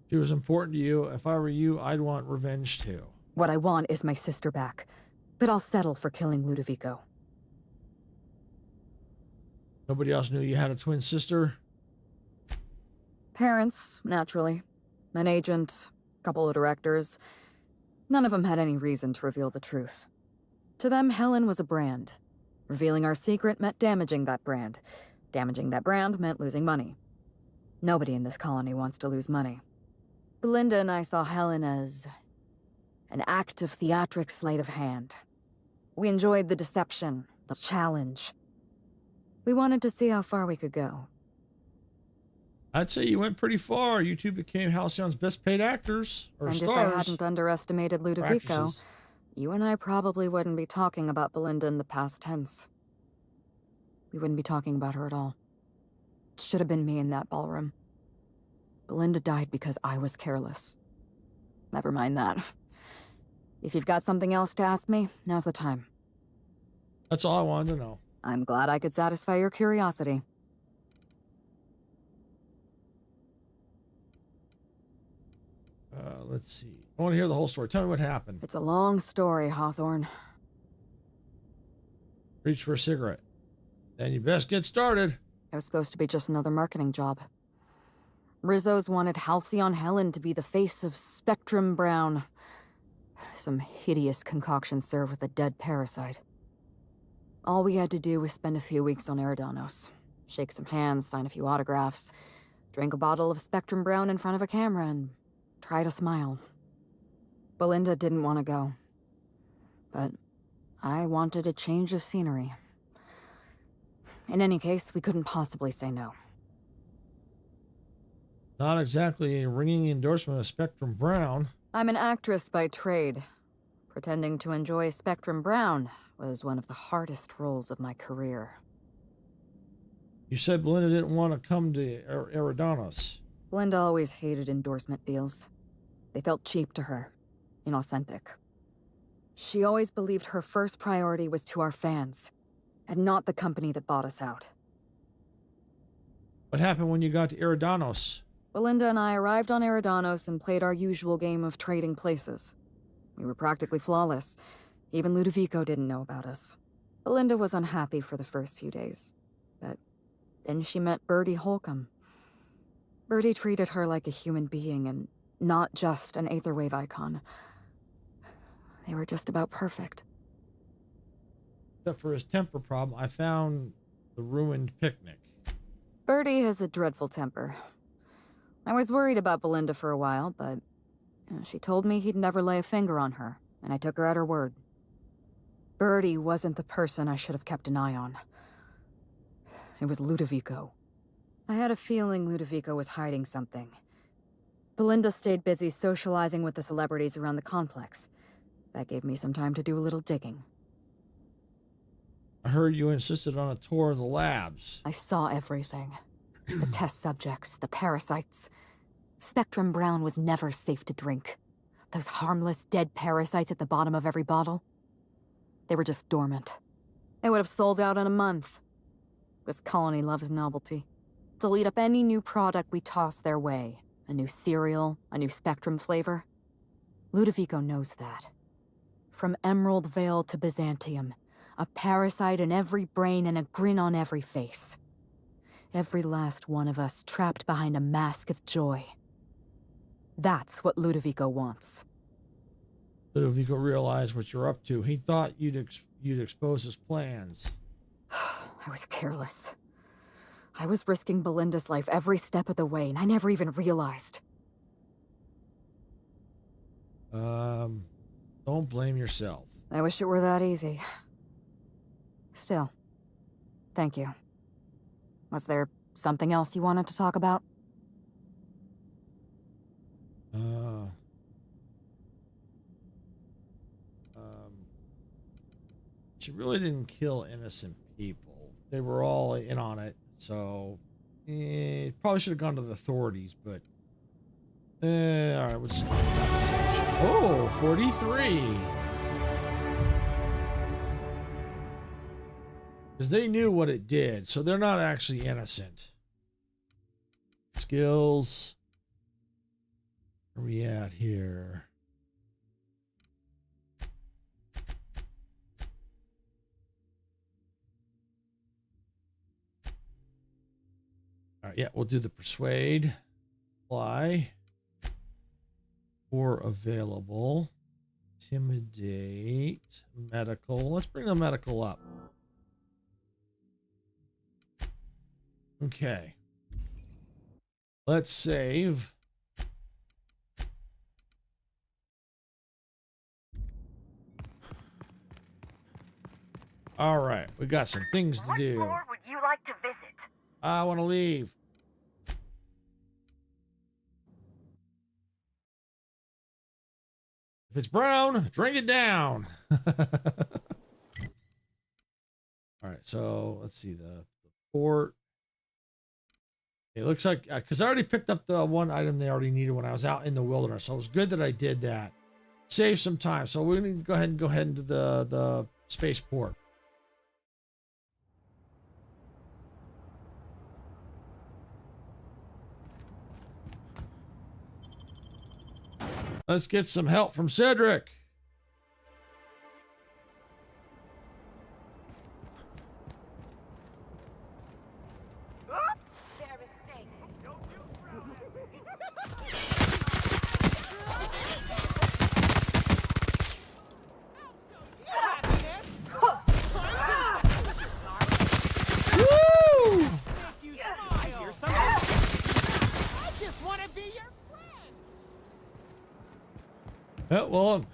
She was important to you. If I were you, I'd want revenge too. What I want is my sister back, but I'll settle for killing Ludovico. Nobody else knew you had a twin sister? Parents, naturally. An agent, a couple of directors. None of them had any reason to reveal the truth. To them, Helen was a brand. Revealing our secret meant damaging that brand. Damaging that brand meant losing money. Nobody in this colony wants to lose money. Belinda and I saw Helen as an act of theatric sleight of hand. We enjoyed the deception, the challenge. We wanted to see how far we could go. I'd say you went pretty far. You two became Halcyon's best paid actors, or and stars. And if I hadn't underestimated Ludovico, you and I probably wouldn't be talking about Belinda in the past tense. We wouldn't be talking about her at all. It should have been me in that ballroom. Belinda died because I was careless. Never mind that. If you've got something else to ask me, now's the time. That's all I wanted to know. I'm glad I could satisfy your curiosity. Let's see. I want to hear the whole story. Tell me what happened. It's a long story, Hawthorne. Reach for a cigarette. Then you best get started. It was supposed to be just another marketing job. Rizzo's wanted Halcyon Helen to be the face of Spectrum Brown. Some hideous concoction served with a dead parasite. All we had to do was spend a few weeks on Eridanos. Shake some hands, sign a few autographs, drink a bottle of Spectrum Brown in front of a camera, and try to smile. Belinda didn't want to go. But I wanted a change of scenery. In any case, we couldn't possibly say no. Not exactly a ringing endorsement of Spectrum Brown. I'm an actress by trade. Pretending to enjoy Spectrum Brown was one of the hardest roles of my career. You said Belinda didn't want to come to Eridanos. Belinda always hated endorsement deals. They felt cheap to her, inauthentic. She always believed her first priority was to our fans, and not the company that bought us out. What happened when you got to Eridanos? Belinda and I arrived on Eridanos and played our usual game of trading places. We were practically flawless. Even Ludovico didn't know about us. Belinda was unhappy for the first few days, but then she met Bertie Holcomb. Bertie treated her like a human being and not just an Aetherwave icon. They were just about perfect. Except for his temper problem, I found the ruined picnic. Bertie has a dreadful temper. I was worried about Belinda for a while, but she told me he'd never lay a finger on her, and I took her at her word. Bertie wasn't the person I should have kept an eye on. It was Ludovico. I had a feeling Ludovico was hiding something. Belinda stayed busy socializing with the celebrities around the complex. That gave me some time to do a little digging. I heard you insisted on a tour of the labs. I saw everything. The test subjects, the parasites. Spectrum Brown was never safe to drink. Those harmless, dead parasites at the bottom of every bottle. They were just dormant. They would have sold out in a month. This colony loves novelty. They'll eat up any new product we toss their way. A new cereal, a new Spectrum flavor. Ludovico knows that. From Emerald Vale to Byzantium, a parasite in every brain and a grin on every face. Every last one of us trapped behind a mask of joy. That's what Ludovico wants. Ludovico realized what you're up to. He thought you'd expose his plans. I was careless. I was risking Belinda's life every step of the way, and I never even realized. Don't blame yourself. I wish it were that easy. Still, thank you. Was there something else you wanted to talk about? She really didn't kill innocent people. They were all in on it, so probably should have gone to the authorities, but all right, we'll just stop the conversation. Oh, 43. Because they knew what it did, so they're not actually innocent. Skills. Where are we at here? All right, yeah, we'll do the persuade. Fly. Or available. Intimidate. Medical. Let's bring the medical up. Okay. Let's save. All right, we got some things to do. What floor would you like to visit? I want to leave. If it's brown, drink it down. All right, so let's see the port. It looks like, because I already picked up the one item they already needed when I was out in the wilderness, so it was good that I did that. Save some time, so we're going to go ahead into the spaceport. Let's get some help from Cedric. Well,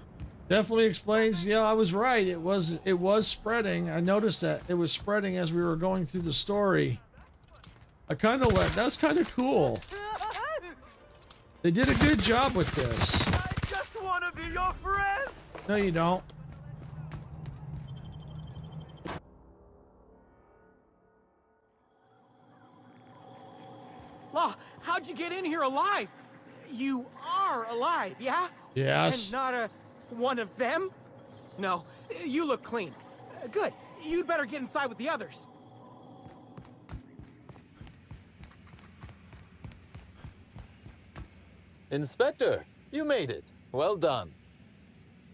definitely explains. Yeah, I was right. It was spreading. I noticed that it was spreading as we were going through the story. I kind of that's kind of cool. They did a good job with this. I just want to be your friend. No, you don't. Law, how'd you get in here alive? You are alive, yeah? Yes. And not one of them? No, you look clean. Good. You'd better get inside with the others. Inspector, you made it. Well done.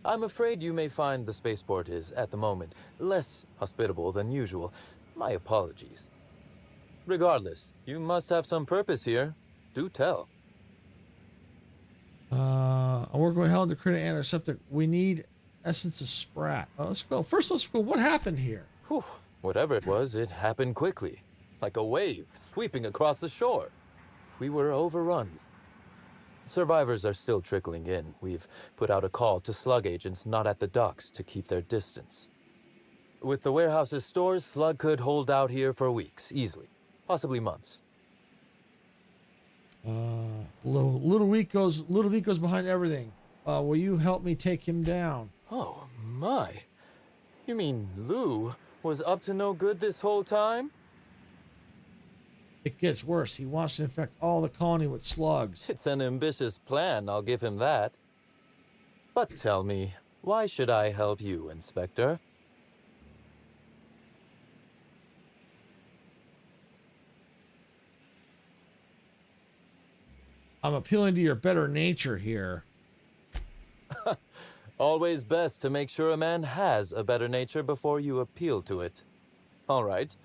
I'm afraid you may find the spaceport is, at the moment, less hospitable than usual. My apologies. Regardless, you must have some purpose here. Do tell. I'm working with Helen to create an antiseptic. We need essence of Sprat. Let's go. First, let's go. What happened here? Whew. Whatever it was, it happened quickly. Like a wave sweeping across the shore. We were overrun. Survivors are still trickling in. We've put out a call to slug agents not at the docks to keep their distance. With the warehouse's stores, slug could hold out here for weeks, easily. Possibly months. Ludovico's behind everything. Will you help me take him down? Oh, my. You mean Lou was up to no good this whole time? It gets worse. He wants to infect all the colony with slugs. It's an ambitious plan, I'll give him that. But tell me, why should I help you, Inspector? I'm appealing to your better nature here. Always best to make sure a man has a better nature before you appeal to it. All right,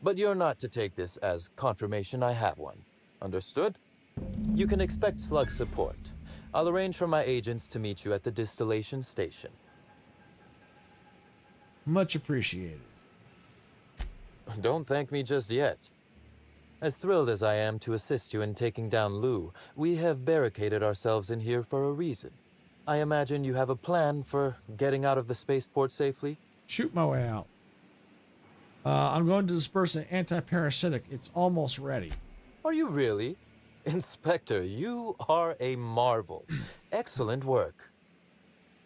but you're not to take this as confirmation I have one. Understood? You can expect slug support. I'll arrange for my agents to meet you at the distillation station. Much appreciated. Don't thank me just yet. As thrilled as I am to assist you in taking down Lou, we have barricaded ourselves in here for a reason. I imagine you have a plan for getting out of the spaceport safely? Shoot my way out. I'm going to disperse an anti-parasitic. It's almost ready. Are you really? Inspector, you are a marvel. Excellent work.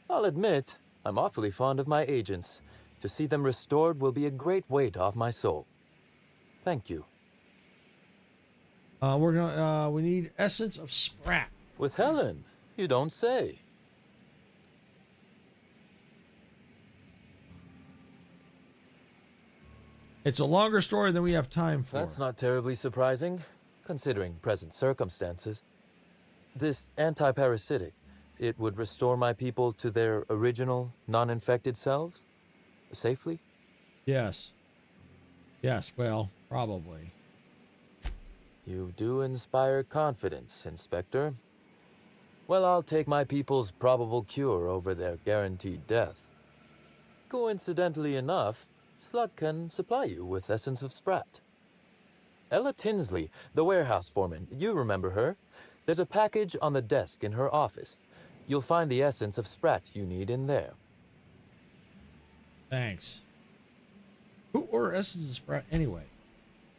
I'll admit, I'm awfully fond of my agents. To see them restored will be a great weight off my soul. Thank you. We need essence of Sprat. With Helen? You don't say. It's a longer story than we have time for. That's not terribly surprising, considering present circumstances. This anti-parasitic, it would restore my people to their original, non-infected selves? Safely? Yes. Yes, well, probably. You do inspire confidence, Inspector. Well, I'll take my people's probable cure over their guaranteed death. Coincidentally enough, Slug can supply you with essence of Sprat. Ella Tinsley, the warehouse foreman, you remember her? There's a package on the desk in her office. You'll find the essence of Sprat you need in there. Thanks. Who ordered essence of Sprat anyway?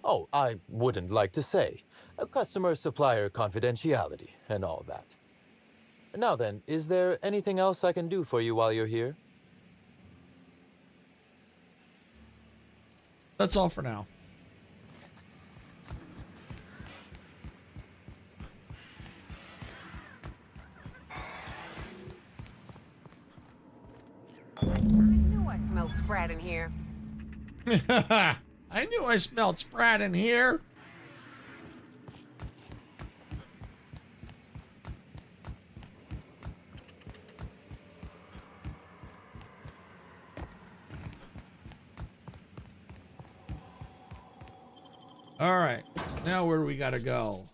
Oh, I wouldn't like to say. A customer-supplier confidentiality and all that. Now then, is there anything else I can do for you while you're here? That's all for now. I knew I smelled Sprat in here. I knew I smelled Sprat in here. All right, so now where do we gotta go?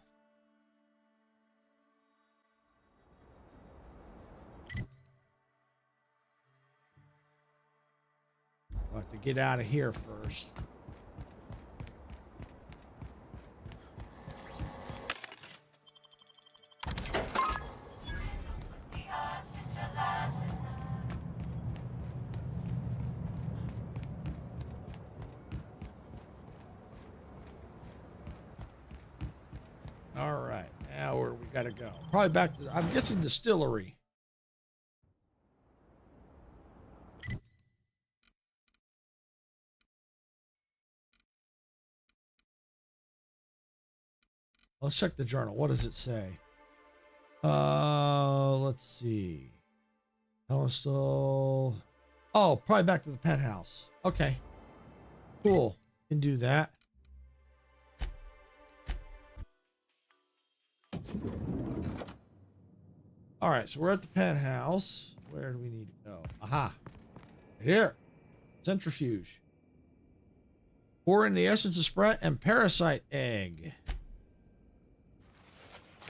We'll have to get out of here first. All right, now where we gotta go? Probably back to, I'm guessing, distillery. Let's check the journal. What does it say? Let's see. Oh, probably back to the penthouse. Okay. Cool. Can do that. All right, so we're at the penthouse. Where do we need to go? Aha. Right here. Centrifuge. Pour in the essence of Sprat and parasite egg.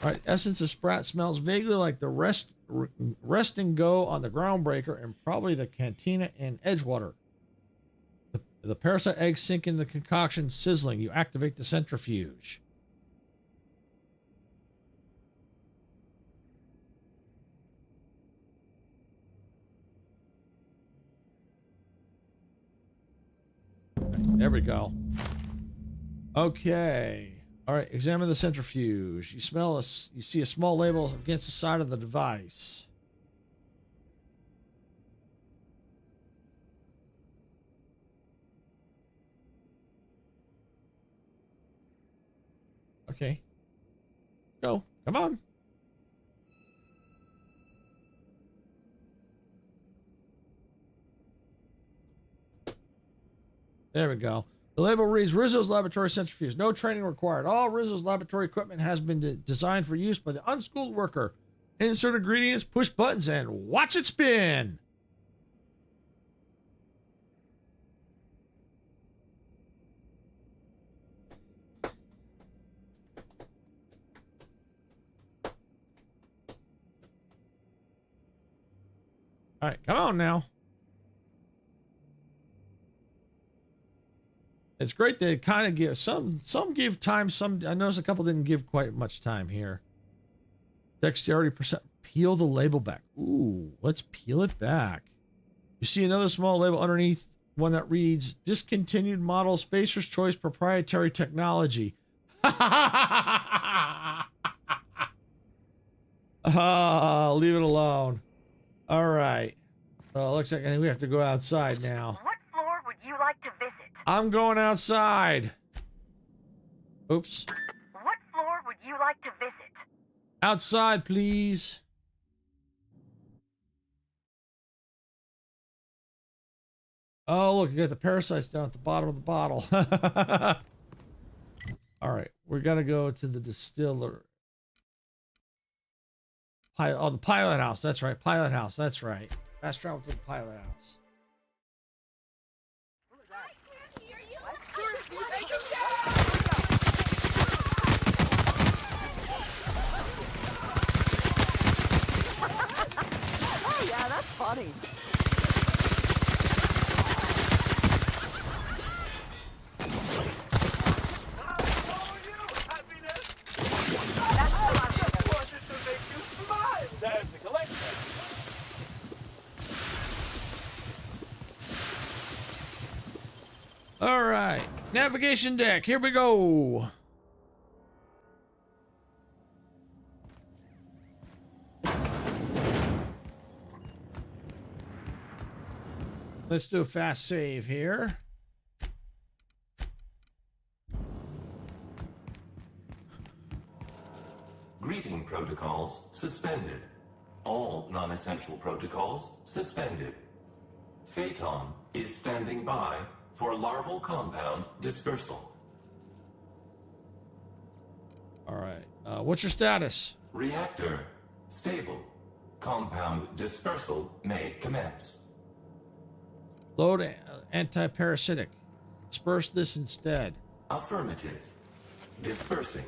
All right, essence of Sprat smells vaguely like the rest and go on the Groundbreaker and probably the Cantina in Edgewater. The parasite eggs sink in the concoction, sizzling. You activate the centrifuge. There we go. Okay. All right. Examine the centrifuge. You see a small label against the side of the device. Okay. Go. Come on. There we go. The label reads Rizzo's Laboratory Centrifuge. No training required. All Rizzo's laboratory equipment has been designed for use by the unschooled worker. Insert ingredients, push buttons, and watch it spin. All right, come on now. It's great they kind of give some give time, some I noticed a couple didn't give quite much time here. Dexterity percent. Peel the label back. Ooh, let's peel it back. You see another small label underneath, one that reads discontinued model Spacer's Choice proprietary technology. Leave it alone. All right. Looks like I think we have to go outside now. What floor would you like to visit? I'm going outside. Oops. What floor would you like to visit? Outside, please. Oh, look, you got the parasites down at the bottom of the bottle. All right, we're gonna go to the distiller. Oh, the pilot house. That's right, pilot house. That's right. Fast travel to the pilot house. Oh yeah, that's funny. All right, navigation deck. Here we go. Let's do a fast save here. Greeting protocols suspended. All non-essential protocols suspended. Phaeton is standing by for larval compound dispersal. All right. What's your status? Reactor stable. Compound dispersal may commence. Load anti-parasitic. Disperse this instead. Affirmative. Dispersing.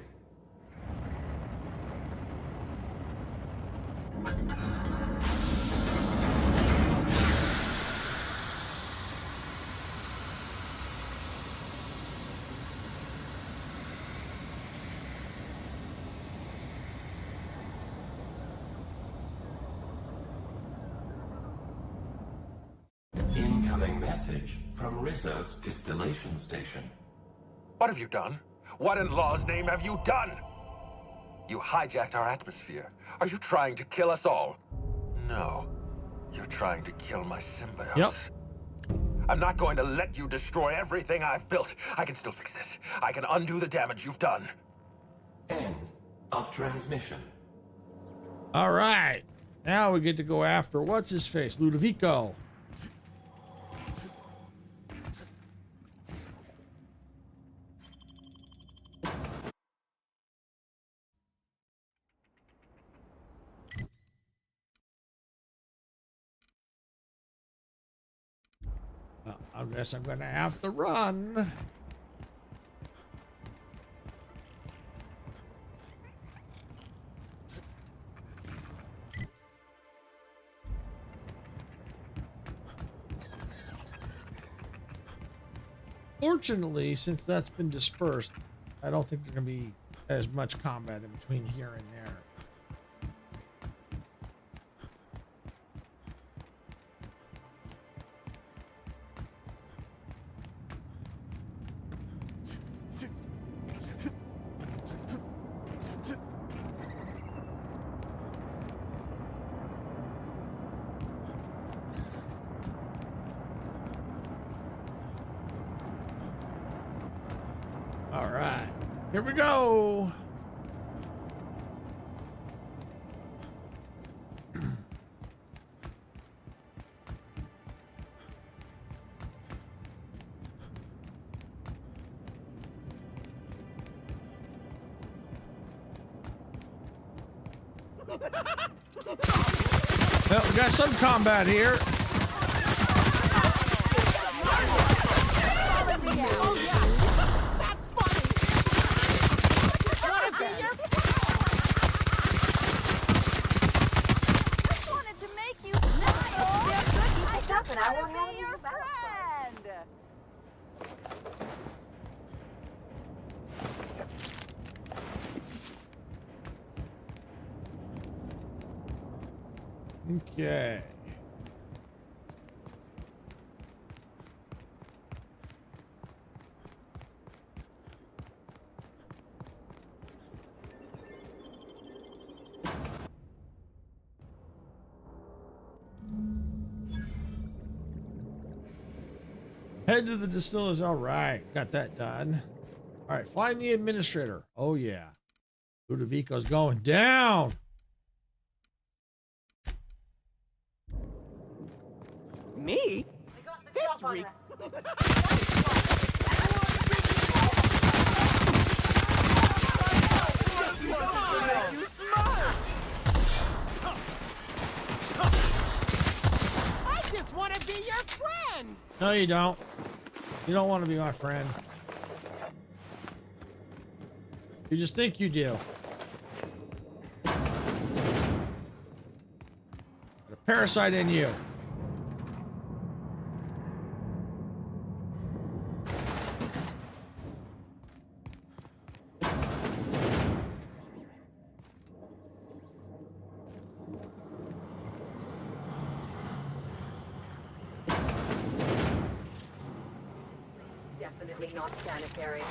Incoming message from Rizzo's distillation station. What have you done? What in law's name have you done? You hijacked our atmosphere. Are you trying to kill us all? No. You're trying to kill my symbiotes. Yep. I'm not going to let you destroy everything I've built. I can still fix this. I can undo the damage you've done. End of transmission. All right. Now we get to go after what's his face, Ludovico. I guess I'm gonna have to run. Fortunately, since that's been dispersed, I don't think there's gonna be as much combat in between here and there. All right, here we go. Well, we got some combat here. I want to be your friend. Okay. Head to the distillers. All right. Got that done. All right. Find the administrator. Oh, yeah. Ludovico's going down. Me? This reeks. I just want to be your friend. No, you don't. You don't want to be my friend. You just think you do. Got a parasite in you. Definitely not sanitary.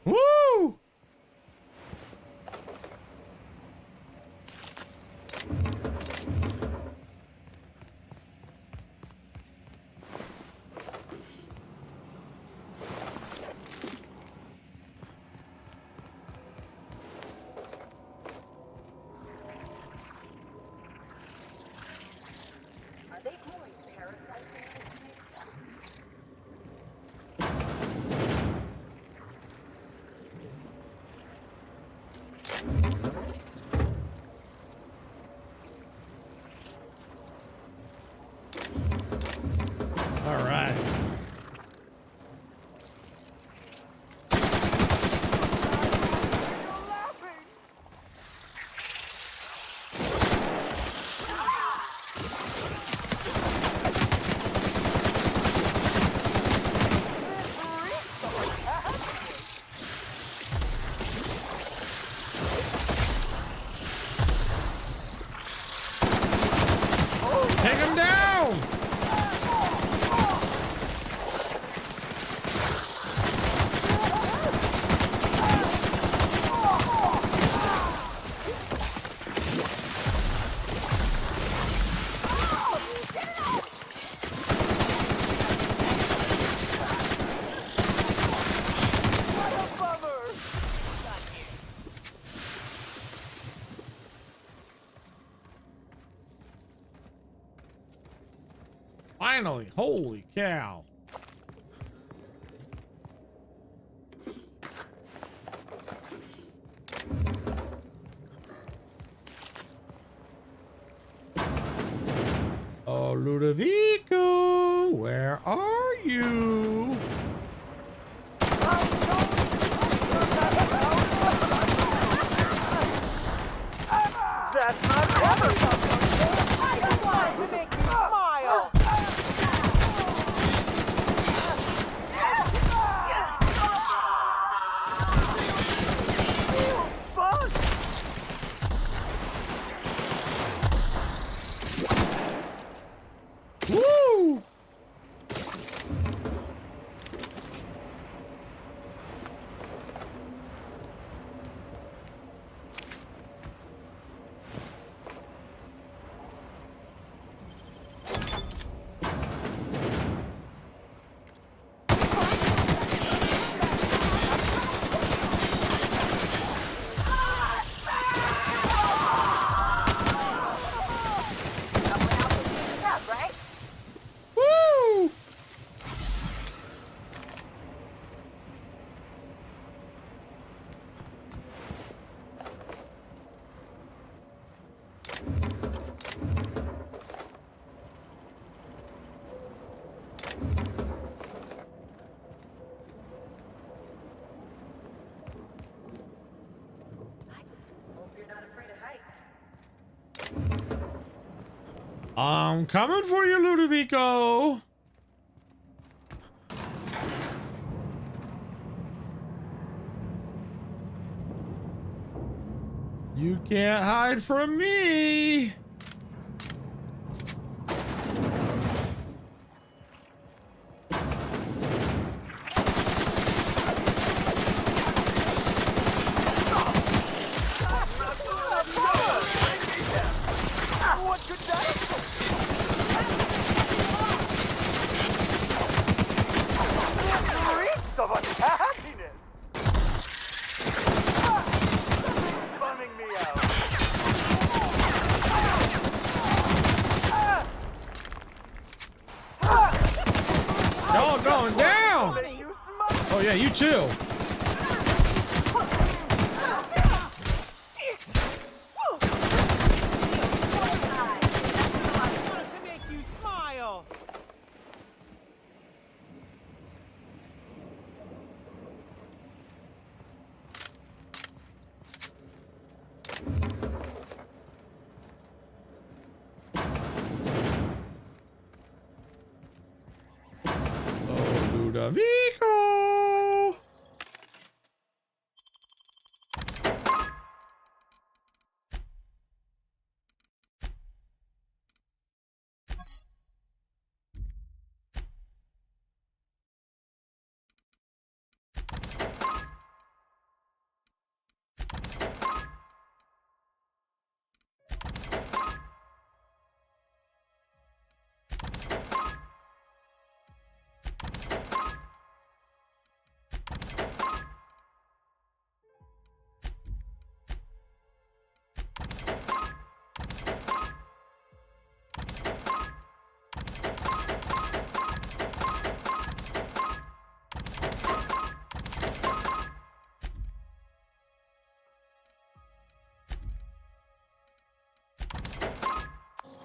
Woo! Are they growing parasites in this All right. Take him down! Finally, holy cow. Oh, Ludovico, where are you? I'm coming for you, Ludovico. You can't hide from me. What could that of happiness! Bunning me out. Y'all going down! Oh yeah, you too. To make you smile. Oh, Ludovico!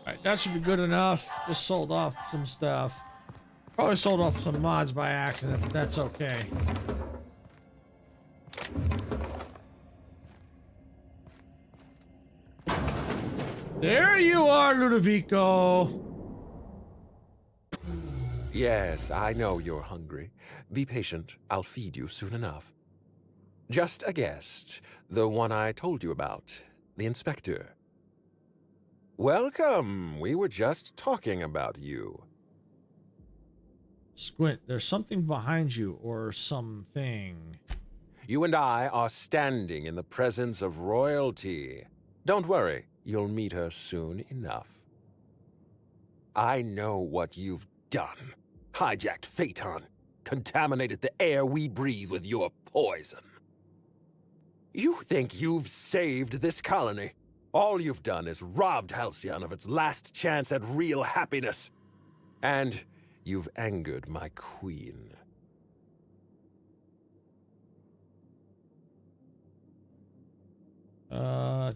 Alright, that should be good enough. Just sold off some stuff. Probably sold off some mods by accident, but that's okay. There you are, Ludovico. Yes, I know you're hungry. Be patient. I'll feed you soon enough. Just a guest. The one I told you about. The inspector. Welcome. We were just talking about you. Squint, there's something behind you, or something. You and I are standing in the presence of royalty. Don't worry. You'll meet her soon enough. I know what you've done. Hijacked Phaeton. Contaminated the air we breathe with your poison. You think you've saved this colony. All you've done is robbed Halcyon of its last chance at real happiness. And you've angered my queen.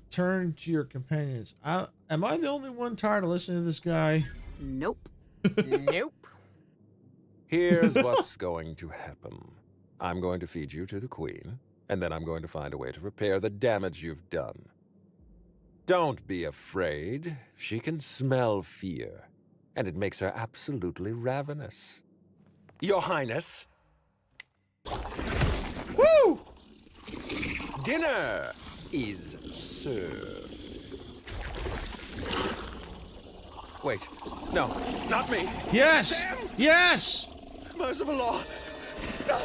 Turn to your companions. Am I the only one tired of listening to this guy? Nope. Nope. Here's what's going to happen. I'm going to feed you to the queen, and then I'm going to find a way to repair the damage you've done. Don't be afraid. She can smell fear, and it makes her absolutely ravenous. Your Highness. Woo! Dinner is served. Wait, no, not me. Yes! Sam! Yes! Merciful law. Stop.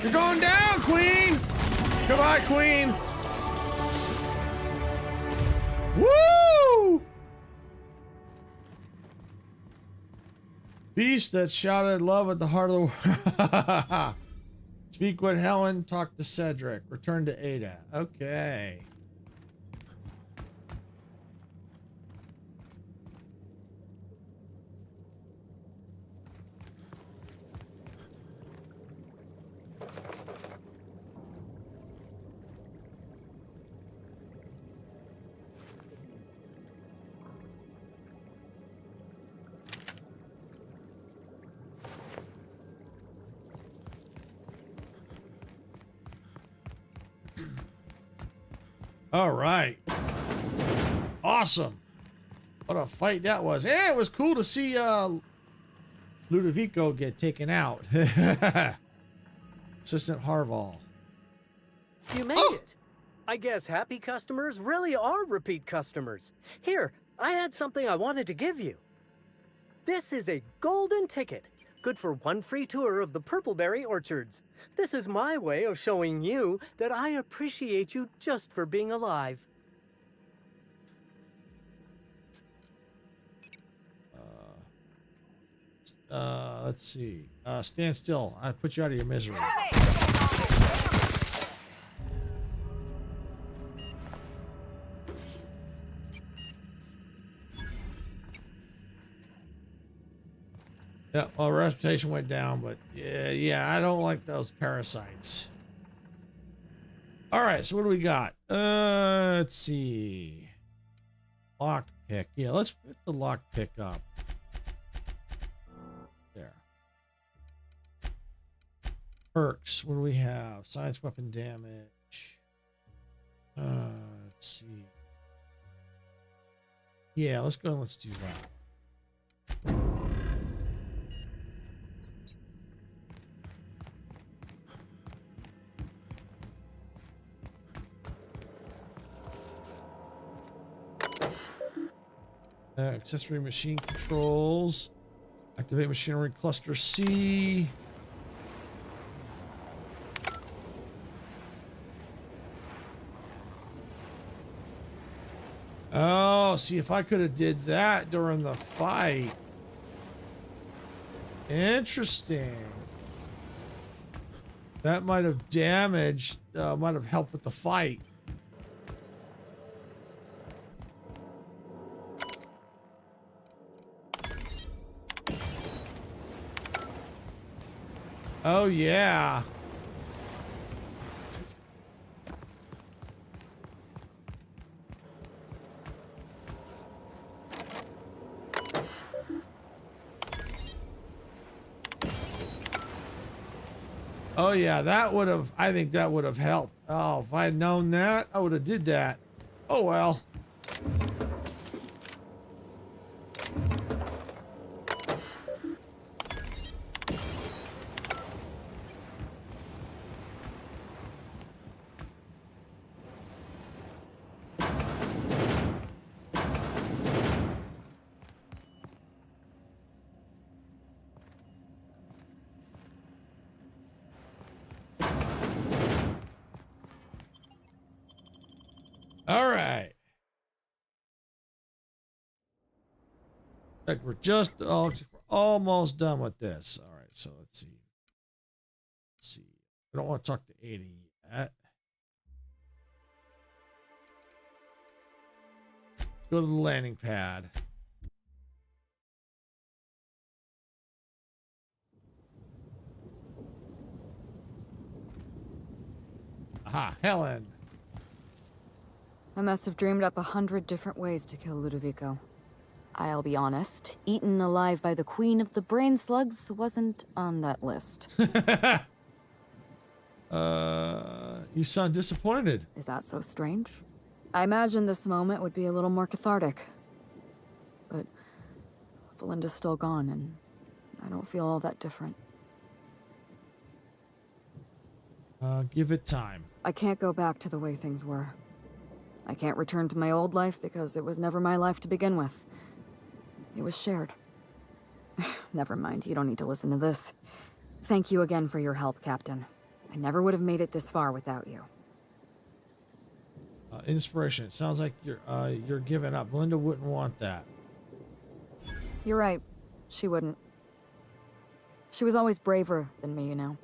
You're going down, Queen! Goodbye, Queen! Woo! Beast that shouted love at the heart of the world. Speak with Helen, talk to Cedric. Return to Ada. Okay. All right. Awesome. What a fight that was. Yeah, it was cool to see Ludovico get taken out. Assistant Harval. You made it. I guess happy customers really are repeat customers. Here, I had something I wanted to give you. This is a golden ticket. Good for one free tour of the Purpleberry Orchards. This is my way of showing you that I appreciate you just for being alive. Let's see. Stand still. I put you out of your misery. Yeah, well, reputation went down, but yeah, I don't like those parasites. All right, so what do we got? Let's see. Lock pick. Yeah, let's put the lock pick up. There. Perks. What do we have? Science weapon damage. Let's see. Yeah, let's go and let's do that. Accessory machine controls. Activate machinery cluster C. Oh, see, if I could have did that during the fight. Interesting. That might have damaged, might have helped with the fight. Oh, yeah. Oh, yeah, that would have, I think that would have helped. Oh, if I had known that, I would have did that. Oh, well. All right. Like we're just we're almost done with this. All right, so let's see. Let's see. I don't want to talk to 80 yet. Let's go to the landing pad. Aha, Helen. I must have dreamed up 100 different ways to kill Ludovico. I'll be honest, eaten alive by the queen of the brain slugs wasn't on that list. You sound disappointed. Is that so strange? I imagined this moment would be a little more cathartic. But Belinda's still gone, and I don't feel all that different. Give it time. I can't go back to the way things were. I can't return to my old life because it was never my life to begin with. It was shared. Never mind, you don't need to listen to this. Thank you again for your help, Captain. I never would have made it this far without you. Inspiration. It sounds like you're giving up. Belinda wouldn't want that. You're right. She wouldn't. She was always braver than me, you know.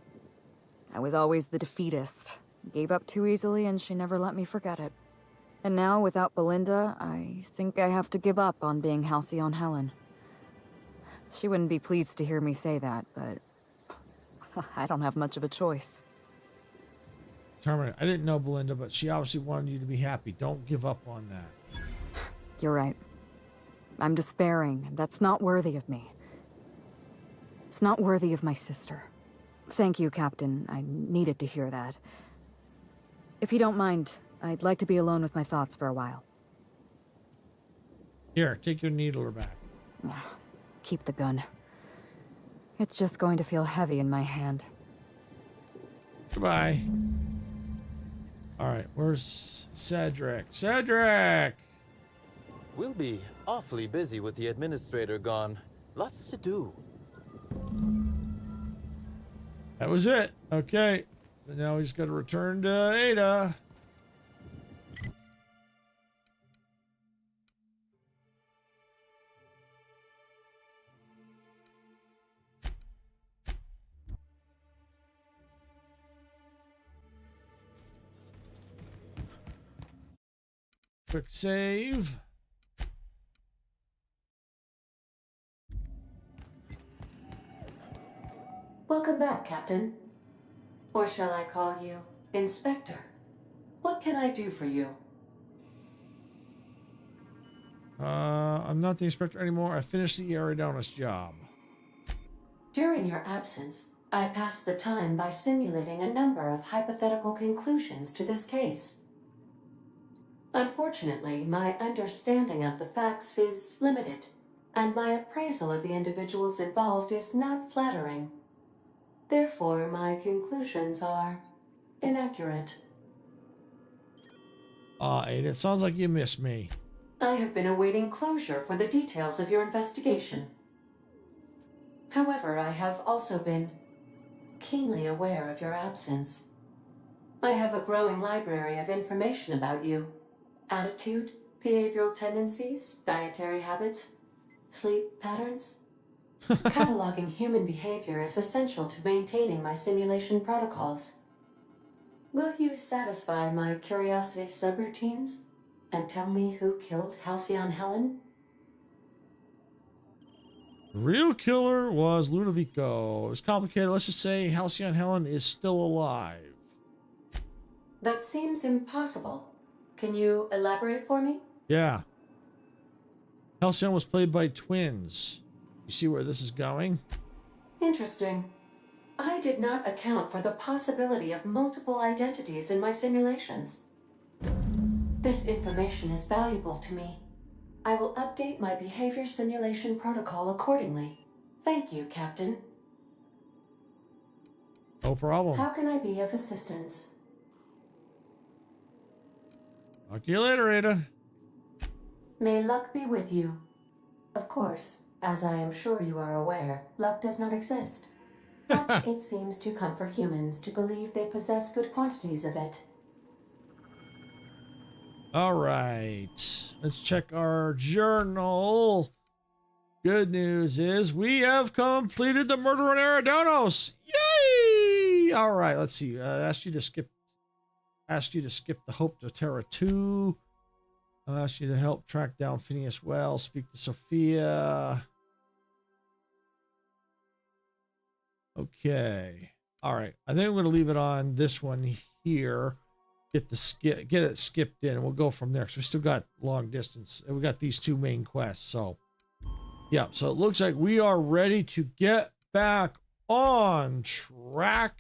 I was always the defeatist. Gave up too easily, and she never let me forget it. And now, without Belinda, I think I have to give up on being Halcyon Helen. She wouldn't be pleased to hear me say that, but I don't have much of a choice. Terminator. I didn't know Belinda, but she obviously wanted you to be happy. Don't give up on that. You're right. I'm despairing, and that's not worthy of me. It's not worthy of my sister. Thank you, Captain. I needed to hear that. If you don't mind, I'd like to be alone with my thoughts for a while. Here, take your needler back. Keep the gun. It's just going to feel heavy in my hand. Goodbye. Alright, where's Cedric? Cedric! We'll be awfully busy with the administrator gone. Lots to do. That was it. Okay. So now we just got to return to Ada. Quick save. Welcome back, Captain. Or shall I call you Inspector? What can I do for you? I'm not the inspector anymore. I finished the Eridanos job. During your absence, I passed the time by simulating a number of hypothetical conclusions to this case. Unfortunately, my understanding of the facts is limited, and my appraisal of the individuals involved is not flattering. Therefore, my conclusions are inaccurate. Ada, it sounds like you miss me. I have been awaiting closure for the details of your investigation. However, I have also been keenly aware of your absence. I have a growing library of information about you. Attitude, behavioral tendencies, dietary habits, sleep patterns. Cataloging human behavior is essential to maintaining my simulation protocols. Will you satisfy my curiosity subroutines and tell me who killed Halcyon Helen? The real killer was Ludovico. It was complicated. Let's just say Halcyon Helen is still alive. That seems impossible. Can you elaborate for me? Yeah. Halcyon was played by twins. You see where this is going? Interesting. I did not account for the possibility of multiple identities in my simulations. This information is valuable to me. I will update my behavior simulation protocol accordingly. Thank you, Captain. No problem. How can I be of assistance? Talk to you later, Ada. May luck be with you. Of course, as I am sure you are aware, luck does not exist. But it seems to comfort humans to believe they possess good quantities of it. All right. Let's check our journal. Good news is we have completed the murder on Eridanos. Yay! All right, let's see. Asked you to skip the Hope to Terra 2. I'll ask you to help track down Phineas Wells, speak to Sophia. Okay. All right. I think I'm going to leave it on this one here. Get it skipped in, and we'll go from there. So we still got long distance, and we got these two main quests. So, yeah. So it looks like we are ready to get back on track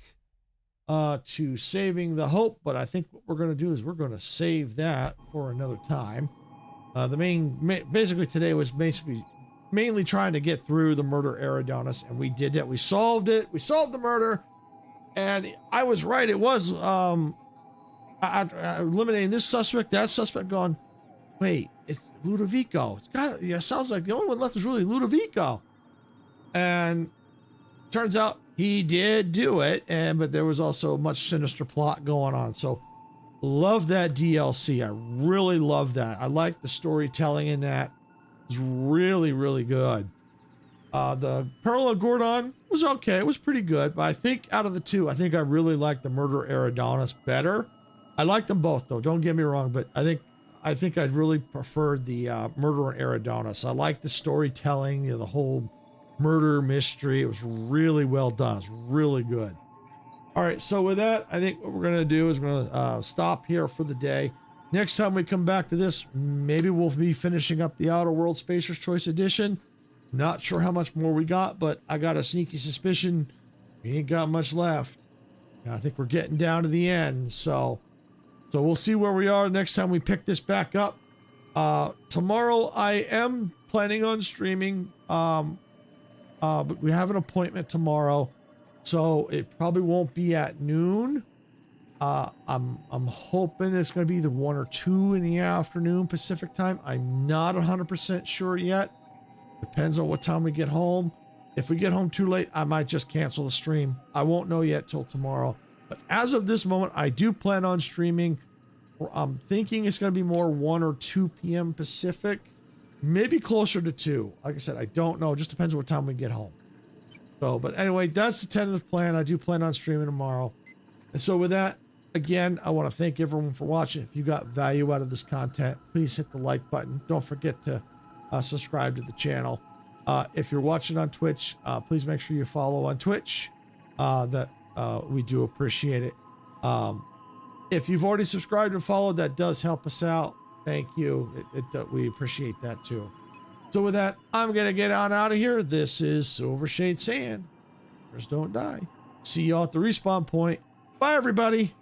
to saving the Hope. But I think what we're going to do is we're going to save that for another time. Basically today was mainly trying to get through the murder Eridanos, and we did it. We solved it. We solved the murder, and I was right. It was eliminating this suspect, that suspect, gone. Wait, it's Ludovico. It sounds like the only one left is really Ludovico, and turns out he did do it, but there was also a much sinister plot going on. So love that DLC. I really love that. I like the storytelling in that. It's really, really good. The Parallel Gordon was okay. It was pretty good, but I think out of the two, I think I really like the Murder Eridanos better. I like them both, though. Don't get me wrong, but I think I'd really preferred the Murder Eridanos. I like the storytelling, the whole murder mystery. It was really well done. It's really good. All right, so with that, I think what we're going to do is we're going to stop here for the day. Next time we come back to this, maybe we'll be finishing up the Outer World Spacer's Choice Edition. Not sure how much more we got, but I got a sneaky suspicion we ain't got much left. I think we're getting down to the end, so we'll see where we are next time we pick this back up. Tomorrow I am planning on streaming, but we have an appointment tomorrow, so it probably won't be at noon. I'm hoping it's going to be either 1 or 2 in the afternoon Pacific time. I'm not 100% sure yet. Depends on what time we get home. If we get home too late, I might just cancel the stream. I won't know yet till tomorrow. But as of this moment, I do plan on streaming. I'm thinking it's going to be more 1 or 2 p.m. Pacific. Maybe closer to 2. Like I said, I don't know. It just depends on what time we get home. So, but anyway, that's the tentative plan. I do plan on streaming tomorrow. And so with that, again, I want to thank everyone for watching. If you got value out of this content, please hit the like button. Don't forget to subscribe to the channel. If you're watching on Twitch, please make sure you follow on Twitch. We do appreciate it. If you've already subscribed and followed, that does help us out. Thank you. We appreciate that too. So with that, I'm going to get on out of here. This is Silvershade Sand. Don't die. See y'all at the respawn point. Bye, everybody.